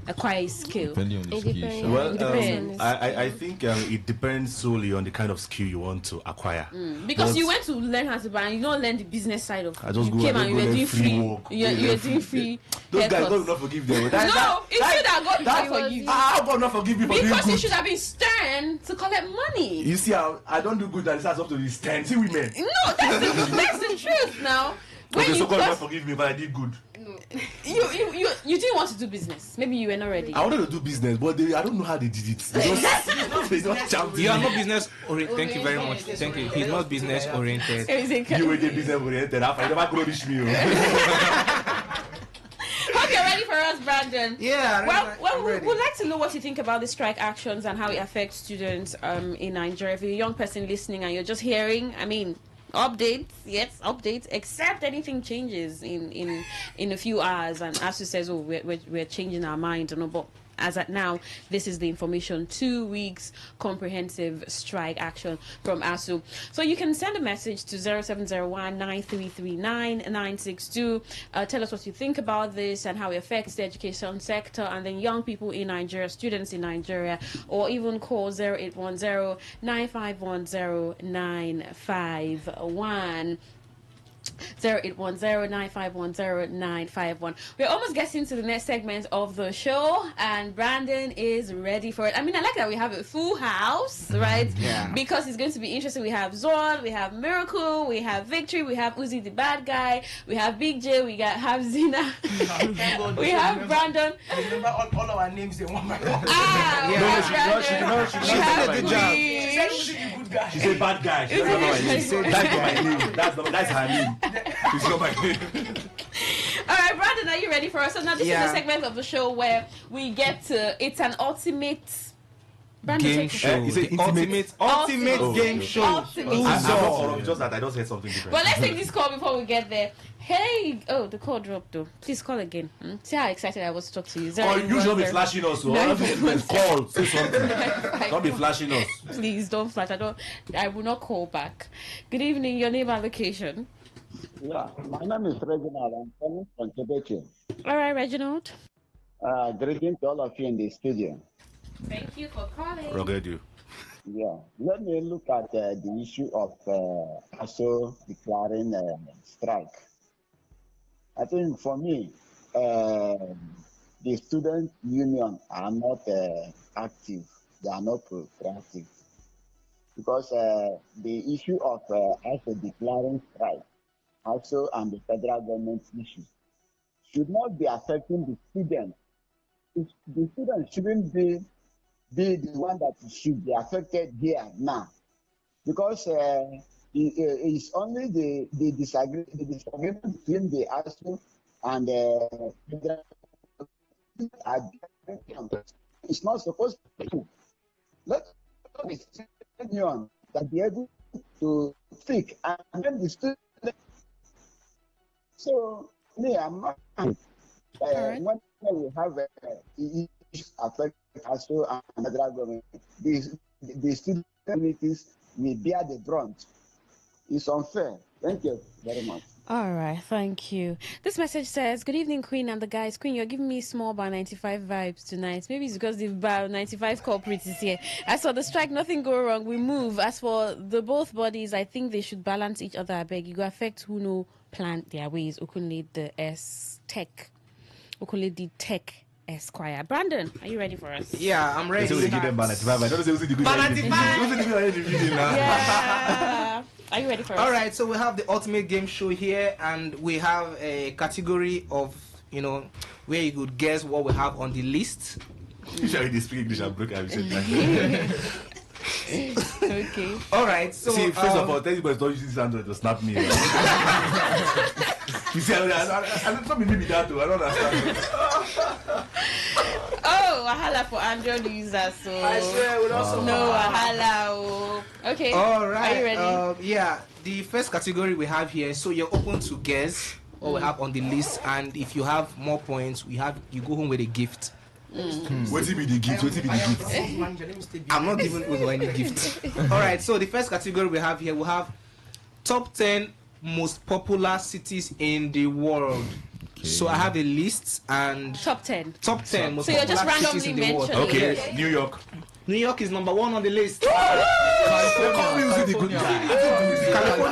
acquire a skill? Depending on the skill. Well, I think it depends solely on the kind of skill you want to acquire. Because you went to learn how to buy, and you don't learn the business side of it. I just go and doing free work. You're doing free. Those guys, God will not forgive them. No, it's true that God will forgive you. How God not forgive me for doing good? Because you should have been stern to collect money. You see, I don't do good and it's up to the stern. See women. No, that's the truth now. Okay, so God will not forgive me, but I did good. No. You didn't want to do business. Maybe you were not ready. I wanted to do business, but I don't know how they did it. They just, you are not business oriented. Thank you very much. Thank you. He's not business oriented. You were the business oriented. I never could reach me. Hope you're ready for us, Brandon. Yeah. Well, we'd like to know what you think about the strike actions and how it affects students in Nigeria. If you're a young person listening and you're just hearing, updates, except anything changes in a few hours, and ASU says, we're changing our mind, but as at now, this is the information. 2 weeks comprehensive strike action from ASU. So you can send a message to 0701-9339-962. Tell us what you think about this and how it affects the education sector and then young people in Nigeria, students in Nigeria, or even call 0810-9510-951. 0810-9510-951. We're almost getting to the next segment of the show, and Brandon is ready for it. I like that we have a full house, right? Yeah. Because it's going to be interesting. We have Zord, we have Miracle, we have Victory, we have Uzi the bad guy, we have Big J, we have Zina, we have Brandon. I remember all our names in one by one. She did a good job. She said bad guy. She said that's not my name. That's her name. It's not my name. All right, Brandon, are you ready for us? So now this is the segment of the show where we get to, it's an ultimate game show. Ultimate game show. I'm just that I just heard something different. Well, let's take this call before we get there. Hey, the call dropped though. Please call again. See how excited I was to talk to you. You should be flashing us. Call, say something. Don't be flashing us. Please don't flash. I will not call back. Good evening. Your name and location. Yeah, my name is Reginald. I'm calling from Quebec. All right, Reginald. Greeting to all of you in the studio. Thank you for calling. Rugged you. Yeah, let me look at the issue of ASU declaring strike. I think for me, the student union are not active. They are not proactive. Because the issue of ASU declaring strike, also and the federal government issue, should not be affecting the students. The students shouldn't be the one that should be affected here now. Because it's only the disagreement between the ASU and the it's not supposed to. Let the union that be able to speak and then the student. So me, I'm not. When we have issues affect ASU and the federal government, the student communities will bear the brunt. It's unfair. Thank you very much. All right, thank you. This message says, good evening, Queen and the guys. Queen, you're giving me small Bar 95 vibes tonight. Maybe it's because the Bar 95 corporate is here. As for the strike, nothing go wrong. We move. As for the both bodies, I think they should balance each other. I beg you go affect who know plant their ways. Okunle the S-Tech. Okunle the Tech Esquire. Brandon, are you ready for us? Yeah, I'm ready. Give them Bar 95. I don't say Bar 95. Yeah. Are you ready for us? All right, so we have the ultimate game show here, and we have a category of, where you could guess what we have on the list. You should speak English and break everything. Okay. All right, so... See, first of all, tell you guys don't use this Android to snap me. You see, I don't mean that too. I don't understand. Oh, wahala for Android users. So I swear, we also no wahala. Oh. Okay. All right. Are you ready? Yeah. The first category we have here. So you're open to guess what we have on the list, and if you have more points, you go home with a gift. What be the gift? What be the gift? I'm not giving away any gift. All right. So the first category we have here, we have top 10 most popular cities in the world. Okay. So I have a list and top 10 most so you're just popular randomly cities in the world. Okay, yes. New York. New York is number 1 on the list. California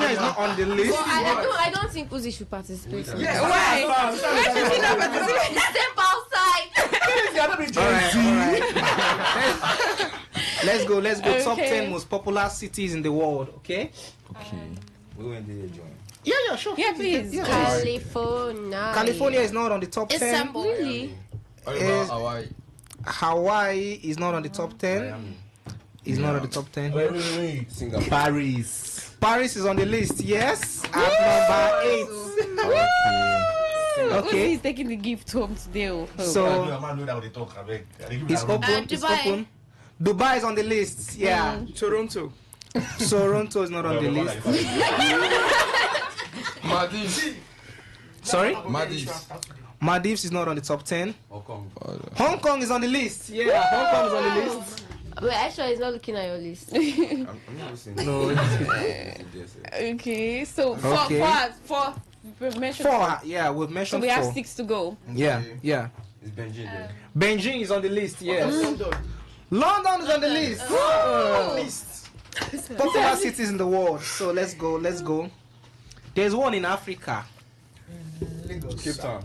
is not on the list. Well, I don't think Uzi should participate. Yeah. Why? Why should he not participate? Step outside. All right. Let's go. Okay. Top 10 most popular cities in the world. Okay. Okay. We went there, John. Yeah, sure. Yeah, please. Yeah, California. California is not on the top 10. Istanbul. Really? Hawaii is not on the top 10. Is not on the top 10. Wait. Singapore. Paris. Paris is on the list, yes, at number 8. Okay. He's taking the gift home today. So it's open. It's Dubai. open. Dubai is on the list. Yeah. Toronto. Toronto is not on the list. Maldives. Sorry? Maldives. Maldives is not on the top 10. Hong Kong is on the list. Yeah, Hong Kong is on the list. Wait, actually, he's not looking at your list. No. Okay, so Okay. four. We've mentioned Four. Yeah, we've mentioned So we have four. 6 to go. Yeah. It's Beijing then. Beijing is on the list. Yes. London is on the list. Popular cities in the world. So let's go. There's one in Africa. Lagos. Cape Town.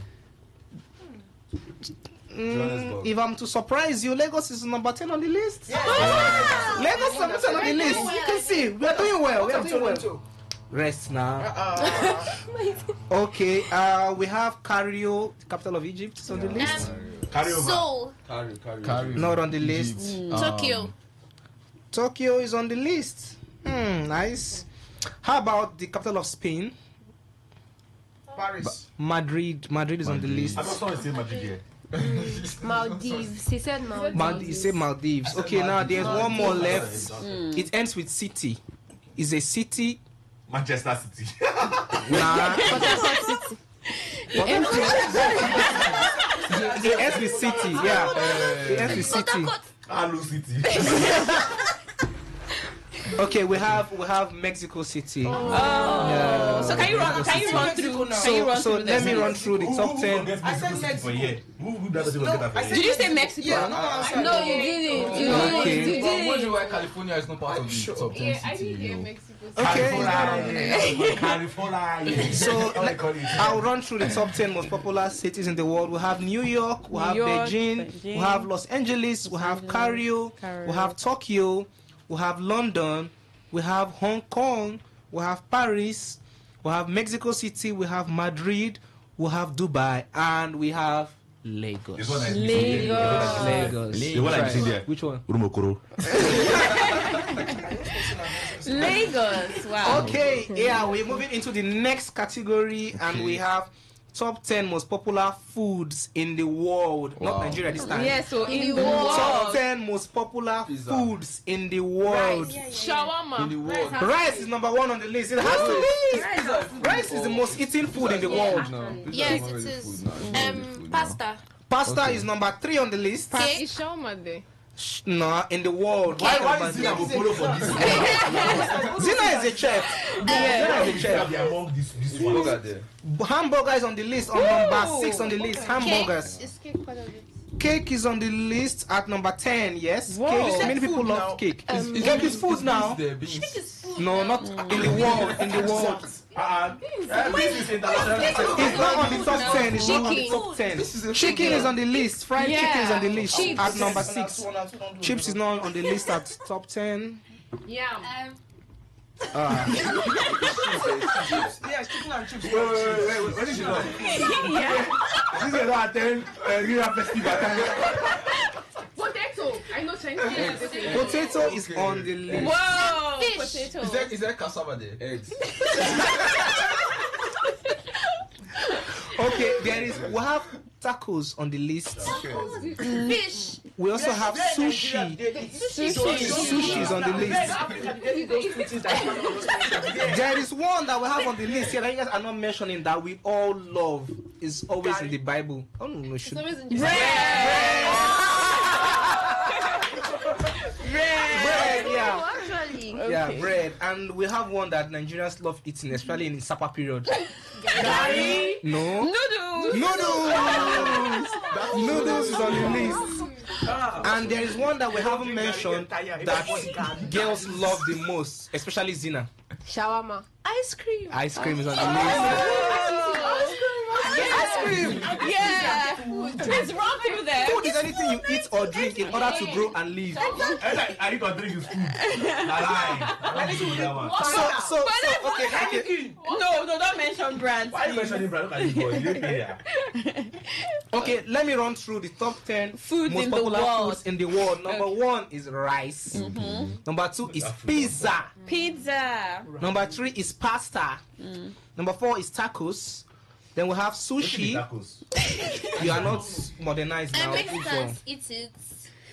If I'm to surprise you, Lagos is number 10 on the list. Lagos is number 10 on the list. You can see we are doing well. Rest now. Okay. We have Cairo, the capital of Egypt, is on the list. Seoul. Not on the list. Tokyo. Tokyo is on the list. Nice. How about the capital of Spain? Paris. Madrid. Madrid is on the list. I don't want to say Madrid here. Maldives. He said Maldives. You say Maldives. Okay, now there's one more left. It ends with city. Is a city. Manchester City. Nah. It ends with city. Yeah. It ends with city. Hello City. Okay, we have Mexico City. Yeah. So can you run through? So let me run through the top 10. I said Mexico. Did you say Mexico? Yeah, no, you didn't. Okay. You I'm didn't. wondering why California is not part of the top 10 I city. didn't hear Mexico. Okay. So I'll run through the top 10 most popular cities in the world. We have New York, we have Beijing, we have Los Angeles, we have Cairo, we have Tokyo, we have London, we have Hong Kong, we have Paris, we have Mexico City, we have Madrid, we have Dubai, and we have Lagos. Lagos. The one I'm seeing there. Which one? Urumokoro. Lagos. Wow. Okay, yeah, we're moving into the next category, and we have top 10 most popular foods in the world. Not Nigeria this time. Yeah, so in the Top world. 10 most popular foods in the world. Shawarma. In the world. Rice is number 1 on the list. It has to be. Rice is the most eaten food in the world. Yes, it is. Pasta. Pasta is number 3 on the list. Is shawarma there? No, in the world. Why is Zina go follow for this? Zina is a chef. Zina is a chef. Hamburger there. Hamburger is on the list on number 6 on the list. Hamburgers. Is cake part of it? Cake is on the list at number 10. Yes. Whoa. Cake. Is Many people love cake. Cake is food now. No, not in the world. In the world. It's not on the top 10. It's not on the top 10. Chicken is on the list. Fried chicken is on the list at number 6. Chips is not on the list at top 10. Yeah. Yeah, chicken and chips. Wait. What is it? This is not attend New Year festival. Potato. I know Chinese. Potato is on the list. Whoa. Fish. Potato. Is there cassava there? Eggs. Okay, we have tacos on the list. Fish. We also have sushi. Sushi is on the list. There is one that we have on the list here that you guys are not mentioning that we all love. Is always in the Bible. Oh no, should bread, yeah. Yeah, bread. And we have one that Nigerians love eating, especially in the supper period. Gari? No. Noodles is on the list. And there is one that we haven't mentioned that girls love the most, especially Zina. Shawarma. Ice cream. Ice cream is on the list. Ice cream. Yeah. Please run through there. Food is anything you eat or drink in order to grow and live. I eat or drink is food. Okay. No, don't mention brands. Why are you mentioning brands? Look at this boy. Okay, let me run through the top 10 foods most in the popular world. foods in the world. Number 1 is rice. Number 2 is pizza. Number 3 is pasta. Number 4 is tacos. Then we have sushi. You are not modernized now. And Mexicans eat it.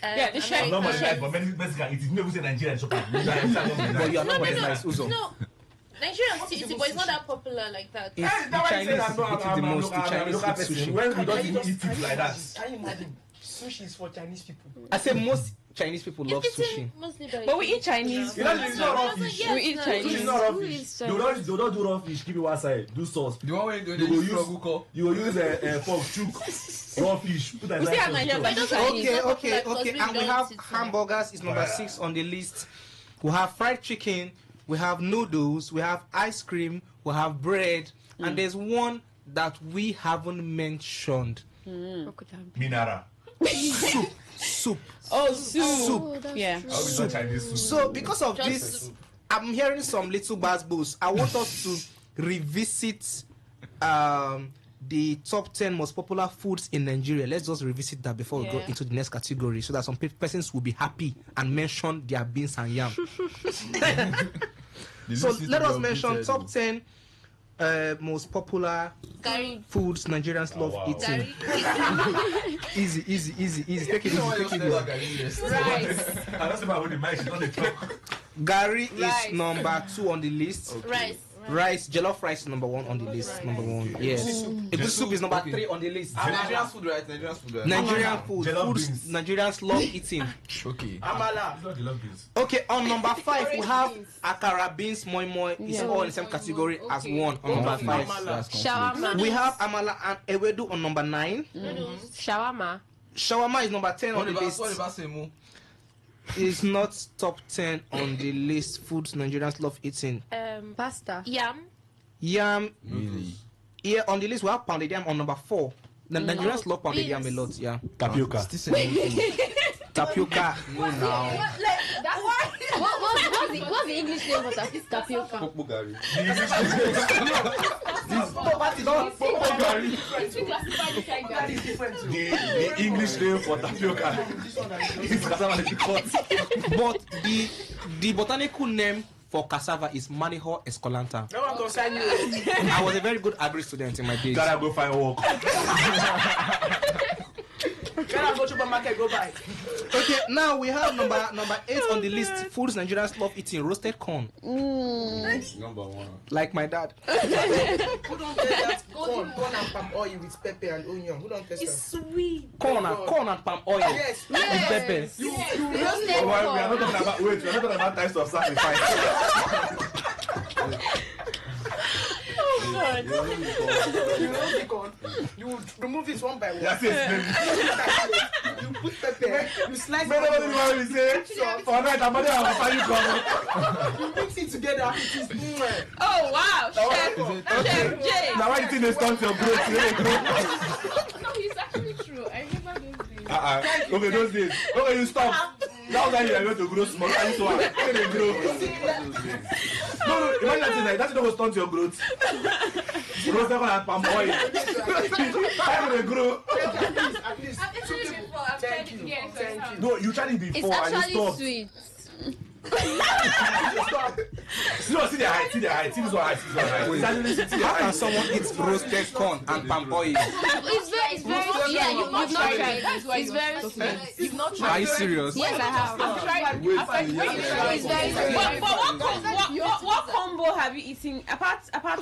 Yeah, the chef. I'm not modernized, but Mexican eat it. You never say Nigerian shop. But you are not modernized, Uzo. No. Nigerians eat it, but it's not that popular like that. The Chinese eat it the most. The Chinese eat sushi. When we don't eat it like that. Can you imagine? Sushi is for Chinese people. I say most Chinese people love sushi. But we eat Chinese. You know, it's not raw fish. We eat Chinese. It's not raw fish. They don't do raw fish. Keep it one side. Do sauce. The one where you will use a fork, chook raw fish. Put that Okay. And we have hamburgers is number 6 on the list. We have fried chicken. We have noodles. We have ice cream. We have bread. And there's one that we haven't mentioned. Minara. Soup. Oh, soup. Yeah. Soup. So because of this, I'm hearing some little buzz. I want us to revisit the top 10 most popular foods in Nigeria. Let's just revisit that before we go into the next category, so that some persons will be happy and mention their beans and yam. So let us mention top 10 most popular foods Nigerians love eating. Easy. Take it easy. Gari is number 2 on the list. Rice, jollof rice is number 1 on the list. Number 1, yes. Egusi soup is number 3 on the list. Nigerian food, right? Nigerian food. Foods Nigerians love eating. Okay. Amala. Okay, on number 5 we have akara beans, moi moi. It's all in the same category as 1 on number 5. Shawarma. We have amala and ewedu on number 9. Shawarma. Shawarma is number 10 on the list. What about Semu? It's not top 10 on the list. Foods Nigerians love eating. Pasta. Yam. Really? Yeah, on the list we have pounded yam on number 4. The Nigerians love pounded yam a lot. Yeah. Tapioca. Tapioca. No, now. What's the English name for tapioca? The English name for tapioca is cassava picot. But the botanical name for cassava is Maniho esculenta. No one concern you. I was a very good agri student in my days. Gotta go find work. Gotta go to the market, go buy. Okay, now we have number 8 on the list. Foods Nigerians love eating: roasted corn. Number 1. Like my dad. Who don't taste that corn and palm oil with pepper and onion? Who don't taste It's that? sweet. Corn and palm oil. Yes. With pepper. You roasted We are corn. not talking about types of sacrifice. You roast the corn. You remove it one by one. That's it. You put pepper. You slice No, it. we say. For night, I'm gonna find you come. You mix it together. It is Oh wow, Chef J. Now why you think they stunt your growth? No, it's actually true. I remember those days. Okay, those days. Okay, you stop. That was how you are going to grow small. And so when they grow. No, imagine that thing like that. Don't stunt your growth. Roasted corn and palm oil. How they grow? At least. I've tried it before. I've tried it. Yes, I have. No, you tried it It's before and you actually stopped. sweet. No, see their height. See this one height. How can someone eat roasted corn and palm oil? It's very, yeah, you've not tried it. It's very sweet. You've not tried. Are you serious? Yes, I have. I've tried. It's very sweet. But what combo have you eaten apart pear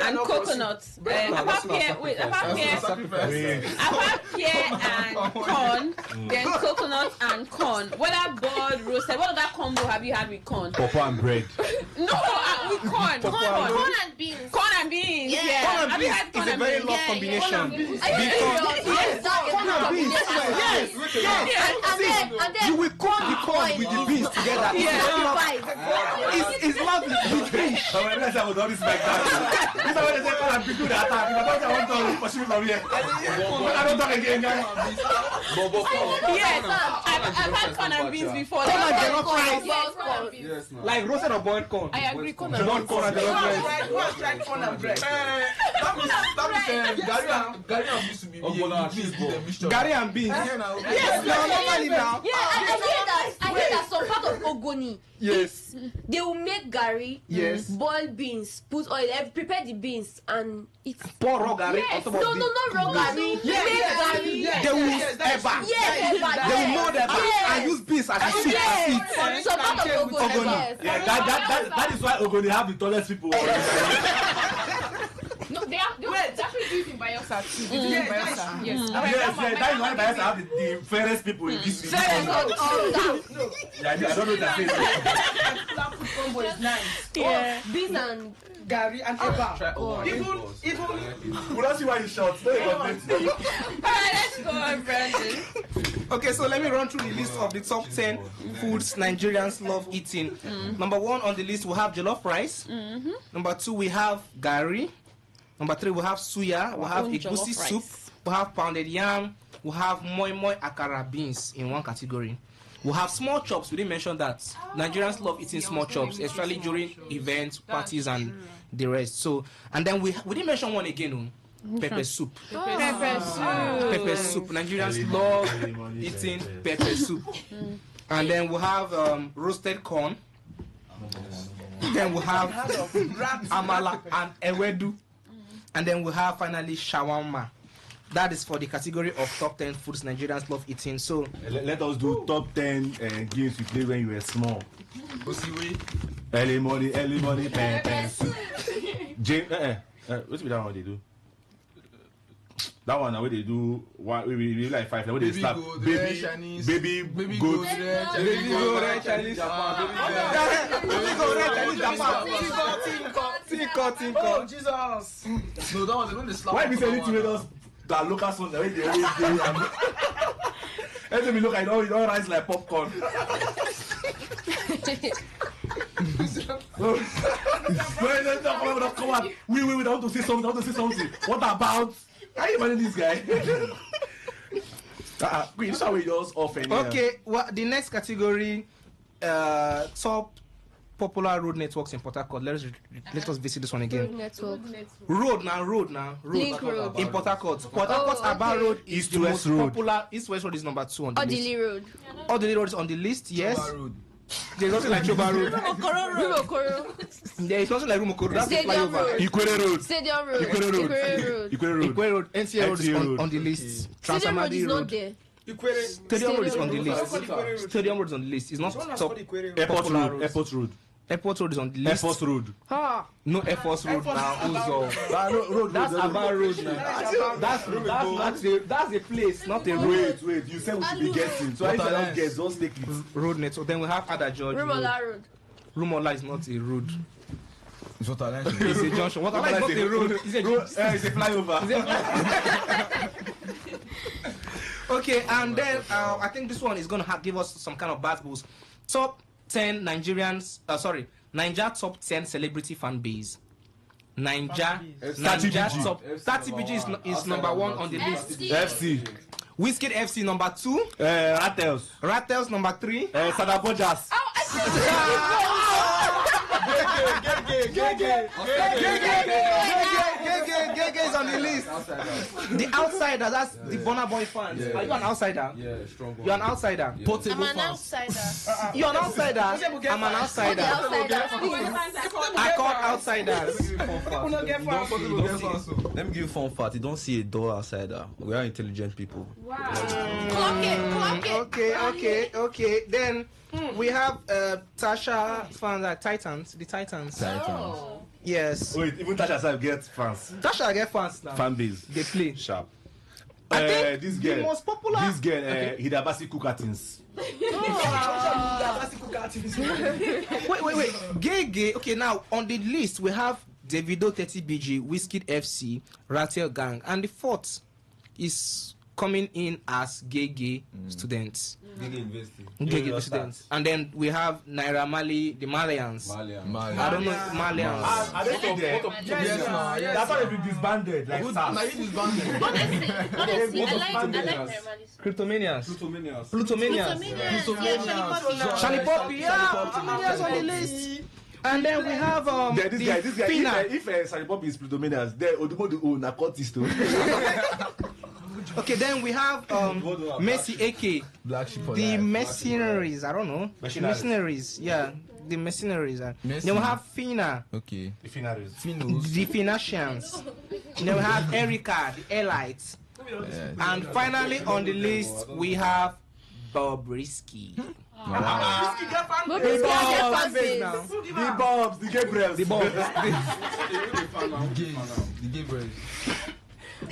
and coconut? Apart pear and corn, then coconut and corn. Whether boiled, roasted, what other combo have you had with corn? Papa and bread. No, with corn. Corn and beans. Corn and beans. Yeah. Corn and Have you beans had corn is a and very beans? love combination. Corn and beans. Yes. You will cook the corn with the beans together. It's lovely. With fish. So when I say I would always like that. This is when they say corn and people that attack. If I don't want to pursue me from here. I don't talk again. Yes, I've had corn and beans before. Corn and jollof rice. Yes, man. Like roasted or boiled corn. I agree. Corn and Jollof corn and jollof rice. Who has tried corn and bread? That means Gary and used to be Gary and beans. Yes, normally now. Yeah, I hear that some part of ogoni. Yes. They will make gari, boil beans, put oil, prepare the beans, and it's pour raw gari on top of no, not raw gari. Make gari. They will use eba. They will mold eba and use beans as a soup. Some part of ogoni. Yeah, that is why Ogoni have the tallest people. No, they actually do it in Bayelsa too. They do it in Bayelsa. Yes. Yes, that is why Bayelsa have the fairest people in this city. Fairest on Yeah, I don't know that thing. That food combo is nice. Yeah. Beans and Gary and Eba. Even. We don't see why you shout. Alright, let's go on, Brandon. Okay, so let me run through the list of the top 10 foods Nigerians love eating. Number 1 on the list, we have jollof rice. Number 2, we have gari. Number 3, we have suya. We have egusi soup. We have pounded yam. We have moi moi akara beans in one category. We have small chops. We didn't mention that. Nigerians love eating small chops, especially during events, parties, and the rest. So, and then we didn't mention one again. Pepper soup. Pepper soup. Pepper soup. Nigerians love eating pepper soup. And then we have roasted corn. Then we have amala and ewedu. And then we have finally shawarma. That is for the category of top 10 foods Nigerians love eating. So let us do top 10 games you played when you were small. Early morning, pepper soup. What's that one they do? That one where they do we like 5 where they start baby goat Chinese Oh Jesus! No, that was when they slap. Why be saying to us that local song that way they always do and then we look at it all rise like popcorn. Come on. We want to say something. What about? How you manage this guy? This is how we just often. Okay, well, the next category, top popular road networks in Port Harcourt. Let us visit this one again. Road now. Link Road. In Port Harcourt. Port Harcourt Aba Road is the most Road. popular. East West Road is number 2 on the list. Odili Road. Odili Road is on the list. Yes. There's nothing like Choba Road. Rumokoro. There is nothing like Rumokoro. That's the Stadium flyover. Road. Ikwere Road. Stadium Road. Ikwere Road. Ikwere Road. NCA Road is on the list. Stadium Road is Transamadi not Road. there. Stadium Road is on the list. Stadium Road is on the list. It's not top. Airport Road. Airport Road is on the list. Airport Road. No Air Force Road now. Uzo. That's Aba Road now. That's a place, not a road. Wait. You said we should be guessing. So I don't guess. Just take it. Road network. Then we have Ada George. Rumola Road. Rumola is not a road. It's what I It's a junction. What about not a road? It's a flyover. Okay, and then I think this one is going to give us some kind of bad boost. Top 10 Nigerians, Niger top 10 celebrity fan base. Niger top 30 BG is number 1 on the list. FC. Wizkid FC number 2. Rattles number 3. Sadabojas. Gege is on the list. The outsider, that's the Burna Boy fans. Are you an outsider? Yeah, strong. You're an outsider. I'm an outsider. You're an outsider. I'm an outsider. I call outsiders. Let me give you fun fact. You don't see a dull outsider. We are intelligent people. Wow. Clock it. Okay. Then we have Tasha fans like Titans. The Titans. Oh. Yes. Wait, even Tasha Sab gets fans. Tasha get fans now. Fan base. They play. Sharp. I think this the girl. most popular. This girl, Hidabasi Kukatins. Wait. Gege. Okay, now on the list we have Davido 30BG, Wizkid FC, Rattle Gang, and the fourth is coming in as gay students. Gay students. And then we have Naira Marley, the Malians. I don't know Malians. I don't think that's why they've been disbanded. Like Honestly, I like Cryptomanians. Charlie Poppy, Plutomanians on the list. And then we have this guy. If Charlie Poppy is Plutomanians, then Odumodu narcotics too. Okay, then we have Messi, AK, the mercenaries. I don't know. Mercenaries. Yeah, the mercenaries. Then we have Fina. Okay. The Finaries. The Financians. Then we have Erica, the Elites. And finally on the list we have Bobrisky. The Bobs, the Gabriels. The Gabriels.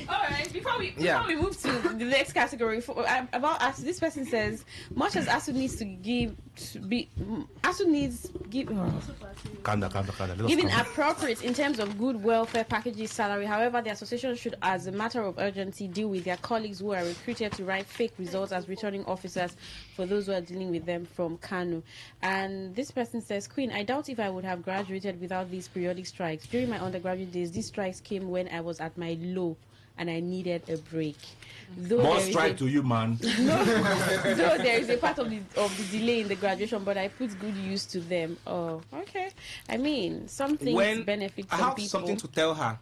All right. Before we move to the next category, about ASU, this person says, much as ASU needs to give, ASU needs give. Giving appropriate in terms of good welfare packages, salary. However, the association should, as a matter of urgency, deal with their colleagues who are recruited to write fake results as returning officers for those who are dealing with them from Kanu. And this person says, Queen, I doubt if I would have graduated without these periodic strikes. During my undergraduate days, these strikes came when I was at my low and I needed a break. More strike to you, man. Though there is a part of the delay in the graduation, but I put good use to them. Oh, okay. I mean, some things benefit some people. I have something to tell her.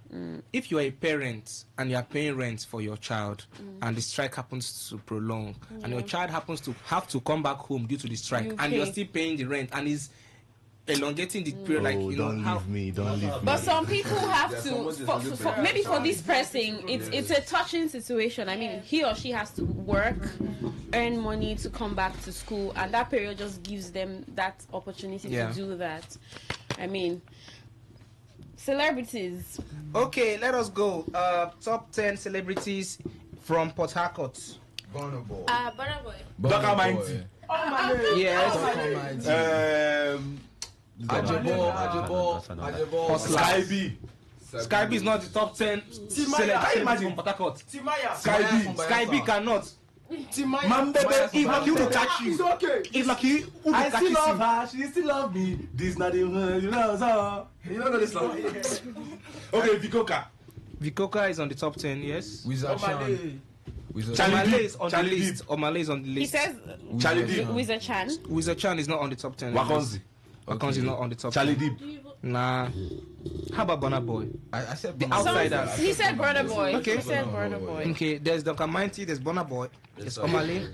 If you are a parent and you are paying rent for your child and the strike happens to prolong and your child happens to have to come back home due to the strike and you're still paying the rent and is elongating the period, like don't leave me. But some people have to. Maybe for this person, it's a touching situation. I mean, he or she has to work, earn money to come back to school, and that period just gives them that opportunity to do that. I mean, celebrities. Okay, let us go. Top 10 celebrities from Port Harcourt. Burna Boy. Dr. Mighty. Yes. Ajabo. Sky B is not the top 10 celebrities from Port Harcourt. Sky B cannot. If like you will catch you. It's okay. If like you will I catch still you. love her. She still love me. This not even you know this song. Okay, Vikoka is on the top 10. Yes. Charlie is on the list. Omale is on the list. He says Wizard Chan. Wizard Chan is not on the top 10. Wakonzi is not on the top 10. Charlie Deep. Nah. How about Burna Boy? I said the outsiders. He said Burna Boy. Okay. He said Burna Boy. Okay. There's Dr. Mighty. There's Burna Boy. There's Omale.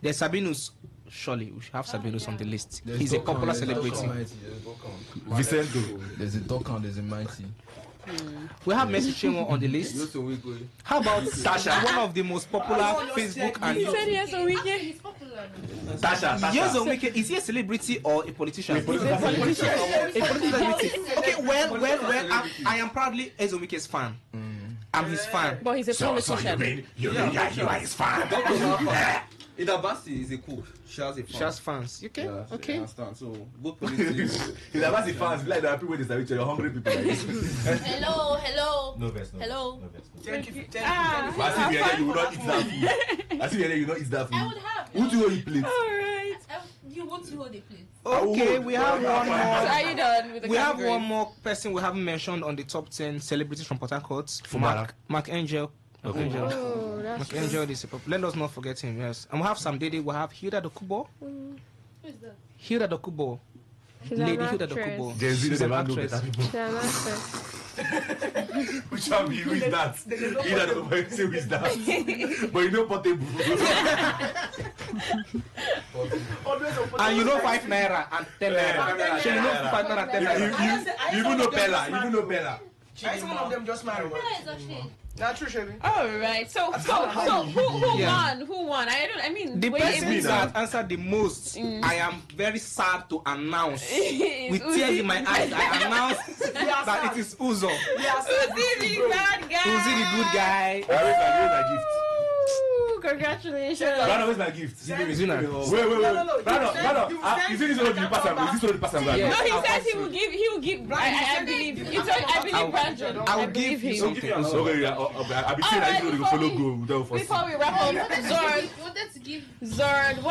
There's Sabinus. Surely we should have Sabinus on the list. He's a popular celebrity. Vicento. There's a Dokan. There's a Mighty. We have Messi Chinwo on the list. How about Sasha, one of the most popular Facebook and He said yes on weekend. He's popular. Tasha. Yes on weekend. Is he a celebrity or a politician? A politician. A celebrity. Okay, well. I am proudly Ezomike's fan. I'm his fan. But he's a politician. So you are his fan. Idabasi is a cook. She has fans. Okay. Yeah, okay. Understand. So both politics. Idabasi fans like the people that you're hungry people like this. Hello. No vest. Hello. Thank you. I see you will not eat that food. I see you not eat that food. I would have. Who do you eat plate? All right. You want to hold the plate. Okay, we have one more. Are you done with the We have one more person we haven't mentioned on the top 10 celebrities from Port Harcourt. Mark Angel. Okay. Mark Angel is let us not forget him, yes. And we have Sam Dede, we have Hilda Dokubo. Who is that? Hilda Dokubo. Lady Hilda Dokubo. She's an actress. Which one who is that? Hilda Dokubo, say who is that? But you know Portable. And you know 5 naira and 10 naira. So you know 5 naira and 10 naira. You even know Bella. Some of them just married. Not true, Chevy. All right. So who won? Who won? I mean, the person that answered the most. I am very sad to announce, with tears in my eyes, I announce that it is Uzo. Uzi the bad guy. Uzi the good guy. Congratulations. Brandon, where's my gift? Wait. No. Brandon, is this one of the pass? Is this one of the pass? No, he says he will give. I believe. I believe Brandon. I'll give you something. Okay, I'll be saying that you will follow go. Before we wrap up, Zord,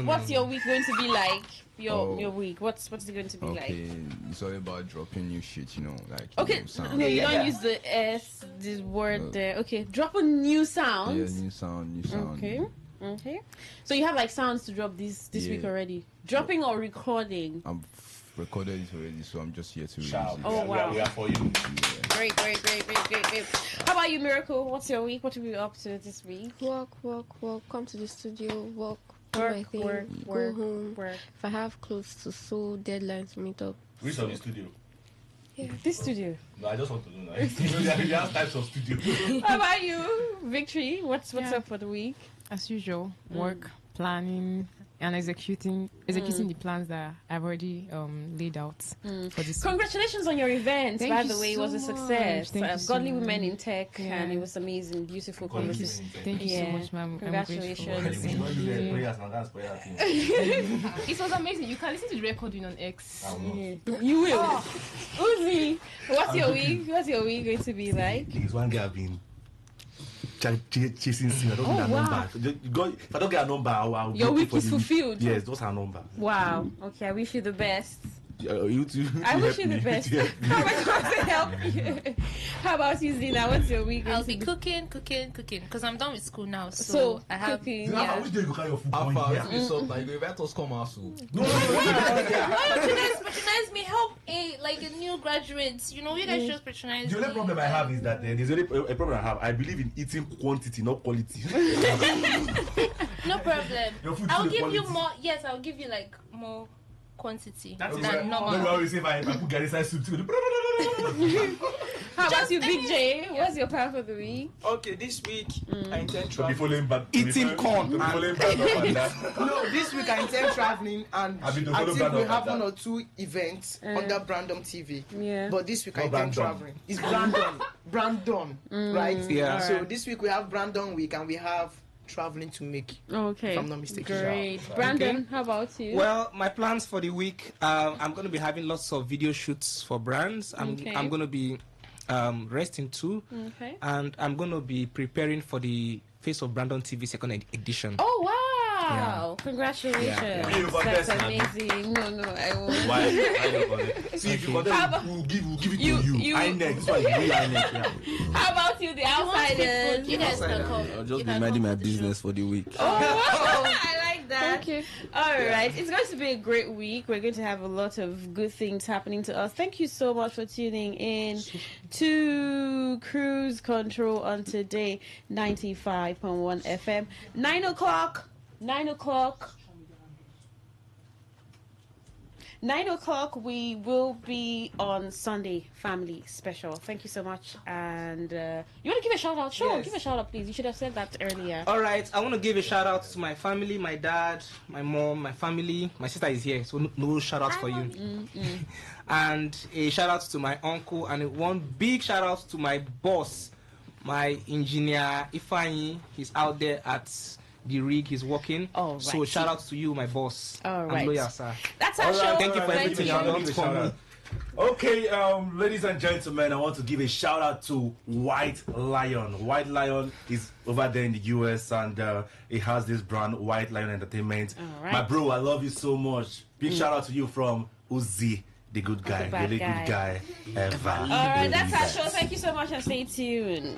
what's your week going to be like? Your week. What's it going to be like? Okay, it's all about dropping new shit, like okay. sound. No, you don't use the S, this word there. Okay, drop a new sound. Yeah, new sound. Okay. So you have like sounds to drop this week already. Dropping or recording? I'm recorded it already, so I'm just here to release Shout. it. Oh wow. We are for you. Great. How about you, Miracle? What's your week? What are we up to this week? Work. Come to the studio. Work. Work. Go home. If I have clothes to sew, deadlines to meet up. Which of the studio? Yeah. This studio. No, I just want to know now. You have types of studio. How about you, Victory? What's up for the week? As usual, work, planning, and executing the plans that I've already laid out for this. Congratulations on your event. Thank By you the way, it so was a much. success. Thank you so Godly much. Women in Tech, and it was amazing, beautiful conversation. Thank you so much, ma'am. Congratulations. It was amazing. You can listen to the recording on X. You will. Uzi, what's your week going to be like? There's one guy I've been chasing since I don't get a number. If I don't get a number, I'll your go week for is the fulfilled. Yes, those are number. Wow. Okay, I wish you the best. You too. I wish you the best. How am I supposed to help you? How about you, Zina? What's your week? I'll be cooking, because I'm done with school now. So I have cooking. I wish they could carry your food. You invite us come out soon. Patronize me, help a new graduate. You guys just patronize me. The only problem I have is that there's only a problem I have. I believe in eating quantity, not quality. No problem. Your food I'll to the give you quality. more. Yes, I'll give you more quantity That's than normal. No, always say if I put Gary size soup too. How about you, Big J? What's your plan for the week? Okay, this week I intend To be following back. eating corn. No, No, this week I intend traveling, and I've been to I follow think we Brandon have like one or two events under Brandon TV. Yeah. But this week I Not intend Brandon. traveling. It's Brandon, right? Yeah. So this week we have Brandon week, and we have traveling to make. Okay. If I'm not mistaken. Great. Brandon, how about you? Well, my plans for the week, I'm going to be having lots of video shoots for brands. I'm going to be resting too. Okay. And I'm going to be preparing for the Face of Brandon TV second edition. Oh, wow. Yeah. Congratulations. Yeah. That's amazing. No, I won't. Why? See, if you want them, we'll give it to you. I next. This one is real I next. How about you, the outsiders? You guys can come. I'll just be minding my business for the week. Oh, I like that. Okay. All right. It's going to be a great week. We're going to have a lot of good things happening to us. Thank you so much for tuning in to Cruise Control on Today 95.1 FM. 9 o'clock. 9 o'clock, we will be on Sunday Family Special. Thank you so much. And you want to give a shout out? Sure, Yes. give a shout out, please. You should have said that earlier. All right, I want to give a shout out to my family, my dad, my mom, my family. My sister is here, so no shout out for you. And a shout out to my uncle, and one big shout out to my boss, my engineer Ifeanyi. He's out there at the rig, he's working. All right. So shout out to you, my boss. All right. I'm loyal, sir. That's our show. Thank you for Thank everything you. you've done for me. Okay, ladies and gentlemen, I want to give a shout out to White Lion. White Lion is over there in the US, and it has this brand, White Lion Entertainment. All right. My bro, I love you so much. Big shout out to you from Uzi, the good guy, bad really guy. good guy ever. All right, that's our show. Thank you so much, and stay tuned.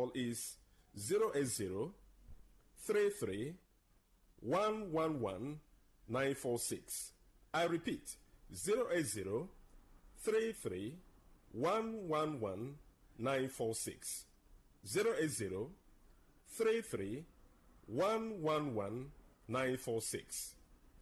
call is 080 33 111 946. I repeat, 080 33 111 946. 080 33 111 946.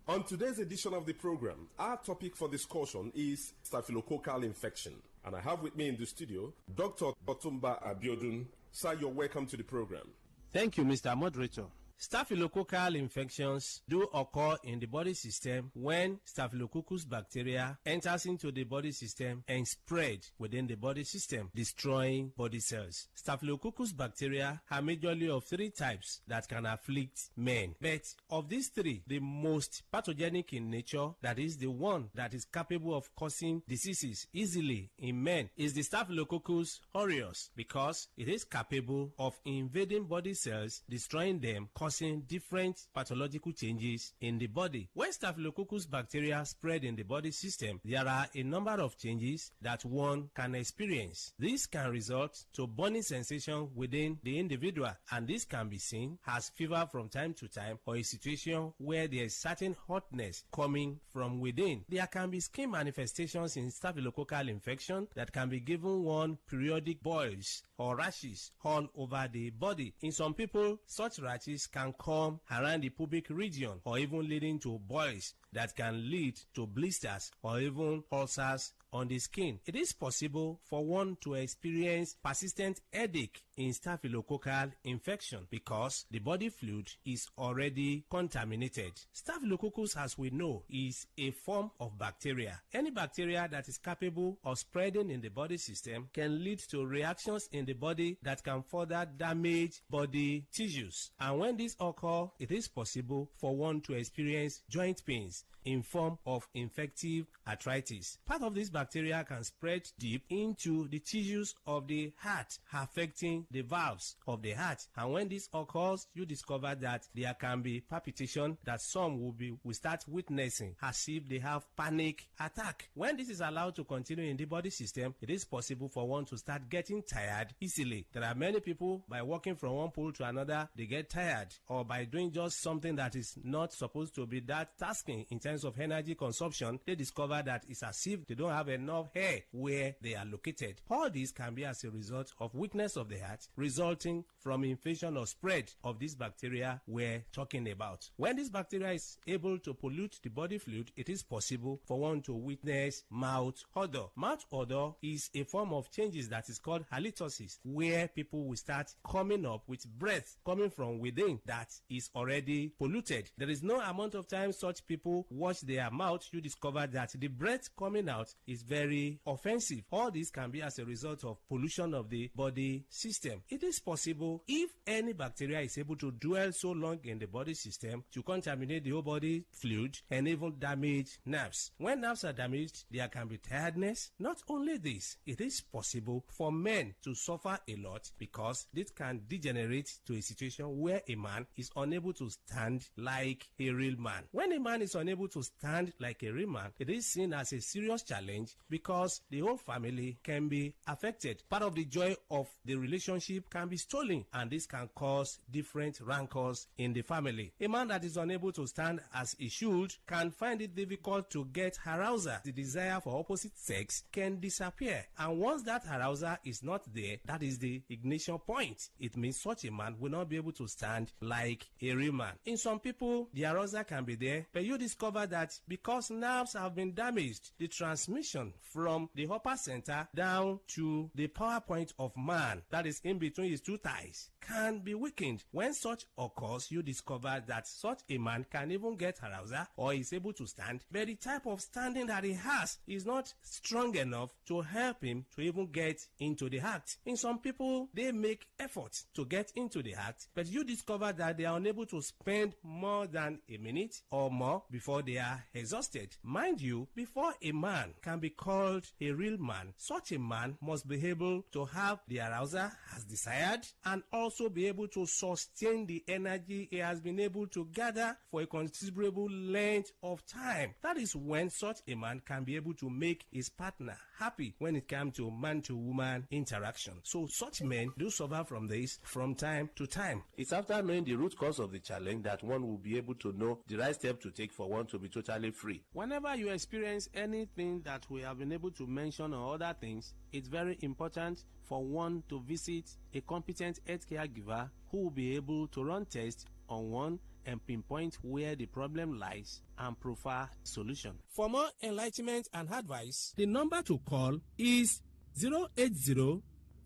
On today's edition of the program, our topic for discussion is staphylococcal infection. And I have with me in the studio Dr. Otumba Abiodun. Sir, you're welcome to the program. Thank you, Mr. Moderator. Staphylococcal infections do occur in the body system when Staphylococcus bacteria enters into the body system and spread within the body system, destroying body cells. Staphylococcus bacteria are majorly of 3 types that can afflict men. But of these 3, the most pathogenic in nature, that is the one that is capable of causing diseases easily in men, is the Staphylococcus aureus, because it is capable of invading body cells, destroying them, causing different pathological changes in the body. When Staphylococcus bacteria spread in the body system, there are a number of changes that one can experience. This can result to burning sensation within the individual, and this can be seen as fever from time to time, or a situation where there is certain hotness coming from within. There can be skin manifestations in staphylococcal infection that can be given one periodic boils or rashes all over the body. In some people, such rashes can come around the pubic region, or even leading to boils that can lead to blisters or even ulcers on the skin. It is possible for one to experience persistent headache in staphylococcal infection because the body fluid is already contaminated. Staphylococcus, as we know, is a form of bacteria. Any bacteria that is capable of spreading in the body system can lead to reactions in the body that can further damage body tissues. And when this occurs, it is possible for one to experience joint pains in form of infective arthritis. Part of this bacteria can spread deep into the tissues of the heart, affecting the valves of the heart. And when this occurs, you discover that there can be palpitation that some will start witnessing as if they have panic attack. When this is allowed to continue in the body system, it is possible for one to start getting tired easily. There are many people, by walking from one pole to another, they get tired, or by doing just something that is not supposed to be that tasking in terms of energy consumption, they discover that it's as if they don't have enough hair where they are located. All this can be as a result of weakness of the heart resulting from infection or spread of this bacteria we're talking about. When this bacteria is able to pollute the body fluid, it is possible for one to witness mouth odor. Mouth odor is a form of changes that is called halitosis, where people will start coming up with breath coming from within that is already polluted. There is no amount of time such people wash their mouth, you discover that the breath coming out is very offensive. All this can be as a result of pollution of the body system. It is possible, if any bacteria is able to dwell so long in the body system, to contaminate the whole body fluid and even damage nerves. When nerves are damaged, there can be tiredness. Not only this, it is possible for men to suffer a lot because this can degenerate to a situation where a man is unable to stand like a real man. When a man is unable to stand like a real man, it is seen as a serious challenge because the whole family can be affected. Part of the joy of the relationship can be stolen, and this can cause different rancors in the family. A man that is unable to stand as he should can find it difficult to get arousal. The desire for opposite sex can disappear, and once that arousal is not there, that is the ignition point. It means such a man will not be able to stand like a real man. In some people, the arousal can be there, but you discover that because nerves have been damaged, the transmission from the upper center down to the power point of man, that is in between his two thighs, can be weakened. When such occurs, you discover that such a man can even get arousal or is able to stand, but the type of standing that he has is not strong enough to help him to even get into the act. In some people, they make efforts to get into the act, but you discover that they are unable to spend more than a minute or more before they are exhausted. Mind you, before a man can be be called a real man, such a man must be able to have the arousal as desired and also be able to sustain the energy he has been able to gather for a considerable length of time. That is when such a man can be able to make his partner happy when it comes to man-to-woman interaction. So such men do suffer from this from time to time. It's after knowing the root cause of the challenge that one will be able to know the right step to take for one to be totally free. Whenever you experience anything that we have been able to mention or other things, it's very important for one to visit a competent health caregiver who will be able to run tests on one and pinpoint where the problem lies and provide solution. For more enlightenment and advice, the number to call is 080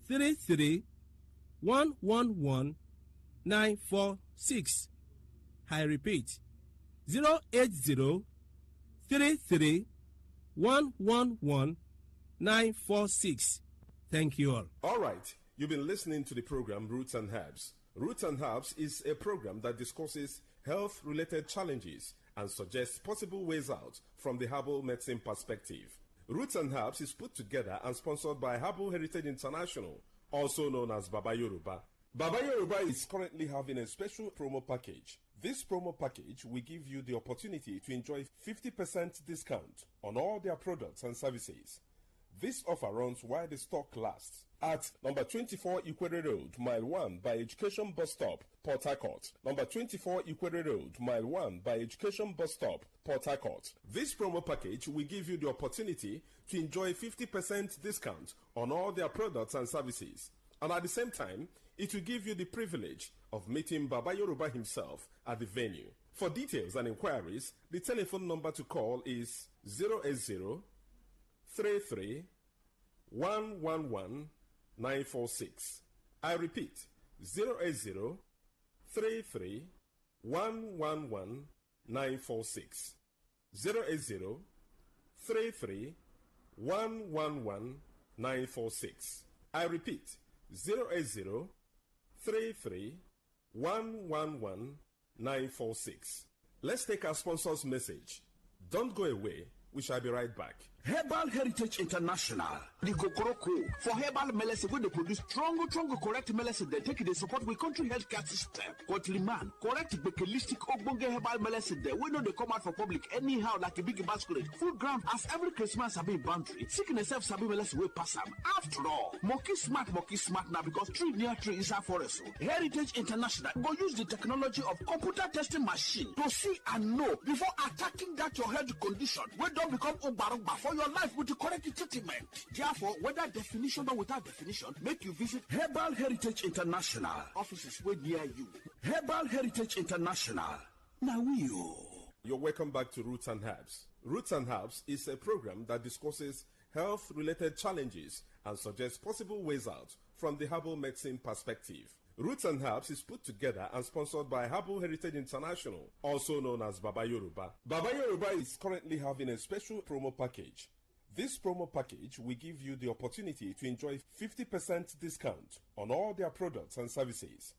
33 111 946. I repeat, 080 33 111 946. Thank you all. All right, you've been listening to the program Roots and Herbs. Roots and Herbs is a program that discusses health-related challenges and suggests possible ways out from the herbal medicine perspective. Roots and Herbs is put together and sponsored by Herbal Heritage International, also known as Baba Yoruba. Baba Yoruba is currently having a special promo package. This promo package will give you the opportunity to enjoy 50% discount on all their products and services. This offer runs while the stock lasts at number 24 Equator Road, Mile 1 by Education Bus Stop, Port Harcourt. Number 24 Equator Road, Mile 1 by Education Bus Stop, Port Harcourt. This promo package will give you the opportunity to enjoy 50% discount on all their products and services. And at the same time, it will give you the privilege of meeting Baba Yoruba himself at the venue. For details and inquiries, the telephone number to call is 080 33 111 946. I repeat, 080 33 111 946. 080 33 111 946. I repeat, 080 33 111 946. Let's take our sponsor's message. Don't go away. We shall be right back. Herbal Heritage International, the Kokoroko for herbal medicine when they produce strong, correct medicine. They take it, they support with country healthcare system. Quality man, correct bakelistic ogbonge herbal medicine. They we know they come out for public anyhow like a big basket. Food ground as every Christmas have been boundary. Sickness self sabi medicine will pass them. After all, monkey smart now because tree near tree is our forest. Heritage International go use the technology of computer testing machine to see and know before attacking that your health condition. We don't become ubarugba for your life with the correct treatment. Therefore, whether definition or without definition, make you visit Herbal Heritage International. Offices way near you. Herbal Heritage International. Now You're welcome back to Roots and Herbs. Roots and Herbs is a program that discusses health-related challenges and suggests possible ways out from the herbal medicine perspective. Roots and Herbs is put together and sponsored by Herbal Heritage International, also known as Baba Yoruba. Baba Yoruba is currently having a special promo package. This promo package will give you the opportunity to enjoy 50% discount on all their products and services.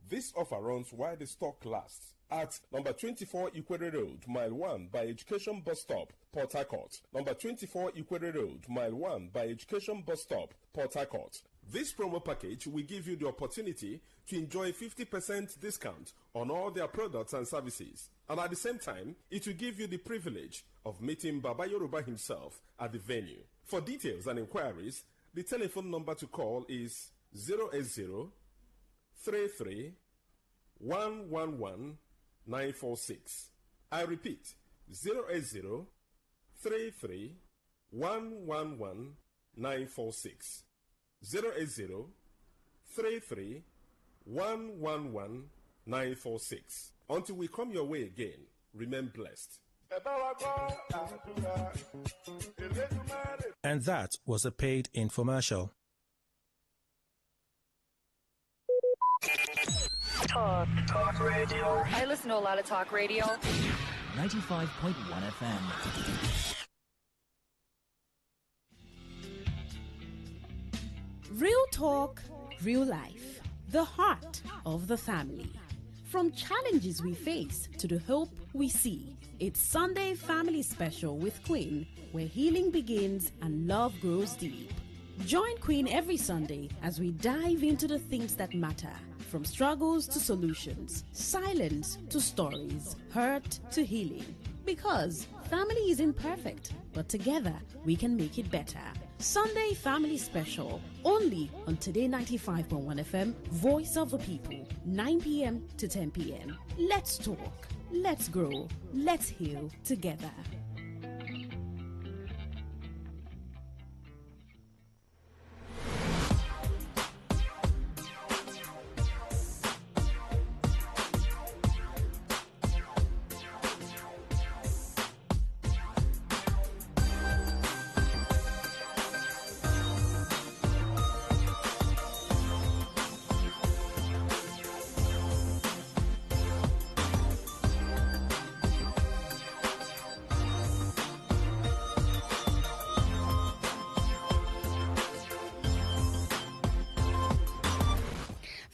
This offer runs while the stock lasts at number 24 Equator Road, Mile 1 by Education Bus Stop, Port Harcourt. Number 24 Equator Road, Mile 1 by Education Bus Stop, Port Harcourt. This promo package will give you the opportunity to enjoy 50% discount on all their products and services. And at the same time, it will give you the privilege of meeting Baba Yoruba himself at the venue. For details and inquiries, the telephone number to call is 080 33 111 946. I repeat, 080 33 111 946. 080 33 111 946. Until we come your way again, remain blessed. And that was a paid infomercial. Talk radio. I listen to a lot of talk radio. 95.1 FM. Real talk, real life. The heart of the family. From challenges we face to the hope we see. It's Sunday Family Special with Queen, where healing begins and love grows deep. Join Queen every Sunday as we dive into the things that matter, from struggles to solutions, silence to stories, hurt to healing. Because family isn't perfect, but together we can make it better. Sunday Family Special, only on Today 95.1 FM, Voice of the People, 9 p.m. to 10 p.m. Let's talk, let's grow, let's heal together.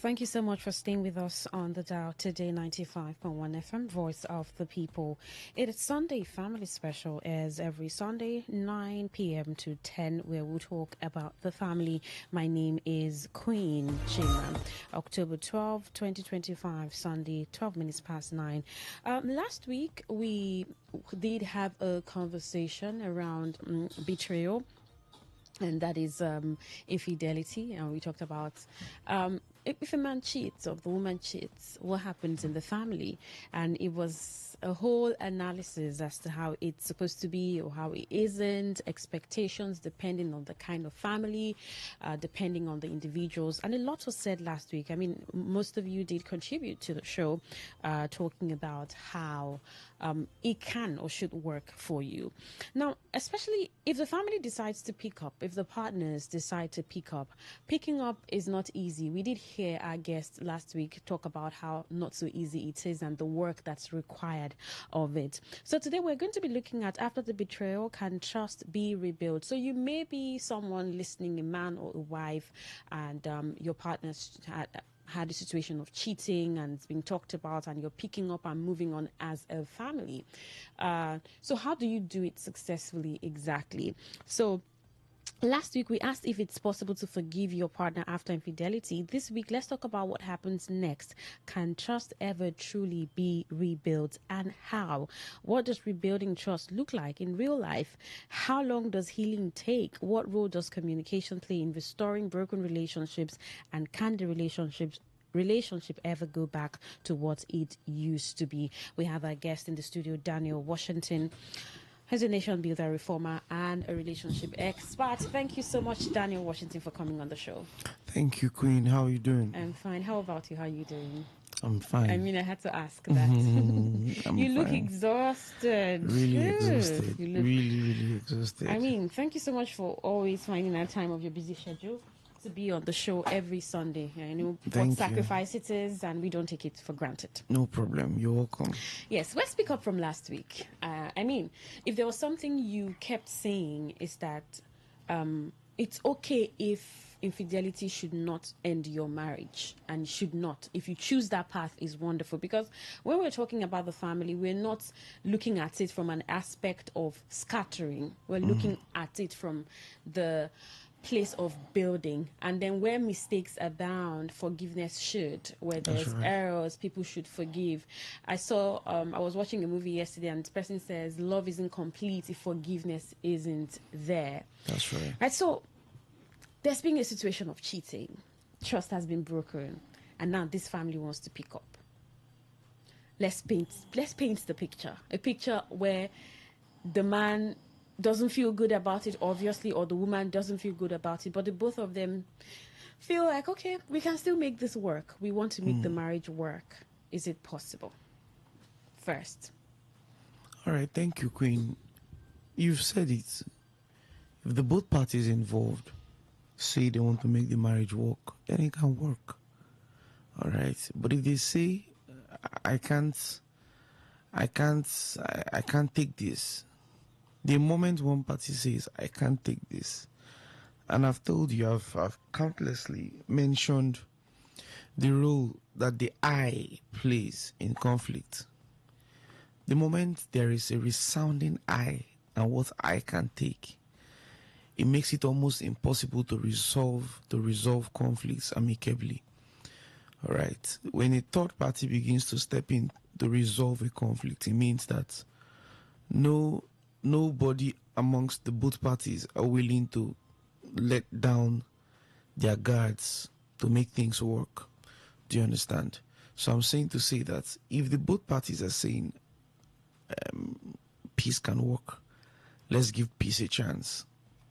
Thank you so much for staying with us on the dial Today 95.1 FM, Voice of the People. It is Sunday Family Special, as every Sunday, 9 p.m. to 10, where we'll talk about the family. My name is Queen Chima. October 12, 2025, Sunday, 12 minutes past 9. Last week, we did have a conversation around betrayal, and that is infidelity. And we talked about if a man cheats or the woman cheats, what happens in the family? And it was a whole analysis as to how it's supposed to be or how it isn't, expectations depending on the kind of family, depending on the individuals. And a lot was said last week. I mean, most of you did contribute to the show, talking about how it can or should work for you. Now, especially if the family decides to pick up, if the partners decide to pick up, picking up is not easy. We did hear our guest last week talk about how not so easy it is and the work that's required of it. So today we're going to be looking at, after the betrayal, can trust be rebuilt? So you may be someone listening, a man or a wife, and your partner's had a situation of cheating and it's being talked about, and you're picking up and moving on as a family. So how do you do it successfully exactly? So last week, we asked if it's possible to forgive your partner after infidelity. This week, let's talk about what happens next. Can trust ever truly be rebuilt, and how? What does rebuilding trust look like in real life? How long does healing take? What role does communication play in restoring broken relationships, and can the relationship ever go back to what it used to be? We have our guest in the studio, Daniel Washington. He's a nation builder, reformer, and a relationship expert. Thank you so much, Daniel Washington, for coming on the show. Thank you, Queen. How are you doing? I'm fine. How about you? How are you doing? I'm fine. I mean, I had to ask that. You look exhausted. Really exhausted. You look... Really exhausted. I mean, thank you so much for always finding that time of your busy schedule to be on the show every Sunday. I know what sacrifice it is, and we don't take it for granted. No problem. You're welcome. Yes, let's pick up from last week. I mean, if there was something you kept saying, is that it's okay if infidelity should not end your marriage, and should not. If you choose that path, is wonderful. Because when we're talking about the family, we're not looking at it from an aspect of scattering. We're looking at it from the place of building. And then where mistakes abound, forgiveness should. Where there's errors, people should forgive. I saw I was watching a movie yesterday, and this person says love isn't complete if forgiveness isn't there. That's right. Right, so there's been a situation of cheating, trust has been broken, and now this family wants to pick up. Let's paint the picture, a picture where the man doesn't feel good about it, obviously, or the woman doesn't feel good about it, but the both of them feel like, okay, we can still make this work. We want to make the marriage work. Is it possible? First. All right, thank you, Queen. You've said it. If the both parties involved say they want to make the marriage work, then it can work. All right, but if they say, I can't take this, the moment one party says, I can't take this, and I've told you, I've countlessly mentioned the role that the I plays in conflict. The moment there is a resounding I and what I can take, it makes it almost impossible to resolve conflicts amicably. All right. When a third party begins to step in to resolve a conflict, it means that nobody amongst the both parties are willing to let down their guards to make things work. Do you understand? So I'm saying to say that if the both parties are saying peace can work, let's give peace a chance.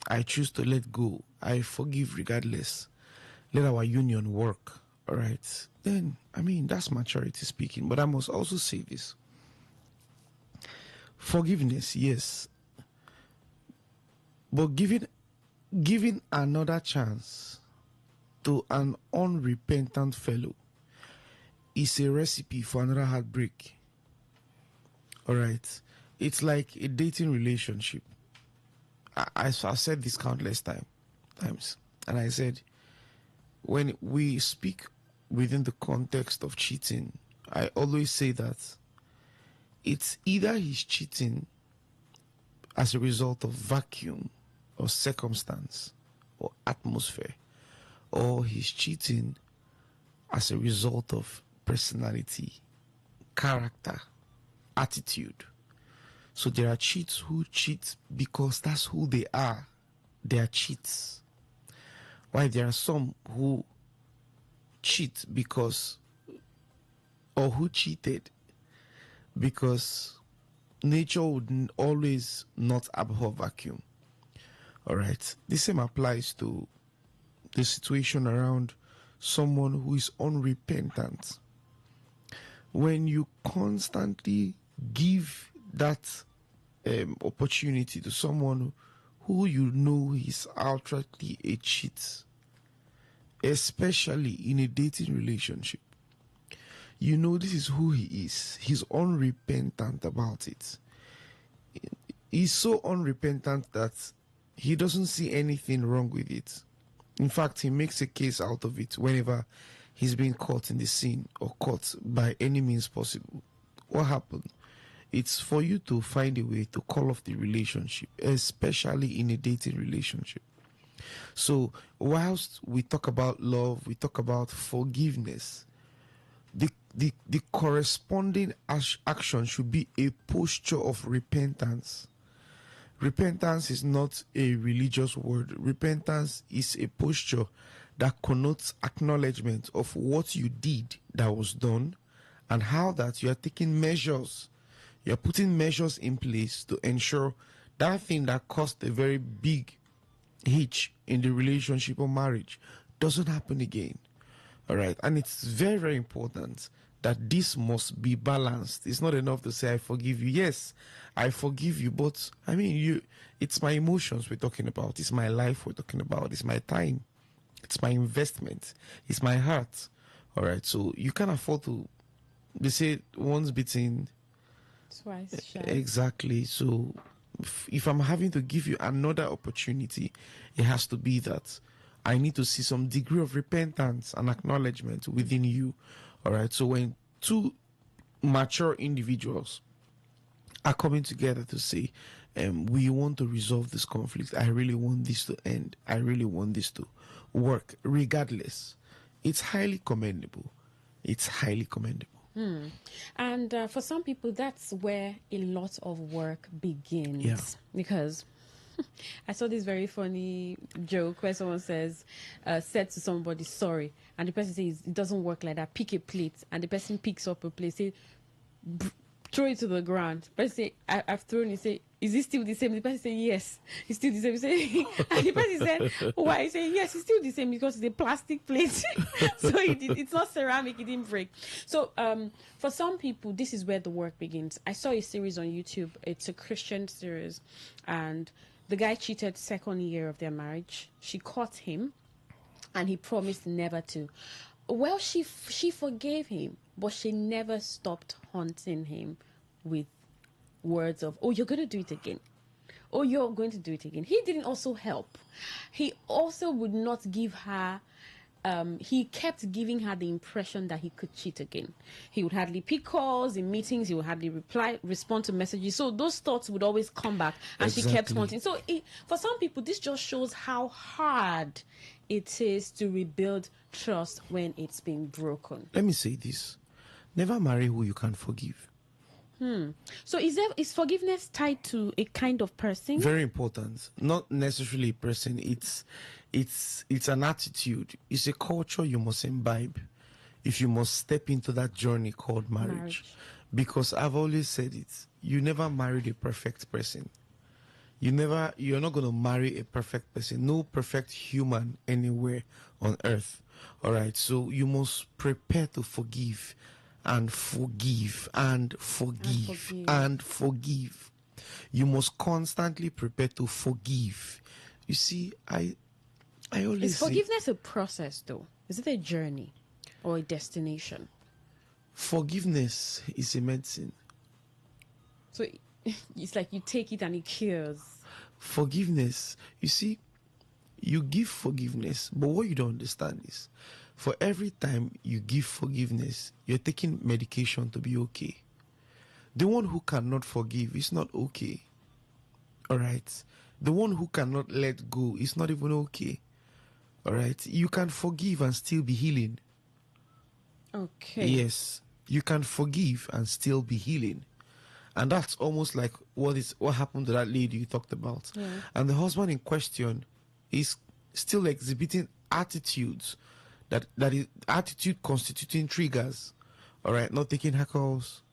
I choose to let go. I forgive regardless. Let our union work. All right. Then, I mean, that's maturity speaking. But I must also say this. Forgiveness, yes. But giving another chance to an unrepentant fellow is a recipe for another heartbreak. All right. It's like a dating relationship. I said this countless times. And I said, when we speak within the context of cheating, I always say that it's either he's cheating as a result of vacuum or circumstance or atmosphere, or he's cheating as a result of personality, character, attitude. So there are cheats who cheat because that's who they are. They are cheats. While there are some who cheat because, or who cheated because nature would always not abhor vacuum. All right. The same applies to the situation around someone who is unrepentant. When you constantly give that opportunity to someone who you know is outrightly a cheat, especially in a dating relationship, you know this is who he is. He's unrepentant about it. He's so unrepentant that he doesn't see anything wrong with it. In fact, he makes a case out of it whenever he's being caught in the sin or caught by any means possible. What happened? It's for you to find a way to call off the relationship, especially in a dating relationship. So whilst we talk about love, we talk about forgiveness, the corresponding action should be a posture of repentance. Repentance is not a religious word. Repentance is a posture that connotes acknowledgement of what you did that was done and how that you are taking measures. You are putting measures in place to ensure that thing that caused a very big hitch in the relationship or marriage doesn't happen again. All right. And it's very, very important that this must be balanced. It's not enough to say, I forgive you. Yes, I forgive you. But I mean, it's my emotions we're talking about. It's my life we're talking about. It's my time. It's my investment. It's my heart. All right. So you can't afford to, they say once bitten, twice shy. Exactly. So if I'm having to give you another opportunity, it has to be that I need to see some degree of repentance and acknowledgement within you. All right. So when two mature individuals are coming together to say, we want to resolve this conflict. I really want this to end. I really want this to work regardless. It's highly commendable. It's highly commendable. And for some people, that's where a lot of work begins. Yeah. Because I saw this very funny joke where someone said to somebody, sorry. And the person says, it doesn't work like that. Pick a plate. And the person picks up a plate, say, throw it to the ground. The person say, I've thrown it. Say, is it still the same? The person say, yes, it's still the same. Say, and the person said, why? He say, yes, it's still the same because it's a plastic plate. So it's not ceramic, it didn't break. So for some people, this is where the work begins. I saw a series on YouTube. It's a Christian series. And the guy cheated second year of their marriage. She caught him and he promised never to. Well, she forgave him, but she never stopped haunting him with words of, oh, you're going to do it again. Oh, you're going to do it again. He didn't also help. He also would not give her he kept giving her the impression that he could cheat again. He would hardly pick calls in meetings. He would hardly respond to messages. So those thoughts would always come back, and she kept wanting. So for some people, this just shows how hard it is to rebuild trust when it's been broken. Let me say this: never marry who you can't forgive. So is forgiveness tied to a kind of person? Very important. Not necessarily a person. It's an attitude. It's a culture you must imbibe if you must step into that journey called marriage. Because I've always said it. You never married a perfect person. You're not going to marry a perfect person. No perfect human anywhere on earth. All right. So you must prepare to forgive. And forgive and forgive and forgive. You must constantly prepare to forgive. You see, I always Is forgiveness a process, though? Is it a journey or a destination? Forgiveness is a medicine. So it's like you take it and it cures. Forgiveness, you see, you give forgiveness, but what you don't understand is, for every time you give forgiveness, you're taking medication to be okay. The one who cannot forgive is not okay. All right? The one who cannot let go is not even okay. All right? You can forgive and still be healing. Okay. Yes. You can forgive and still be healing. And that's almost like what happened to that lady you talked about. Yeah. And the husband in question is still exhibiting attitudes that is attitude constituting triggers. All right, not taking her calls,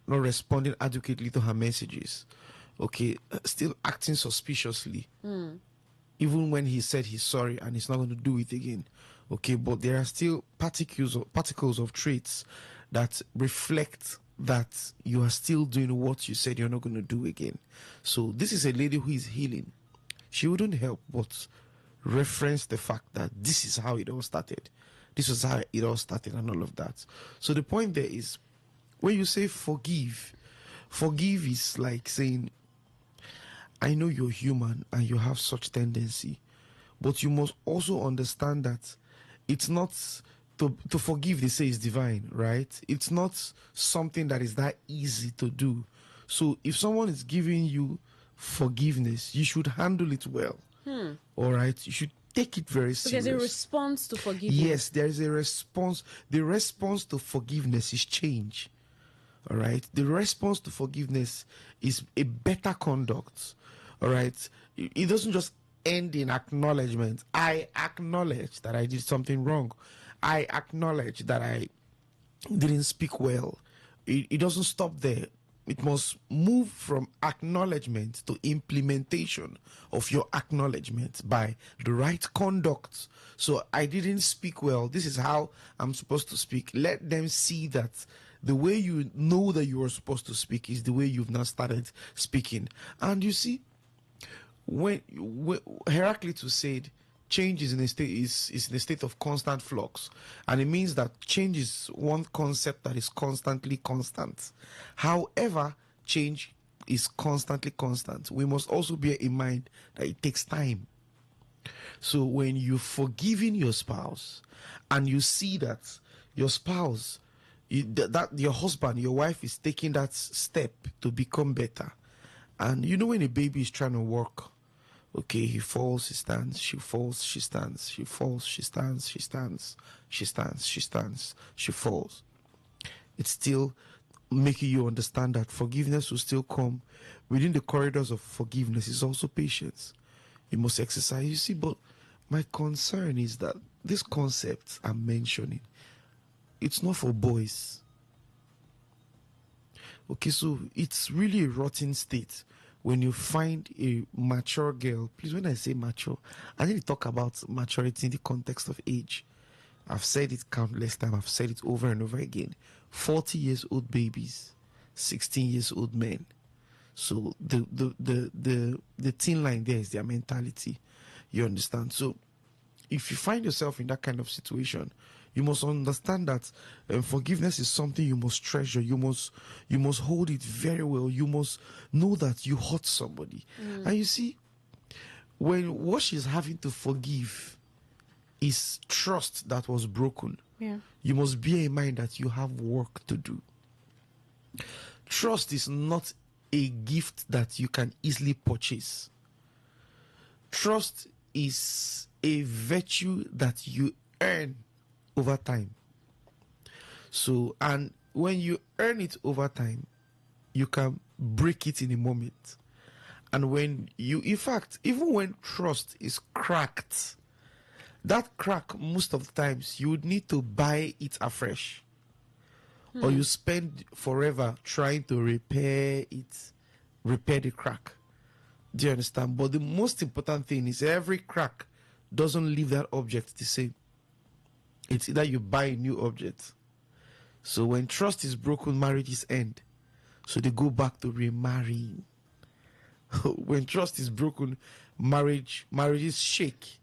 not responding adequately to her messages. Okay, still acting suspiciously, even when he said he's sorry and he's not going to do it again. Okay, but there are still particles of traits that reflect that you are still doing what you said you're not going to do again. So this is a lady who is healing. She wouldn't help but reference the fact that this is how it all started. This was how it all started and all of that. So the point there is, when you say forgive is like saying, I know you're human and you have such tendency, but you must also understand that it's not to forgive, they say, is divine, right? It's not something that is that easy to do. So if someone is giving you forgiveness, you should handle it well. All right, you should take it very serious. There's a response to forgiveness. Yes, there is a response. The response to forgiveness is change. All right, the response to forgiveness is a better conduct. All right, it doesn't just end in acknowledgement. I acknowledge that I did something wrong. I acknowledge that I didn't speak well. It doesn't stop there. It must move from acknowledgement to implementation of your acknowledgement by the right conduct. So I didn't speak well. This is how I'm supposed to speak. Let them see that the way you know that you are supposed to speak is the way you've now started speaking. And you see, when Heraclitus said, change is in a state of constant flux, and it means that change is one concept that is constantly constant. However, change is constantly constant. We must also bear in mind that it takes time. So when you're forgiving your spouse and you see that your spouse, that your husband, your wife is taking that step to become better, and you know when a baby is trying to walk, okay, he falls, he stands, she falls, she stands, she falls, she stands, she stands, she stands, she stands, she falls. It's still making you understand that forgiveness will still come within the corridors of forgiveness. It's also patience. You must exercise. You see, but my concern is that these concepts I'm mentioning, it's not for boys. Okay, so it's really a rotten state when you find a mature girl. Please, when I say mature, I need to talk about maturity in the context of age. I've said it countless times. I've said it over and over again. 40 years old babies, 16 years old men. So the thin line there is their mentality. You understand? So if you find yourself in that kind of situation, you must understand that forgiveness is something you must treasure. You must hold it very well. You must know that you hurt somebody. And you see, when what she's having to forgive is trust that was broken. Yeah. You must bear in mind that you have work to do. Trust is not a gift that you can easily purchase. Trust is a virtue that you earn over time. So, and when you earn it over time, you can break it in a moment. And when you, in fact, even when trust is cracked, that crack, most of the times, you would need to buy it afresh. Or you spend forever trying to repair it, repair the crack. Do you understand? But the most important thing is every crack doesn't leave that object the same. It's either you buy a new object. So when trust is broken, marriages end. So they go back to remarrying. When trust is broken, marriages shake.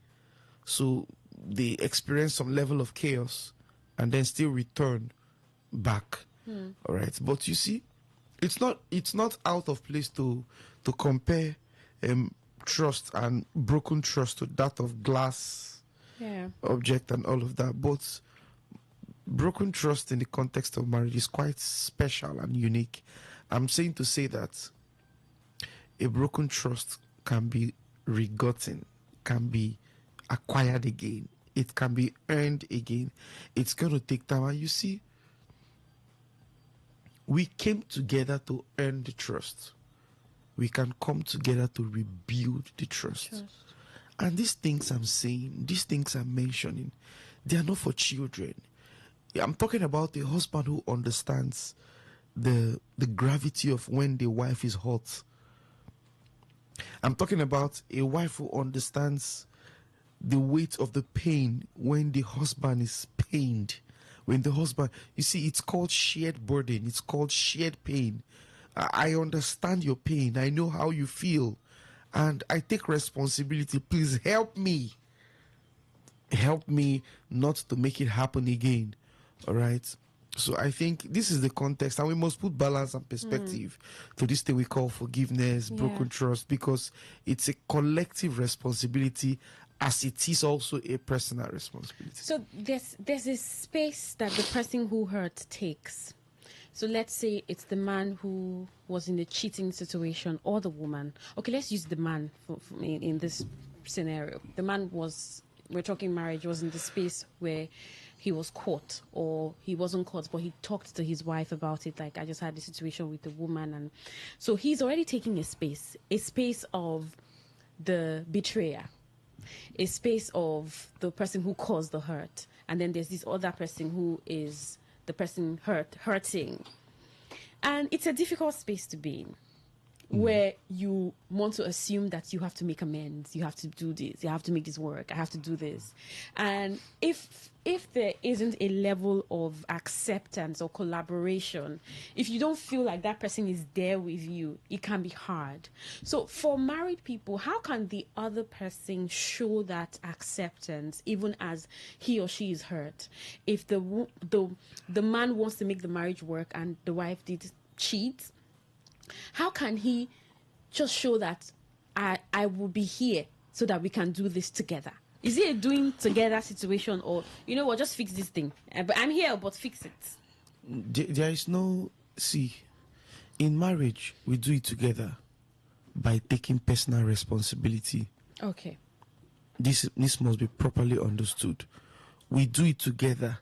So they experience some level of chaos and then still return back. All right. But you see, it's not out of place to compare trust and broken trust to that of glass object and all of that. But broken trust in the context of marriage is quite special and unique. I'm saying to say that a broken trust can be regotten, can be acquired again, it can be earned again. It's going to take time. And you see, we came together to earn the trust. We can come together to rebuild the trust. And these things I'm saying, these things I'm mentioning, they are not for children. I'm talking about a husband who understands the gravity of when the wife is hot. I'm talking about a wife who understands the weight of the pain when the husband is pained. When the husband, you see, it's called shared burden. It's called shared pain. I understand your pain. I know how you feel. And I take responsibility. Please help me. Help me not to make it happen again. All right? So I think this is the context, and we must put balance and perspective to this thing we call forgiveness, broken trust, because it's a collective responsibility as it is also a personal responsibility. So there's a space that the person who hurt takes. So let's say it's the man who was in a cheating situation, or the woman. Okay, let's use the man in this scenario. The man was, we're talking marriage, was in the space where he was caught, or he wasn't caught, but he talked to his wife about it. Like, I just had this situation with the woman. And so he's already taking a space of the betrayer, a space of the person who caused the hurt. And then there's this other person who is the person hurting. And it's a difficult space to be in, where you want to assume that you have to make amends, you have to do this, you have to make this work, I have to do this. And if there isn't a level of acceptance or collaboration, if you don't feel like that person is there with you, it can be hard. So for married people, how can the other person show that acceptance even as he or she is hurt? If the man wants to make the marriage work and the wife did cheat, how can he just show that I will be here so that we can do this together? Is it a doing together situation, or, you know what, just fix this thing? But I'm here, but fix it. There is no, see, in marriage, we do it together by taking personal responsibility. Okay. This must be properly understood. We do it together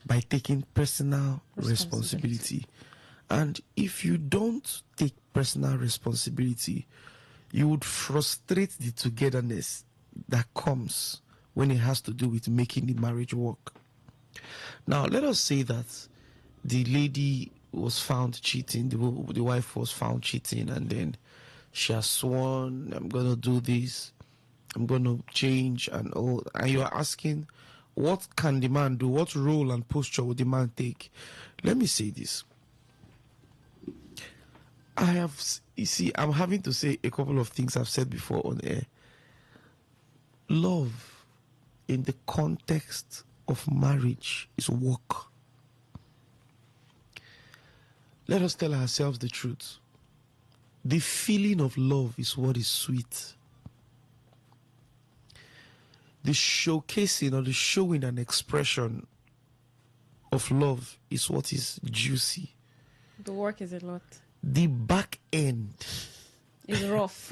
by taking personal responsibility. And if you don't take personal responsibility, you would frustrate the togetherness that comes when it has to do with making the marriage work. Now, let us say that the lady was found cheating, the wife was found cheating, and then she has sworn, I'm going to do this, I'm going to change, and all. And you are asking, what can the man do? What role and posture would the man take? Let me say this. I'm having to say a couple of things I've said before on air. Love in the context of marriage is work. Let us tell ourselves the truth. The feeling of love is what is sweet. the showcasing or the showing and expression of love is what is juicy. The work is a lot. The back end is rough.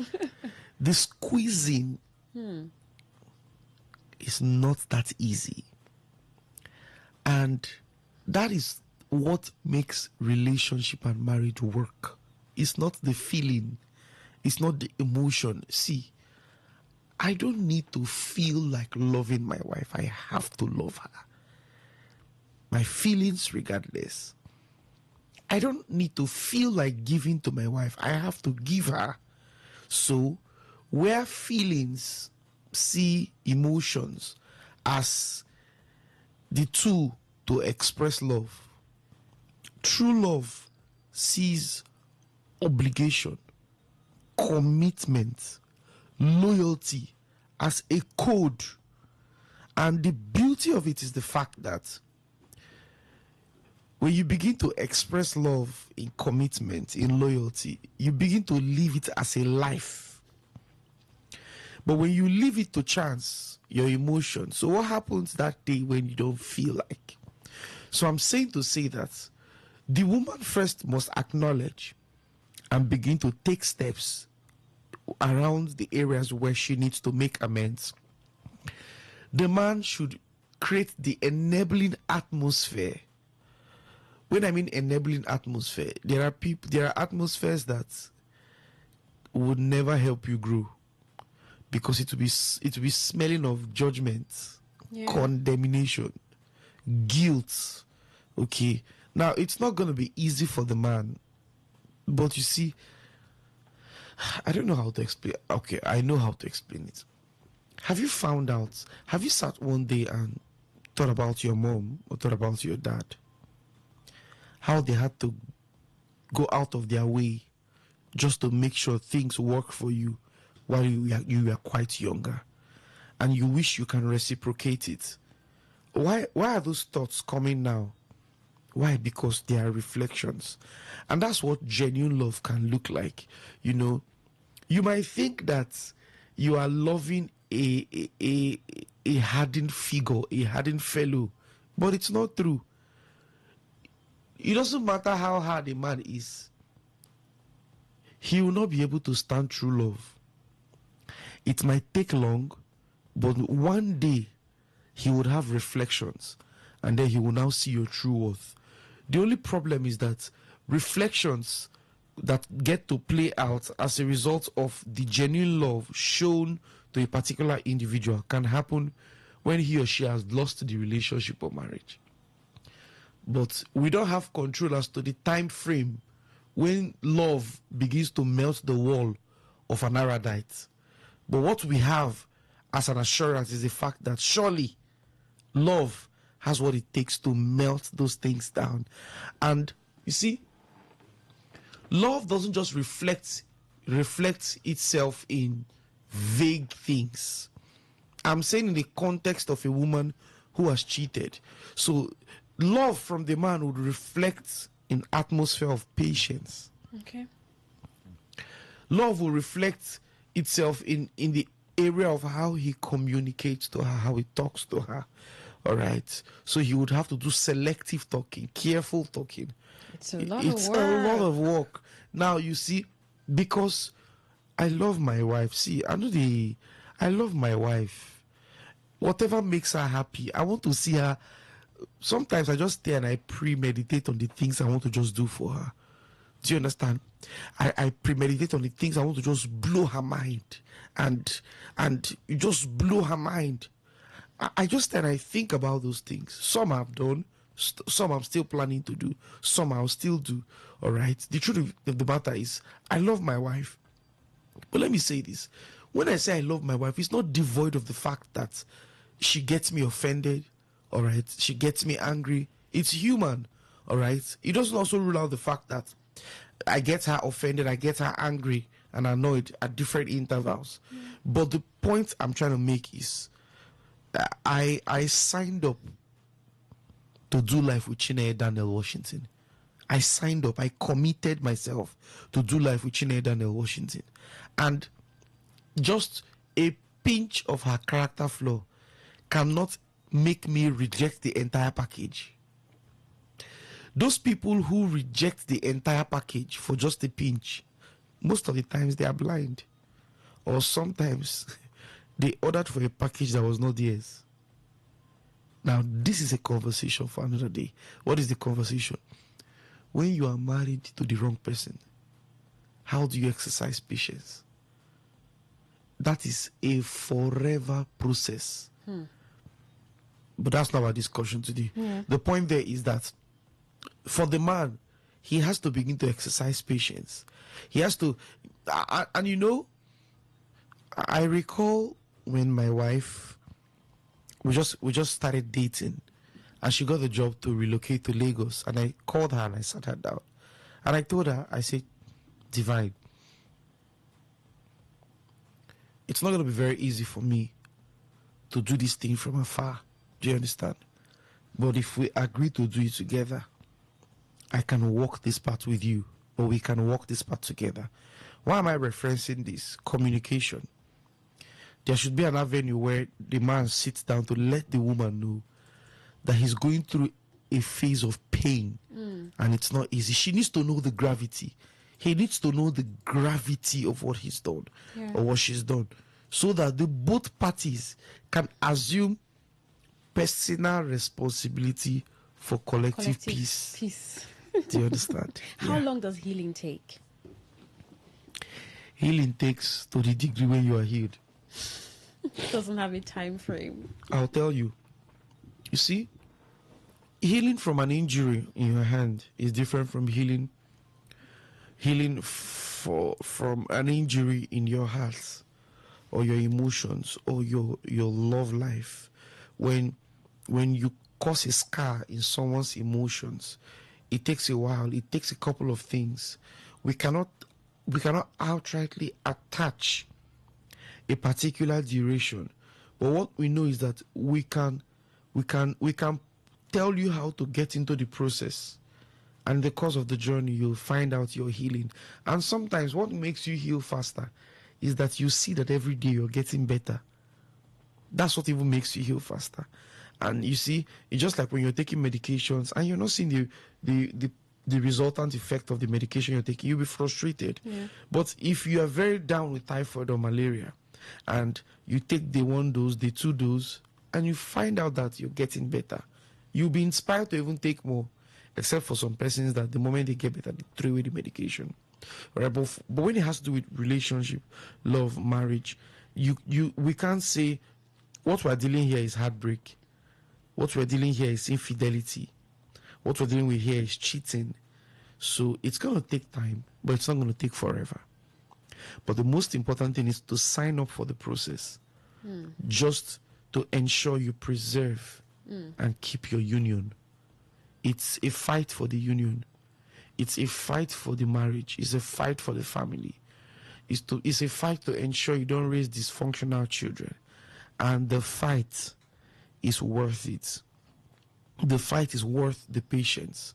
The squeezing is not that easy. And that is what makes relationship and marriage work. It's not the feeling. It's not the emotion. See, I don't need to feel like loving my wife. I have to love her. My feelings regardless. I don't need to feel like giving to my wife. I have to give her. So, where feelings see emotions as the tool to express love, true love sees obligation, commitment, loyalty as a code. And the beauty of it is the fact that when you begin to express love in commitment, in loyalty, you begin to live it as a life. But when you leave it to chance, your emotions, so what happens that day when you don't feel like? So I'm saying to say that the woman first must acknowledge and begin to take steps around the areas where she needs to make amends. The man should create the enabling atmosphere. When I mean enabling atmosphere, there are atmospheres that would never help you grow, because it will be smelling of judgment, condemnation, guilt. Okay, now it's not going to be easy for the man, but you see, I don't know how to explain. Okay, I know how to explain it. Have you sat one day and thought about your mom or thought about your dad? How they had to go out of their way just to make sure things work for you while you were quite younger, and you wish you can reciprocate it. Why are those thoughts coming now? Why? Because they are reflections. And that's what genuine love can look like. You know, you might think that you are loving a hardened figure, a hardened fellow, but it's not true. It doesn't matter how hard a man is, he will not be able to stand true love. It might take long, but one day he would have reflections, and then he will now see your true worth. The only problem is that reflections that get to play out as a result of the genuine love shown to a particular individual can happen when he or she has lost the relationship or marriage. But we don't have control as to the time frame when love begins to melt the wall of an Aradite. But what we have as an assurance is the fact that surely love has what it takes to melt those things down. And you see, love doesn't just reflect itself in vague things. I'm saying in the context of a woman who has cheated. So love from the man would reflect in atmosphere of patience. Okay. Love will reflect itself in the area of how he communicates to her, how he talks to her. All right. So he would have to do selective talking, careful talking. It's a lot It's of work. a lot of work. Now you see, because I love my wife. See, I love my wife. Whatever makes her happy, I want to see her. Sometimes I just stay and I premeditate on the things I want to just do for her. Do you understand? I premeditate on the things I want to just blow her mind, and just blow her mind. I just then I think about those things. Some I've done, some I'm still planning to do, some I'll still do. All right. The truth of the matter is, I love my wife. But let me say this: when I say I love my wife, it's not devoid of the fact that she gets me offended. All right, she gets me angry. It's human. All right. It doesn't also rule out the fact that I get her offended, I get her angry and annoyed at different intervals. But the point I'm trying to make is that I signed up to do life with Chineye Daniel Washington. I signed up. I committed myself to do life with Chineye Daniel Washington. And just a pinch of her character flaw cannot make me reject the entire package. Those people who reject the entire package for just a pinch, most of the times they are blind. Or sometimes they ordered for a package that was not theirs. Now, this is a conversation for another day. What is the conversation? When you are married to the wrong person, how do you exercise patience? That is a forever process. But that's not our discussion today. The point there is that for the man, he has to begin to exercise patience. He has to, and you know, I recall when my wife, we just started dating, and she got the job to relocate to Lagos, and I called her and I sat her down, and I told her, I said, Divine, it's not going to be very easy for me to do this thing from afar. Do you understand? But if we agree to do it together, I can walk this path with you, or we can walk this path together. Why am I referencing this? Communication. There should be an avenue where the man sits down to let the woman know that he's going through a phase of pain and it's not easy. She needs to know the gravity. He needs to know the gravity of what he's done or what she's done, so that the both parties can assume personal responsibility for collective peace. Do you understand? How long does healing take? Healing takes to the degree when you are healed. It doesn't have a time frame. I'll tell you. You see, healing from an injury in your hand is different from healing from an injury in your heart or your emotions or your love life. When you cause a scar in someone's emotions, it takes a while. It takes a couple of things. We cannot outrightly attach a particular duration, but what we know is that we can tell you how to get into the process, and in the course of the journey you'll find out your healing. And sometimes what makes you heal faster is that you see that every day you're getting better. That's what even makes you heal faster. And you see, it's just like when you're taking medications and you're not seeing the resultant effect of the medication you're taking, you'll be frustrated. But if you are very down with typhoid or malaria and you take the 1 dose, the 2 dose, and you find out that you're getting better, you'll be inspired to even take more, except for some persons that the moment they get better, they throw away the medication. Right? But when it has to do with relationship, love, marriage, we can't say what we're dealing here is heartbreak. What we're dealing here is infidelity. What we're dealing with here is cheating. So it's going to take time, but it's not going to take forever. But the most important thing is to sign up for the process, just to ensure you preserve and keep your union. It's a fight for the union. It's a fight for the marriage. It's a fight for the family. It's a fight to ensure you don't raise dysfunctional children. And the fight is worth it. The fight is worth the patience.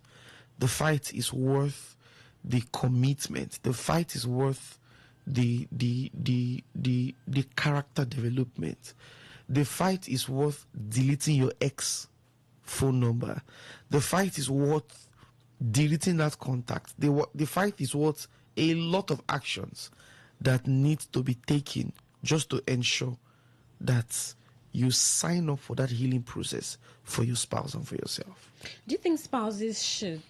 The fight is worth the commitment. The fight is worth the character development. The fight is worth deleting your ex phone number. The fight is worth deleting that contact. The fight is worth a lot of actions that need to be taken just to ensure that you sign up for that healing process for your spouse and for yourself. Do you think spouses should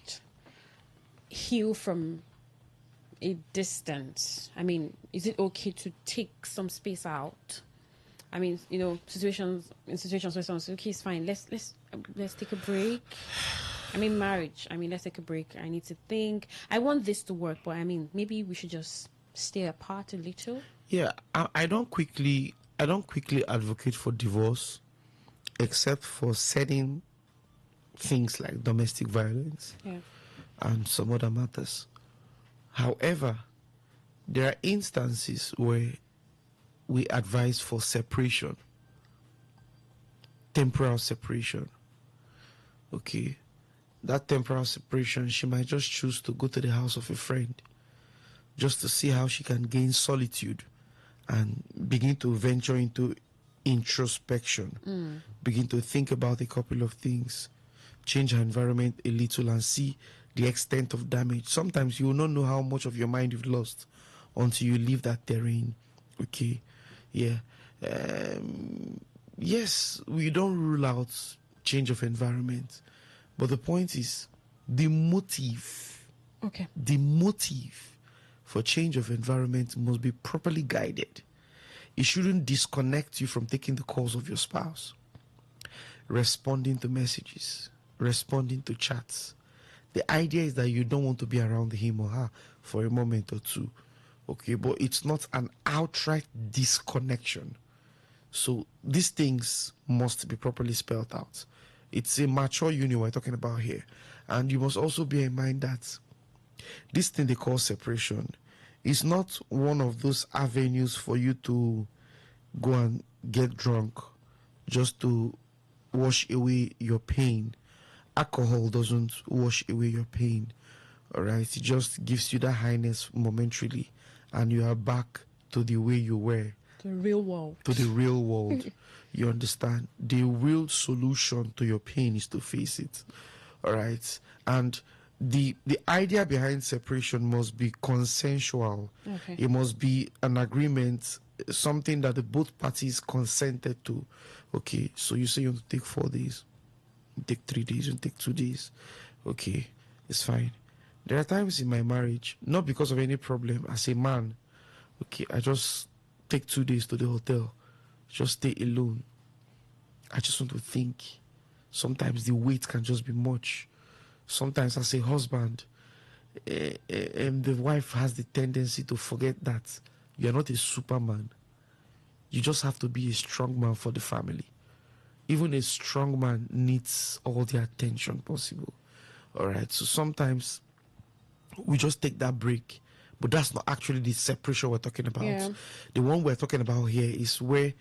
heal from a distance? I mean, is it okay to take some space out? I mean, you know, situations where someone says, okay, it's fine, let's take a break. I mean, marriage, I mean, let's take a break. I need to think. I want this to work, but I mean, maybe we should just stay apart a little. Yeah, I don't quickly advocate for divorce, except for certain things like domestic violence and some other matters. However, there are instances where we advise for separation, temporal separation. Okay, that temporal separation, she might just choose to go to the house of a friend just to see how she can gain solitude and begin to venture into introspection. Begin to think about a couple of things. Change our environment a little and see the extent of damage. Sometimes you will not know how much of your mind you've lost until you leave that terrain. Okay, yeah. Yes, we don't rule out change of environment, but the point is the motive. Okay. The motive for change of environment must be properly guided. It shouldn't disconnect you from taking the calls of your spouse, responding to messages, responding to chats. The idea is that you don't want to be around him or her for a moment or two. Okay, but it's not an outright disconnection. So these things must be properly spelled out. It's a mature union we're talking about here. And you must also bear in mind that this thing they call separation is not one of those avenues for you to go and get drunk just to wash away your pain. Alcohol doesn't wash away your pain. All right, it just gives you that highness momentarily, and you are back to the way you were. The real world. To the real world. You understand? The real solution to your pain is to face it. All right, and the idea behind separation must be consensual. Okay. It must be an agreement, something that the both parties consented to. Okay, so you say you want to take 4 days, you take 3 days, you take 2 days. Okay, it's fine. There are times in my marriage, not because of any problem, as a man, okay, I just take 2 days to the hotel, just stay alone. I just want to think. Sometimes the weight can just be much. Sometimes as a husband, the wife has the tendency to forget that you're not a superman. You just have to be a strong man for the family. Even a strong man needs all the attention possible. All right, so sometimes we just take that break, but that's not actually the separation we're talking about. Yeah. The one we're talking about here is where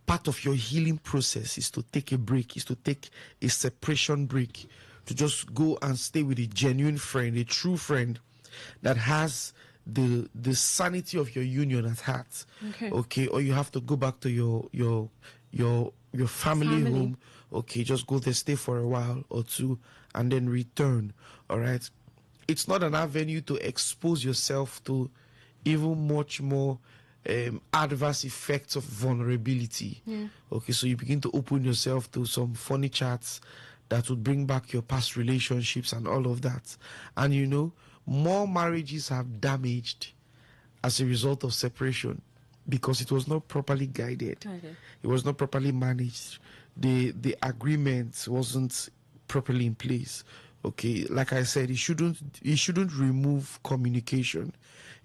part of your healing process is to take a break, is to take a separation break, to just go and stay with a genuine friend, a true friend that has the sanity of your union at heart. Okay, or you have to go back to your family home. Okay, just go there, stay for a while or two, and then return. All right, it's not an avenue to expose yourself to even much more adverse effects of vulnerability. Yeah. Okay, so you begin to open yourself to some funny chats that would bring back your past relationships and all of that. And you know, more marriages have damaged as a result of separation because it was not properly guided. Okay. It was not properly managed. The agreement wasn't properly in place. Okay, like I said, it shouldn't remove communication.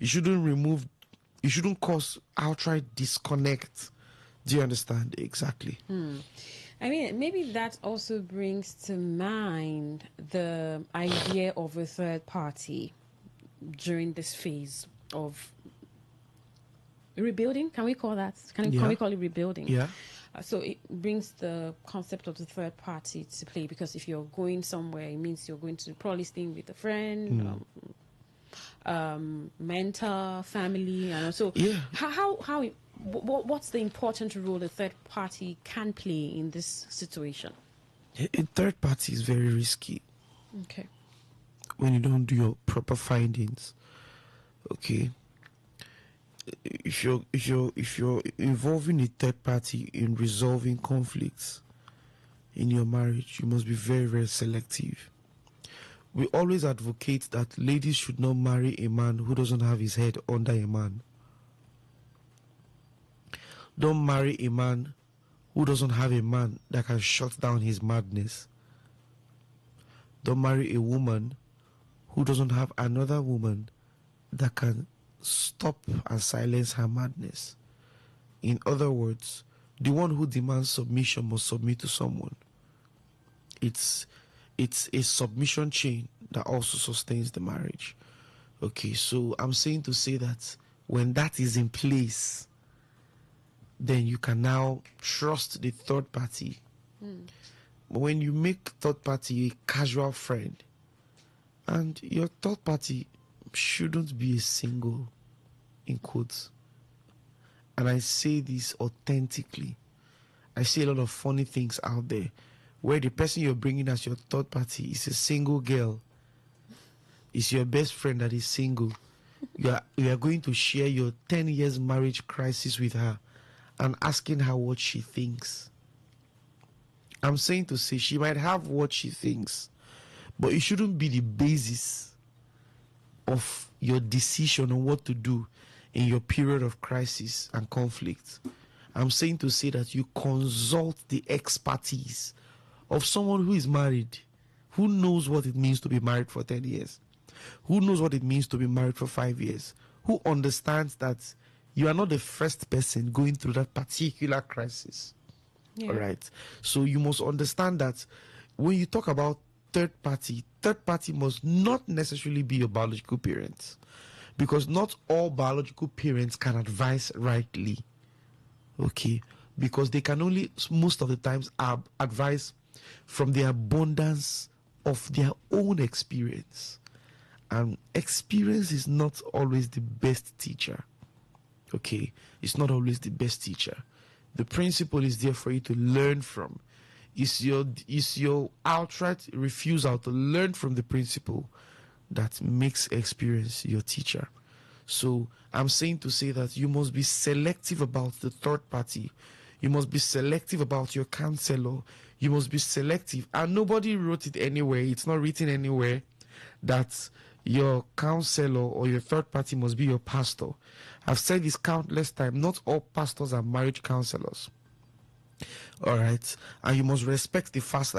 It shouldn't cause outright disconnect. Do you understand? Exactly. I mean, maybe that also brings to mind the idea of a third party during this phase of rebuilding. Can we call that? Can we call it rebuilding? Yeah. So it brings the concept of the third party to play, because if you're going somewhere, it means you're going to probably stay with a friend, mentor, family, and so what's the important role a third party can play in this situation? A third party is very risky. Okay. When you don't do your proper findings. Okay. If you're involving a third party in resolving conflicts in your marriage, you must be very, very selective. We always advocate that ladies should not marry a man who doesn't have his head under a man. Don't marry a man who doesn't have a man that can shut down his madness. Don't marry a woman who doesn't have another woman that can stop and silence her madness. In other words, the one who demands submission must submit to someone. It's a submission chain that also sustains the marriage. Okay, so I'm saying to say that when that is in place, then you can now trust the third party. But when you make third party a casual friend, and your third party shouldn't be a single, in quotes, and I say this authentically, I see a lot of funny things out there where the person you're bringing as your third party is a single girl. It's your best friend that is single. You are going to share your 10 years marriage crisis with her and asking her what she thinks. I'm saying to say she might have what she thinks, but it shouldn't be the basis of your decision on what to do in your period of crisis and conflict. I'm saying to say that you consult the expertise of someone who is married, who knows what it means to be married for 10 years, who knows what it means to be married for 5 years, who understands that you are not the first person going through that particular crisis. Yeah. All right. So you must understand that when you talk about third party must not necessarily be your biological parents, because not all biological parents can advise rightly. Okay, because they can only most of the times advise from the abundance of their own experience, and experience is not always the best teacher. Okay, it's not always the best teacher. The principle is there for you to learn from. Is your outright refusal to learn from the principle that makes experience your teacher. So I'm saying to say that you must be selective about the third party. You must be selective about your counselor. You must be selective. And nobody wrote it anywhere. It's not written anywhere that your counselor or your third party must be your pastor. I've said this countless times. Not all pastors are marriage counselors. All right. And you must respect the fact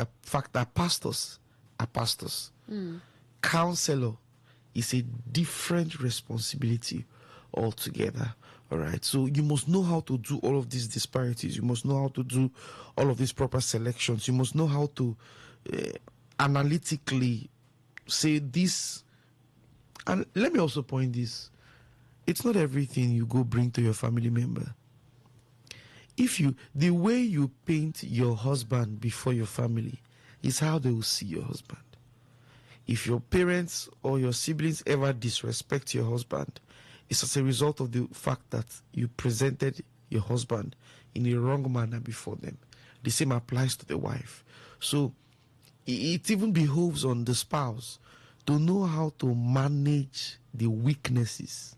that pastors are pastors. Counselor is a different responsibility altogether. All right. So you must know how to do all of these disparities. You must know how to do all of these proper selections. You must know how to analytically say this. And let me also point this. It's not everything you go bring to your family member. The way you paint your husband before your family is how they will see your husband. If your parents or your siblings ever disrespect your husband, it's as a result of the fact that you presented your husband in a wrong manner before them. The same applies to the wife. So it even behoves on the spouse to know how to manage the weaknesses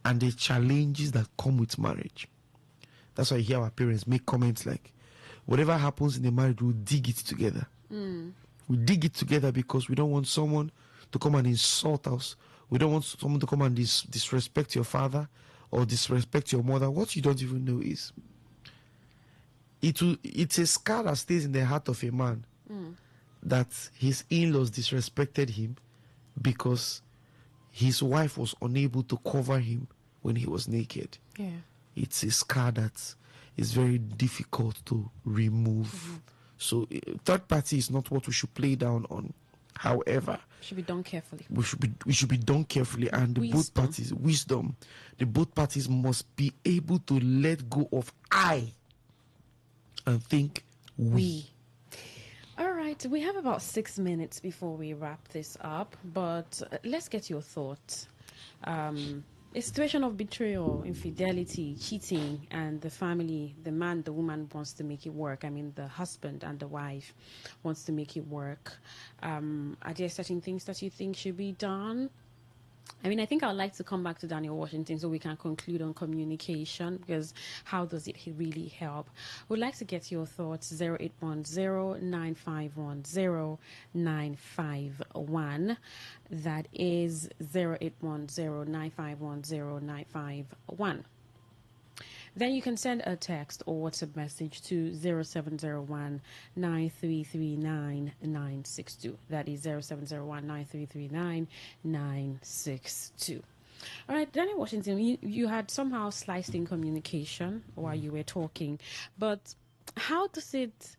and the challenges that come with marriage. That's why I hear our parents make comments like, whatever happens in the marriage, we'll dig it together. We dig it together because we don't want someone to come and insult us. We don't want someone to come and disrespect your father or disrespect your mother. What you don't even know is it's a scar that stays in the heart of a man that his in-laws disrespected him because his wife was unable to cover him when he was naked. Yeah. It's a scar that is very difficult to remove. So third party is not what we should play down on. However, should be done carefully. We should be done carefully, and the both parties, wisdom. The both parties must be able to let go of I and think we. All right, we have about 6 minutes before we wrap this up, but let's get your thoughts. A situation of betrayal, infidelity, cheating, and the family, the man, the woman wants to make it work. I mean, the husband and the wife wants to make it work. Are there certain things that you think should be done? I mean, I think I'd like to come back to Daniel Washington so we can conclude on communication, because how does it really help? We'd like to get your thoughts. 0810-951-0951. That is 0810-951-0951. Then you can send a text or WhatsApp message to 0701-9339-962. That is 0701-9339-962. All right, Daniel Washington, you had somehow sliced in communication while you were talking, but how does it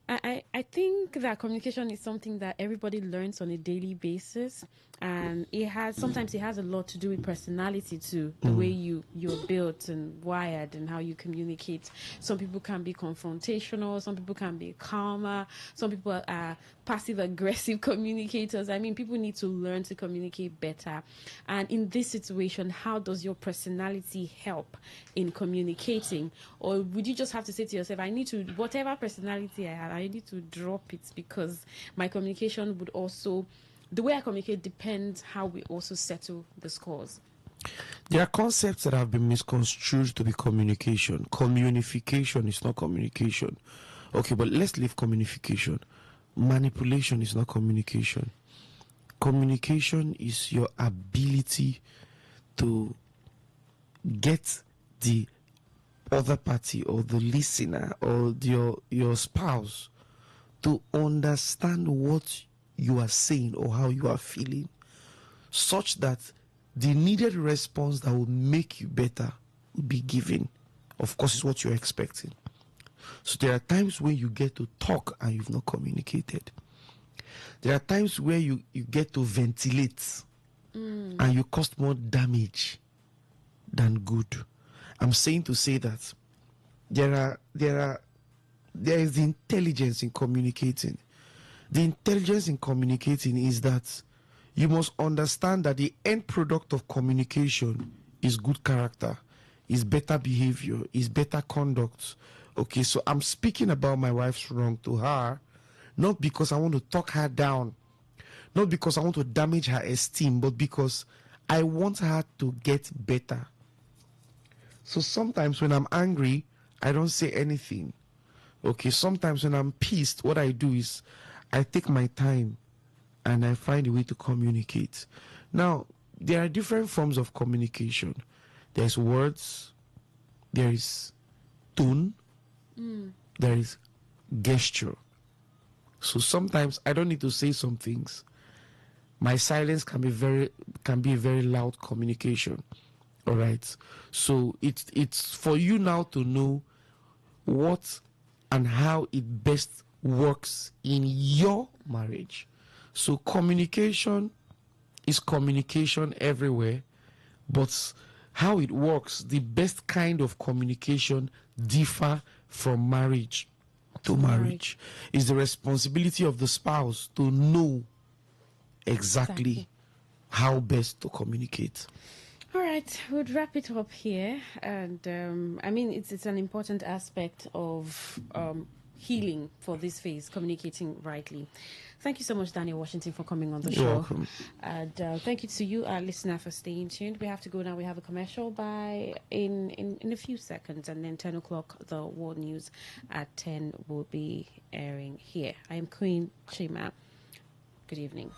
I think that communication is something that everybody learns on a daily basis, and sometimes it has a lot to do with personality too, the way you're built and wired and how you communicate. Some people can be confrontational, some people can be calmer, some people are passive aggressive communicators. I mean, people need to learn to communicate better. And in this situation, how does your personality help in communicating? Or would you just have to say to yourself, I need to, whatever personality I have, I need to drop it, because my communication would also, the way I communicate depends how we also settle the scores. There are concepts that have been misconstrued to be communication. Communication is not communication. Okay, but let's leave communication. Manipulation is not communication. Communication is your ability to get the other party or the listener or your spouse to understand what you are saying or how you are feeling, such that the needed response that will make you better will be given. Of course, it's what you're expecting. So there are times when you get to talk and you've not communicated. There are times where you get to ventilate and you cause more damage than good. I'm saying to say that there is the intelligence in communicating. The intelligence in communicating is that you must understand that the end product of communication is good character, is better behavior, is better conduct. Okay, so I'm speaking about my wife's wrong to her, not because I want to talk her down, not because I want to damage her esteem, but because I want her to get better. So sometimes when I'm angry, I don't say anything. Okay, sometimes when I'm pissed, what I do is I take my time and I find a way to communicate. Now, there are different forms of communication. There's words, there is tone, there is gesture. So sometimes I don't need to say some things. My silence can be a very loud communication. All right. So it's for you now to know what and how it best works in your marriage. So communication is communication everywhere, but how it works, the best kind of communication differ from marriage to marriage. Is the responsibility of the spouse to know exactly how best to communicate. All right, we'll wrap it up here. And I mean, it's an important aspect of healing for this phase, communicating rightly. Thank you so much, Daniel Washington, for coming on the show. You're welcome. And thank you to you, our listener, for staying tuned. We have to go now. We have a commercial in a few seconds, and then 10 o'clock, the world news at 10 will be airing here. I am Queen Chima. Good evening.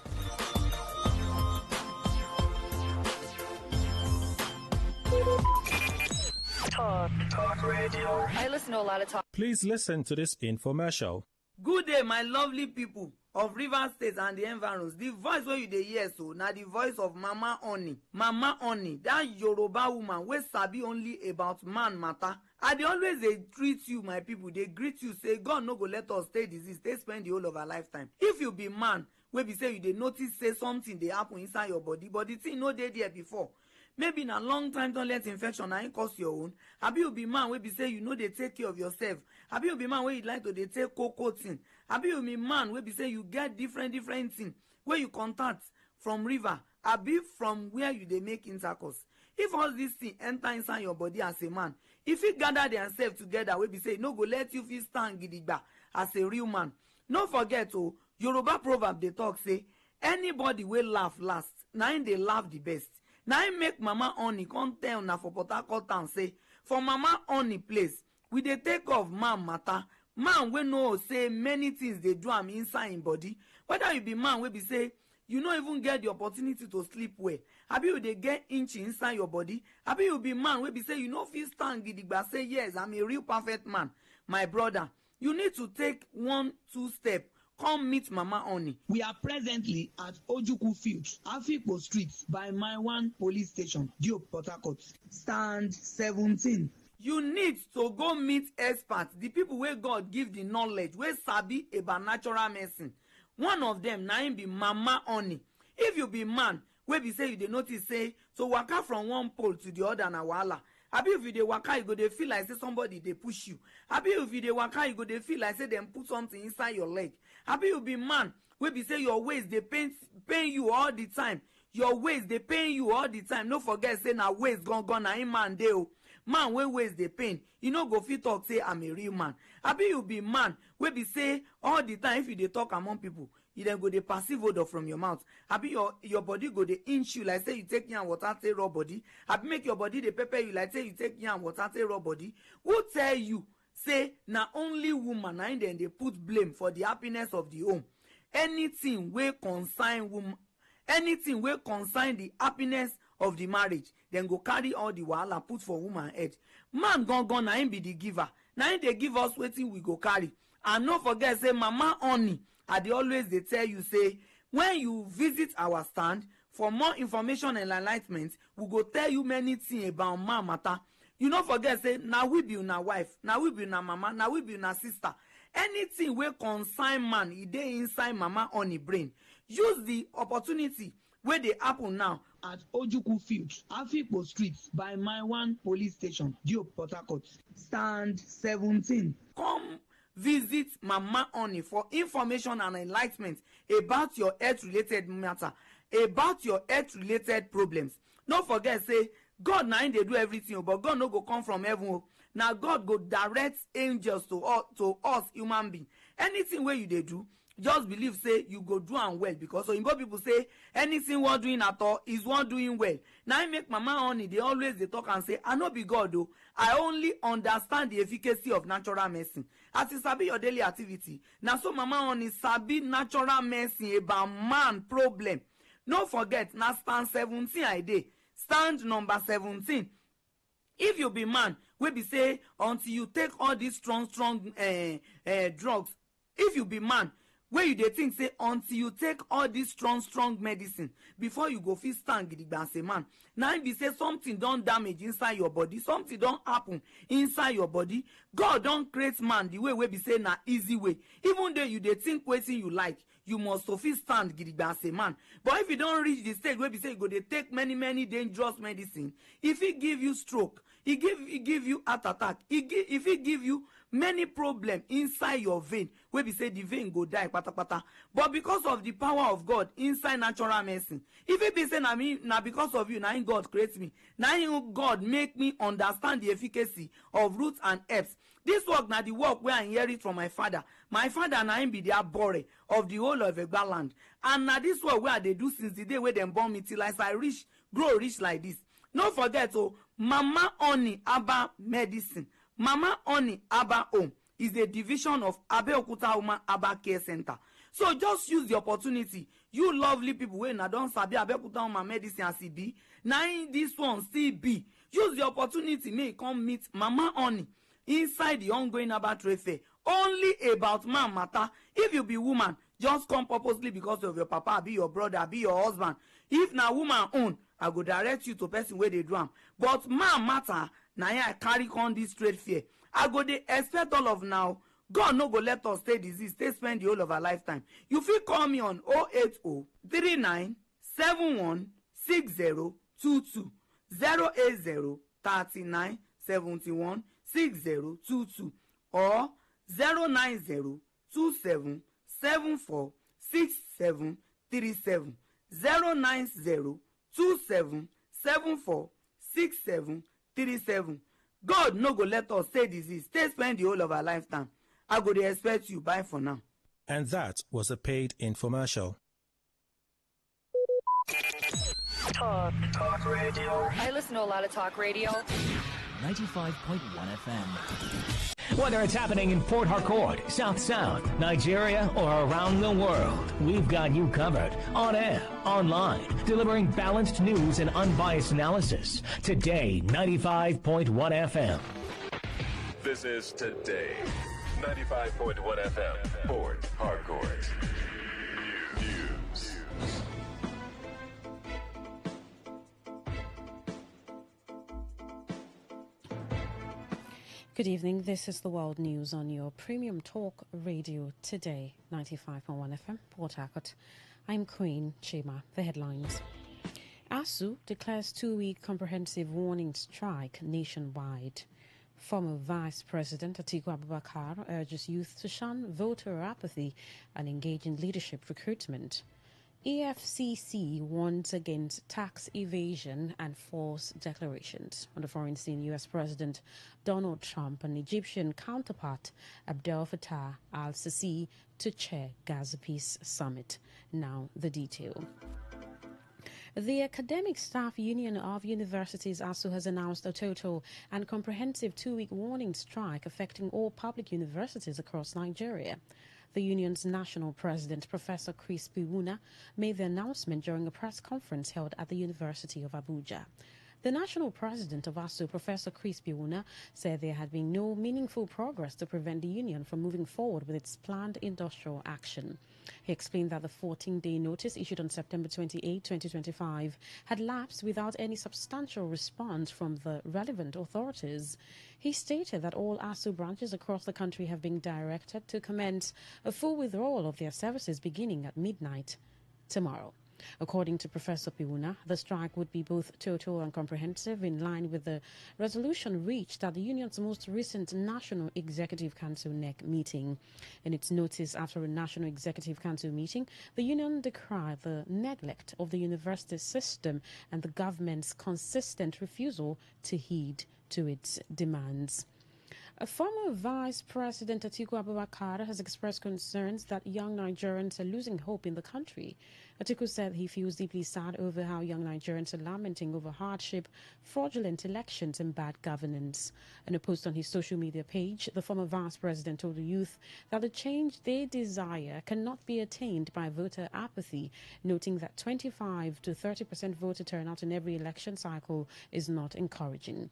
Talk radio. I listen to a lot of talk. Please listen to this infomercial. Good day, my lovely people of Rivers State and the environs. The voice wey you dey hear so na the voice of Mama Honey. Mama Honey, that Yoruba woman wey sabi only about man matter. I dey always dey treat you, my people, dey greet you say God no go let us stay disease, stay spend the whole of our lifetime. If you be man wey be say you dey notice say something dey happen inside your body, but the thing no dey there before, maybe na long time toilet infection na im cause your own. Abi you be man wey be say you no dey take care of yourself. Abi you be man wey you like to dey take cocoa thing. Abi you be man wey be say you get different thing wey you contact from river, abi from where you dey make intercourse. If all this thing enter inside your body as a man, if you gather themselves together wey be say no go let you fit stand gidigba as a real man. No forget o, Yoruba proverb dey talk say anybody wey laugh last na im dey laugh the best. Na im make Mama Honey come tell una for Port Harcourt town say for Mama Honey place we dey take off man matter. Man wey know say many things dey do am inside im body. Whether you be man wey be say you no even get the opportunity to sleep well, abi you dey get inch inside your body, abi you be man wey be say you no fit stand gidigba say yes, I'm a real perfect man. My brother, you need to take 1-2 step. Come meet Mama Honey. We are presently at Ojuku Field, Afikpo Street, by My One Police Station, Diop, Port Harcourt. Stand 17. you need to go meet experts, the people wey God give the knowledge, wey sabi about natural medicine. One of them na im be Mama Honey. If you be man wey be say you dey notice say to waka from one pole to the other na wahala, abi if you dey waka you go dey feel like say somebody dey push you, abi if you dey waka you go dey feel like say dem put something inside your leg, abi you be man wey be say your waist dey pain you all the time, your waist dey pain you all the time. No forget say na waist gangan na im man dey o. Man wey waist dey pain, you no go fit talk say I'm a real man. Abi you be man wey be say all the time if you dey talk among people, you then go dey perceive odor from your mouth. Abi your body go dey inch you like say you take yam water take rub body. Abi make your body dey pepper you like say you take yam water take rub body. Who tell you say na only woman na im dem dey put blame for the happiness of the home? Anything wey concern woman, anything wey concern the happiness of the marriage, dem go carry all the wahala put for woman head. Man gangan na im be the giver, na im dey give us wetin we go carry. And no forget say Mama Honey, I dey always dey tell you say when you visit our stand for more information and enlightenment, we go tell you many things about man matter. You no forget say na we be una wife, na we be una mama, na we be una sister. Anything wey concern man, e dey inside Mama Honey brain. Use the opportunity wey dey happen now at Ojukwu Field, Afikpo Street, by my one police station, Diop, Port Harcourt. Stand 17. Come visit Mama Honey for information and enlightenment about your health-related matter, about your health-related problems. No forget say God na im dey do everything, but God no go come from heaven. Now God go direct angels to us human being. Anything wey you dey do, just believe say you go do am well, because oyinbo people say anything worth doing at all is worth doing well. Now I make Mama Honey dey always dey talk and say I no be God o, I only understand the efficacy of natural medicine. As you sabi your daily activity, na so Mama Honey sabi natural medicine about man problem. No forget na stand 17 I dey, stand number 17. If you be man wey be say until you take all these strong drugs, if you be man wey you dey think say until you take all this strong medicine before you go fit stand gidigba as a man, na im be say something don damage inside your body, something don happen inside your body. God don create man the way wey be say na easy way. Even though you dey think wetin you like, you must to fit stand gidigba as a man. But if you don reach the stage wey be say you go dey take many dangerous medicine, e fit give you stroke, e give you heart attack, e fit give you many problem inside your vein wey be say the vein go die patapata. But because of the power of God inside natural medicine, if it be say na because of you na im God create me, na im God make me understand the efficacy of roots and herbs. This work na the work wey I inherit from my father. My father na im be the abore of the whole of Egba land, and na this work wey I dey do since the day wey dem born me till as I grow rich like this. No forget Mama Honey Aba Medicine, Mama Honey Aba Home is a division of Abeokuta Woman Aba Care Center. So just use the opportunity. You lovely people wey na don sabi Abeokuta Woman Medicine as e be, na in this one still be. Use the opportunity make you come meet Mama Honey inside the ongoing Aba trade fair. Only about man matter. If you be woman, just come purposely because of your papa, be your brother, be your husband. If na woman own, I go direct you to person where they do am. But man matter, na I carry on this trade fair. I go dey expect all of now. God no go let us stay disease, stay spend the whole of our lifetime. You fit call me on 080 39 71 6022, 080 39 71 6022, or 090 27 74 6737, 090 27 74 6737. God no go let us stay disease, stay spend the whole of our lifetime. I go dey expect you. Bye for now. And that was a paid infomercial. Talk radio. I listen to a lot of talk radio. 95.1 FM. Whether it's happening in Port Harcourt, South South, Nigeria, or around the world, we've got you covered. On air, online, delivering balanced news and unbiased analysis. Today, 95.1 FM. This is Today, 95.1 FM, Port Harcourt. News. Good evening. This is the World News on your premium talk radio today, 95.1 FM, Port Harcourt. I'm Queen Chima. The headlines. ASU declares 2-week comprehensive warning strike nationwide. Former Vice President Atiku Abubakar urges youth to shun voter apathy and engage in leadership recruitment. EFCC warns against tax evasion and false declarations. On the foreign scene, U.S. President Donald Trump and Egyptian counterpart Abdel Fattah al-Sisi to chair Gaza Peace Summit. Now, the detail. The Academic Staff Union of Universities ASU has announced a total and comprehensive 2-week warning strike affecting all public universities across Nigeria. The union's national president, Professor Chris Piwuna, made the announcement during a press conference held at the University of Abuja. The national president of ASU, Professor Chris Piwuna, said there had been no meaningful progress to prevent the union from moving forward with its planned industrial action. He explained that the 14-day notice issued on September 28, 2025, had lapsed without any substantial response from the relevant authorities. He stated that all ASU branches across the country have been directed to commence a full withdrawal of their services beginning at midnight tomorrow. According to Professor Piwuna, the strike would be both total and comprehensive in line with the resolution reached at the union's most recent National Executive Council NEC meeting. In its notice after a National Executive Council meeting, the union decried the neglect of the university system and the government's consistent refusal to heed to its demands. A former Vice President Atiku Abubakar has expressed concerns that young Nigerians are losing hope in the country. Atiku said he feels deeply sad over how young Nigerians are lamenting over hardship, fraudulent elections and bad governance. In a post on his social media page, the former Vice President told the youth that the change they desire cannot be attained by voter apathy, noting that 25 to 30% voter turnout in every election cycle is not encouraging.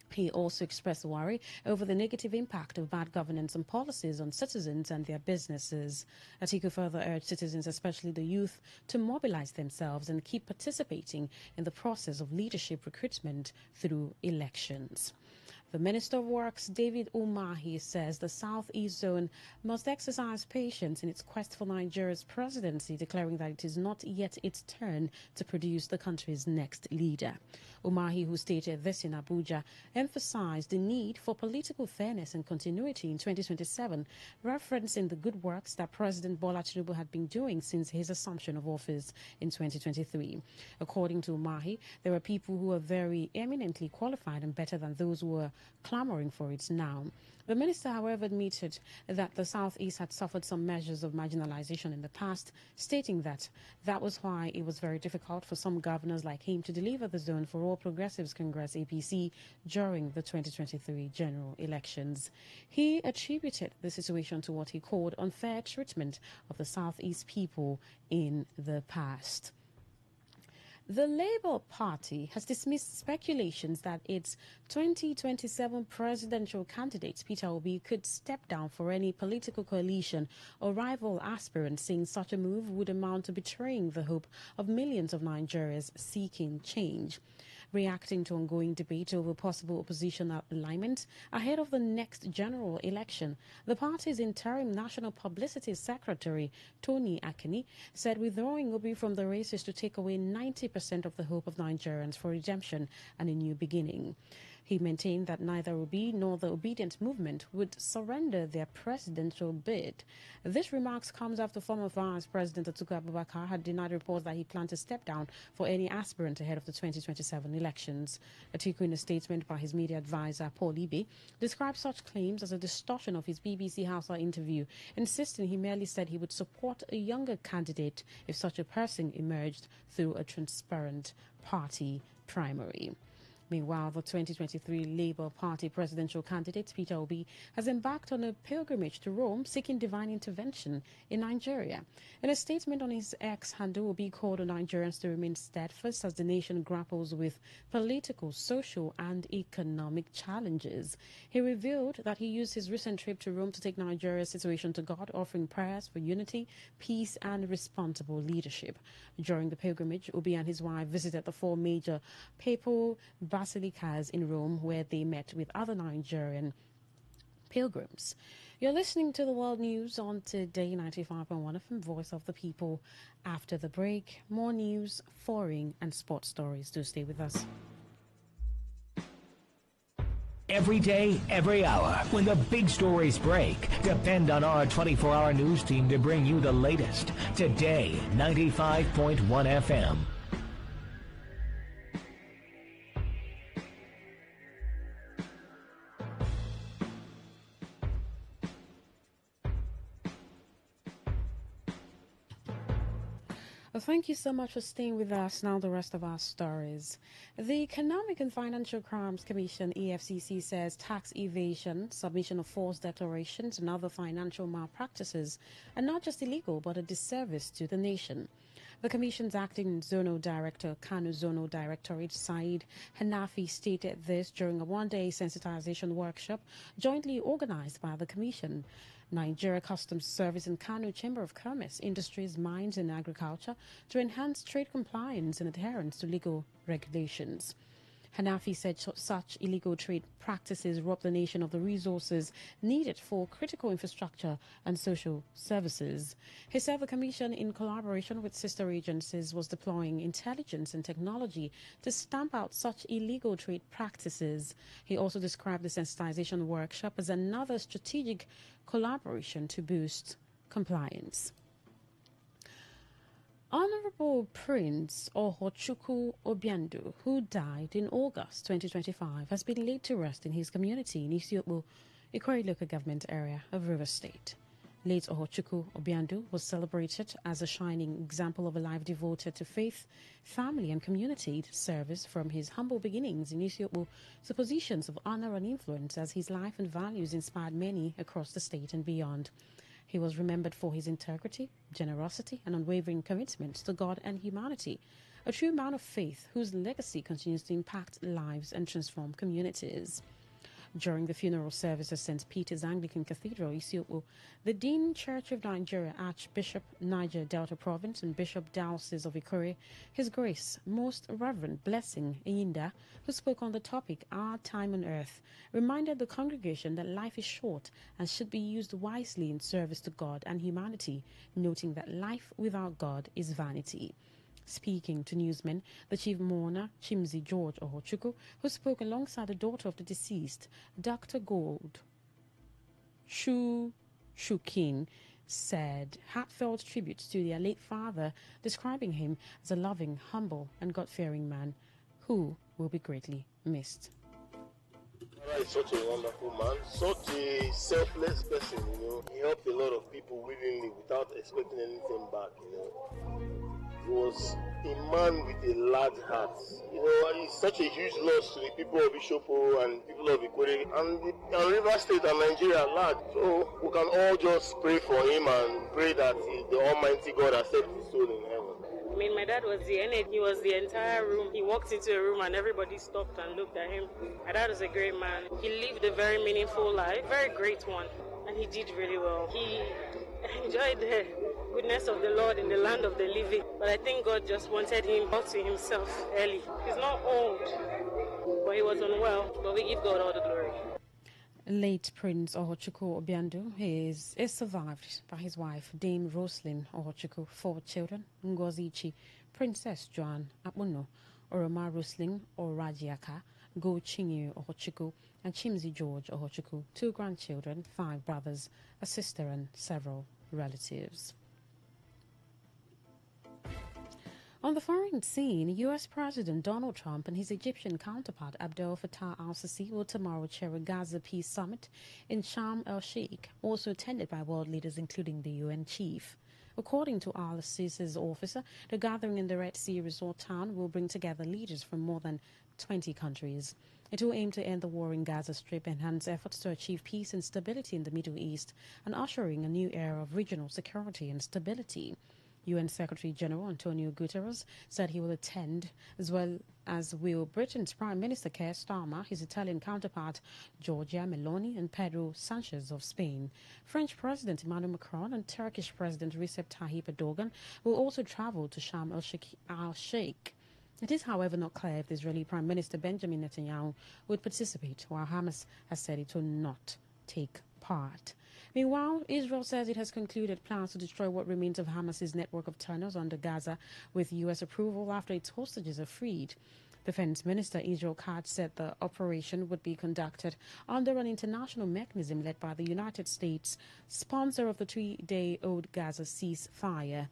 He also expressed worry over the negative impact of bad governance and policies on citizens and their businesses. Atiku further urged citizens, especially the youth, to mobilize themselves and keep participating in the process of leadership recruitment through elections. The Minister of Works, David Umahi, says the Southeast Zone must exercise patience in its quest for Nigeria's presidency, declaring that it is not yet its turn to produce the country's next leader. Umahi, who stated this in Abuja, emphasized the need for political fairness and continuity in 2027, referencing the good works that President Bola Tinubu had been doing since his assumption of office in 2023. According to Umahi, there are people who are very eminently qualified and better than those who are clamoring for it now. The minister, however, admitted that the Southeast had suffered some measures of marginalization in the past, stating that was why it was very difficult for some governors like him to deliver the zone for All Progressives Congress APC during the 2023 general elections. He attributed the situation to what he called unfair treatment of the Southeast people in the past. The Labour Party has dismissed speculations that its 2027 presidential candidate, Peter Obi, could step down for any political coalition or rival aspirant, saying such a move would amount to betraying the hope of millions of Nigerians seeking change. Reacting to ongoing debate over possible opposition alignment ahead of the next general election, the party's interim national publicity secretary, Tony Akini, said withdrawing Obi from the race is to take away 90% of the hope of Nigerians for redemption and a new beginning. He maintained that neither Obi nor the Obedient Movement would surrender their presidential bid. This remarks comes after former Vice President Atiku Abubakar had denied reports that he planned to step down for any aspirant ahead of the 2027 elections. Atiku, in a statement by his media advisor, Paul Ibe, described such claims as a distortion of his BBC Hausa interview, insisting he merely said he would support a younger candidate if such a person emerged through a transparent party primary. Meanwhile, the 2023 Labour Party presidential candidate, Peter Obi, has embarked on a pilgrimage to Rome seeking divine intervention in Nigeria. In a statement on his X handle, Obi called on Nigerians to remain steadfast as the nation grapples with political, social and economic challenges. He revealed that he used his recent trip to Rome to take Nigeria's situation to God, offering prayers for unity, peace and responsible leadership. During the pilgrimage, Obi and his wife visited the four major papal basilicas in Rome, where they met with other Nigerian pilgrims. You're listening to the World News on Today 95.1 FM, Voice of the People. After the break, more news, foreign and sports stories. Do stay with us. Every day, every hour, when the big stories break, depend on our 24-hour news team to bring you the latest. Today, 95.1 FM. Well, thank you so much for staying with us. Now the rest of our stories. The Economic and Financial Crimes Commission, EFCC, says tax evasion, submission of false declarations and other financial malpractices are not just illegal but a disservice to the nation. The Commission's acting Zonal Director, Kano Zonal Directorate Said Hanafi, stated this during a one-day sensitization workshop jointly organized by the Commission, Nigeria Customs Service and Kano Chamber of Commerce, Industries, Mines and Agriculture to enhance trade compliance and adherence to legal regulations. Hanafi said such illegal trade practices rob the nation of the resources needed for critical infrastructure and social services. He said the Commission, in collaboration with sister agencies, was deploying intelligence and technology to stamp out such illegal trade practices. He also described the sensitization workshop as another strategic collaboration to boost compliance. Honorable Prince Ohochukwu Obiando, who died in August 2025, has been laid to rest in his community in Isiokpo, Ikore local government area of Rivers State. Late Ohochukwu Obiando was celebrated as a shining example of a life devoted to faith, family and community service from his humble beginnings in Isiokpo to positions of honor and influence, as his life and values inspired many across the state and beyond. He was remembered for his integrity, generosity, and unwavering commitment to God and humanity, a true man of faith whose legacy continues to impact lives and transform communities. During the funeral service at St. Peter's Anglican Cathedral, Isiokpo, the Dean Church of Nigeria, Archbishop Niger Delta Province and Bishop Diocese of Ikore, His Grace Most Reverend Blessing Iyinda, who spoke on the topic Our Time on Earth, reminded the congregation that life is short and should be used wisely in service to God and humanity, noting that life without God is vanity. Speaking to newsmen, the chief mourner, Chimzi George Ohochukwu, who spoke alongside the daughter of the deceased, Dr. Gold Shukin, said heartfelt tributes to their late father, describing him as a loving, humble, and God-fearing man who will be greatly missed. He's such a wonderful man, such a selfless person, He helped a lot of people willingly without expecting anything back, He was a man with a large heart. It's such a huge loss to the people of Ishopo and people of Ikore and Rivers State and Nigeria at large. So we can all just pray for him and pray that the Almighty God accepts his soul in heaven. I mean, my dad was the energy. He was the entire room. He walked into a room and everybody stopped and looked at him. My dad was a great man. He lived a very meaningful life, very great one, and he did really well. He enjoyed the goodness of the Lord in the land of the living, but I think God just wanted him back to himself early. He's not old, but he was unwell, but we give God all the glory. Late Prince Ohochukwu Obiando is survived by his wife, Dame Roslyn Ohochukwu, 4 children, Ngozi Ichi, Princess Joan Akbuno, Oroma Roslyn Orajiaka, Go Chinyu Ohochukwu, and Chimzi George Ohochukwu, 2 grandchildren, 5 brothers, a sister, and several relatives. On the foreign scene, U.S. President Donald Trump and his Egyptian counterpart Abdel Fattah al-Sisi will tomorrow chair a Gaza Peace Summit in Sharm el-Sheikh, also attended by world leaders including the UN chief. According to al-Sisi's officer, the gathering in the Red Sea resort town will bring together leaders from more than 20 countries. It will aim to end the war in Gaza Strip, enhance efforts to achieve peace and stability in the Middle East, and ushering a new era of regional security and stability. UN Secretary General Antonio Guterres said he will attend, as well as will Britain's Prime Minister Keir Starmer, his Italian counterpart Giorgia Meloni, and Pedro Sanchez of Spain. French President Emmanuel Macron and Turkish President Recep Tayyip Erdogan will also travel to Sharm el-Sheikh. It is, however, not clear if the Israeli Prime Minister Benjamin Netanyahu would participate, while Hamas has said it will not take part. Meanwhile, Israel says it has concluded plans to destroy what remains of Hamas's network of tunnels under Gaza with U.S. approval after its hostages are freed. Defense Minister Israel Katz said the operation would be conducted under an international mechanism led by the United States, sponsor of the 3-day-old Gaza ceasefire.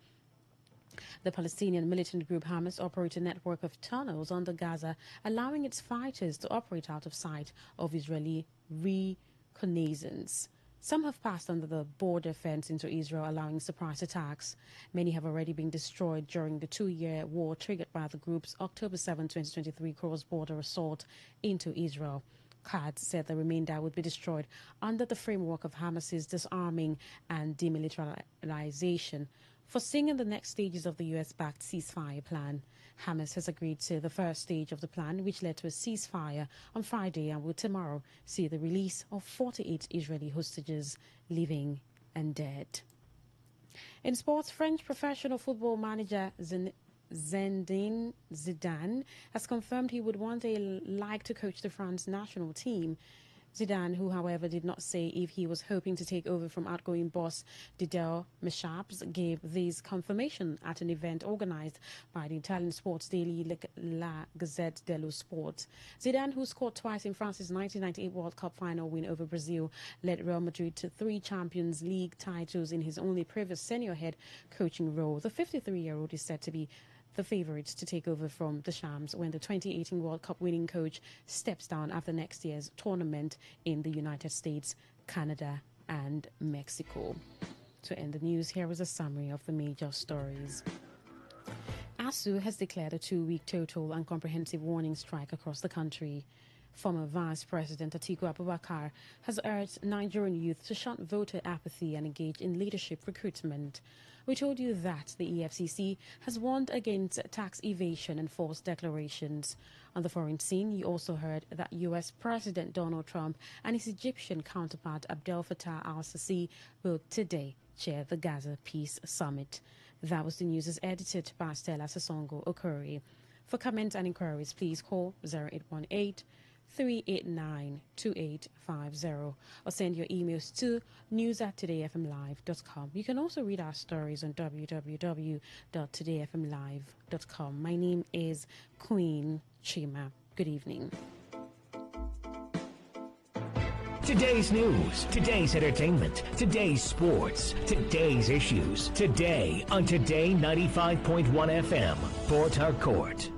The Palestinian militant group Hamas operates a network of tunnels under Gaza, allowing its fighters to operate out of sight of Israeli reconnaissance. Some have passed under the border fence into Israel, allowing surprise attacks. Many have already been destroyed during the 2-year war triggered by the group's October 7, 2023 cross-border assault into Israel. Katz said the remainder would be destroyed under the framework of Hamas's disarming and demilitarization. Foreseeing in the next stages of the U.S.-backed ceasefire plan, Hamas has agreed to the first stage of the plan, which led to a ceasefire on Friday and will tomorrow see the release of 48 Israeli hostages, living and dead. In sports, French professional football manager Zinedine Zidane has confirmed he would one day like to coach the France national team. Zidane, who however did not say if he was hoping to take over from outgoing boss Didier Deschamps, gave this confirmation at an event organized by the Italian sports daily La Gazzetta dello Sport. Zidane, who scored twice in France's 1998 World Cup final win over Brazil, led Real Madrid to 3 Champions League titles in his only previous senior head coaching role. The 53-year-old is said to be the favourites to take over from Deschamps when the 2018 World Cup winning coach steps down after next year's tournament in the United States, Canada and Mexico. To end the news, here is a summary of the major stories. ASU has declared a 2-week total and comprehensive warning strike across the country. Former Vice President Atiku Abubakar has urged Nigerian youth to shun voter apathy and engage in leadership recruitment. We told you that the EFCC has warned against tax evasion and false declarations. On the foreign scene, you also heard that U.S. President Donald Trump and his Egyptian counterpart Abdel Fattah al-Sisi will today chair the Gaza Peace Summit. That was the news as edited by Stella Sasongo Okori. For comments and inquiries, please call 0818-389-2850 or send your emails to news@todayfmlive.com. You can also read our stories on www.todayfmlive.com. My name is Queen Chima. Good evening. Today's news, today's entertainment, today's sports, today's issues. Today on Today 95.1 FM, Port Harcourt.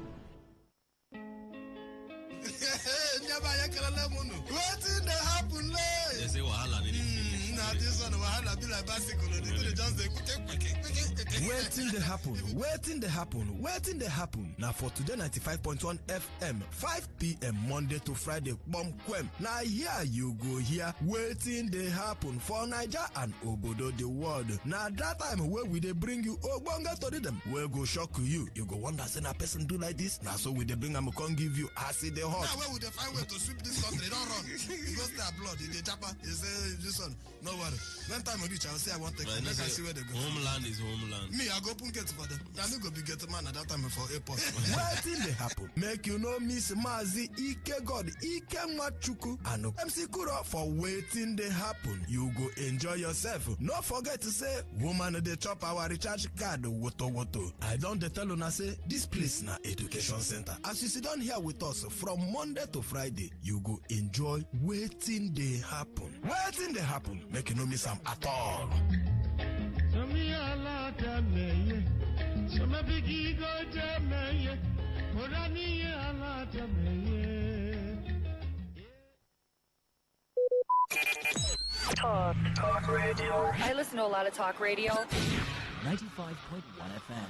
Waiting they happen. Now for Today 95.1 FM, 5 p.m. Monday to Friday, Bomkwem. Now here you go here, waiting they happen for Niger and Obodo the world. Now that time where we they bring you Ogbonga to them, where go shock you. You go wonder say a person do like this. Now so we they bring them can give you acid the hot. Now where would they find way to sweep this country? Don't run. Because their blood in the chopper. You say this one. No worry. When time I reach, I'll say I want to take them. See where they go. Homeland is homeland. Me, I go punket for them. I no go be get man at that time for airport. Waiting they happen. Make you know Miss Mazi Ike God Ike Machuku and MC Kuro for waiting they happen. You go enjoy yourself. No forget to say woman they chop our recharge card woto. I don't tell you say this place na education center. As you sit down here with us from Monday to Friday, you go enjoy waiting they happen. Waiting they happen. Make you know miss them at all. Talk radio. I listen to a lot of talk radio. 95.1 FM.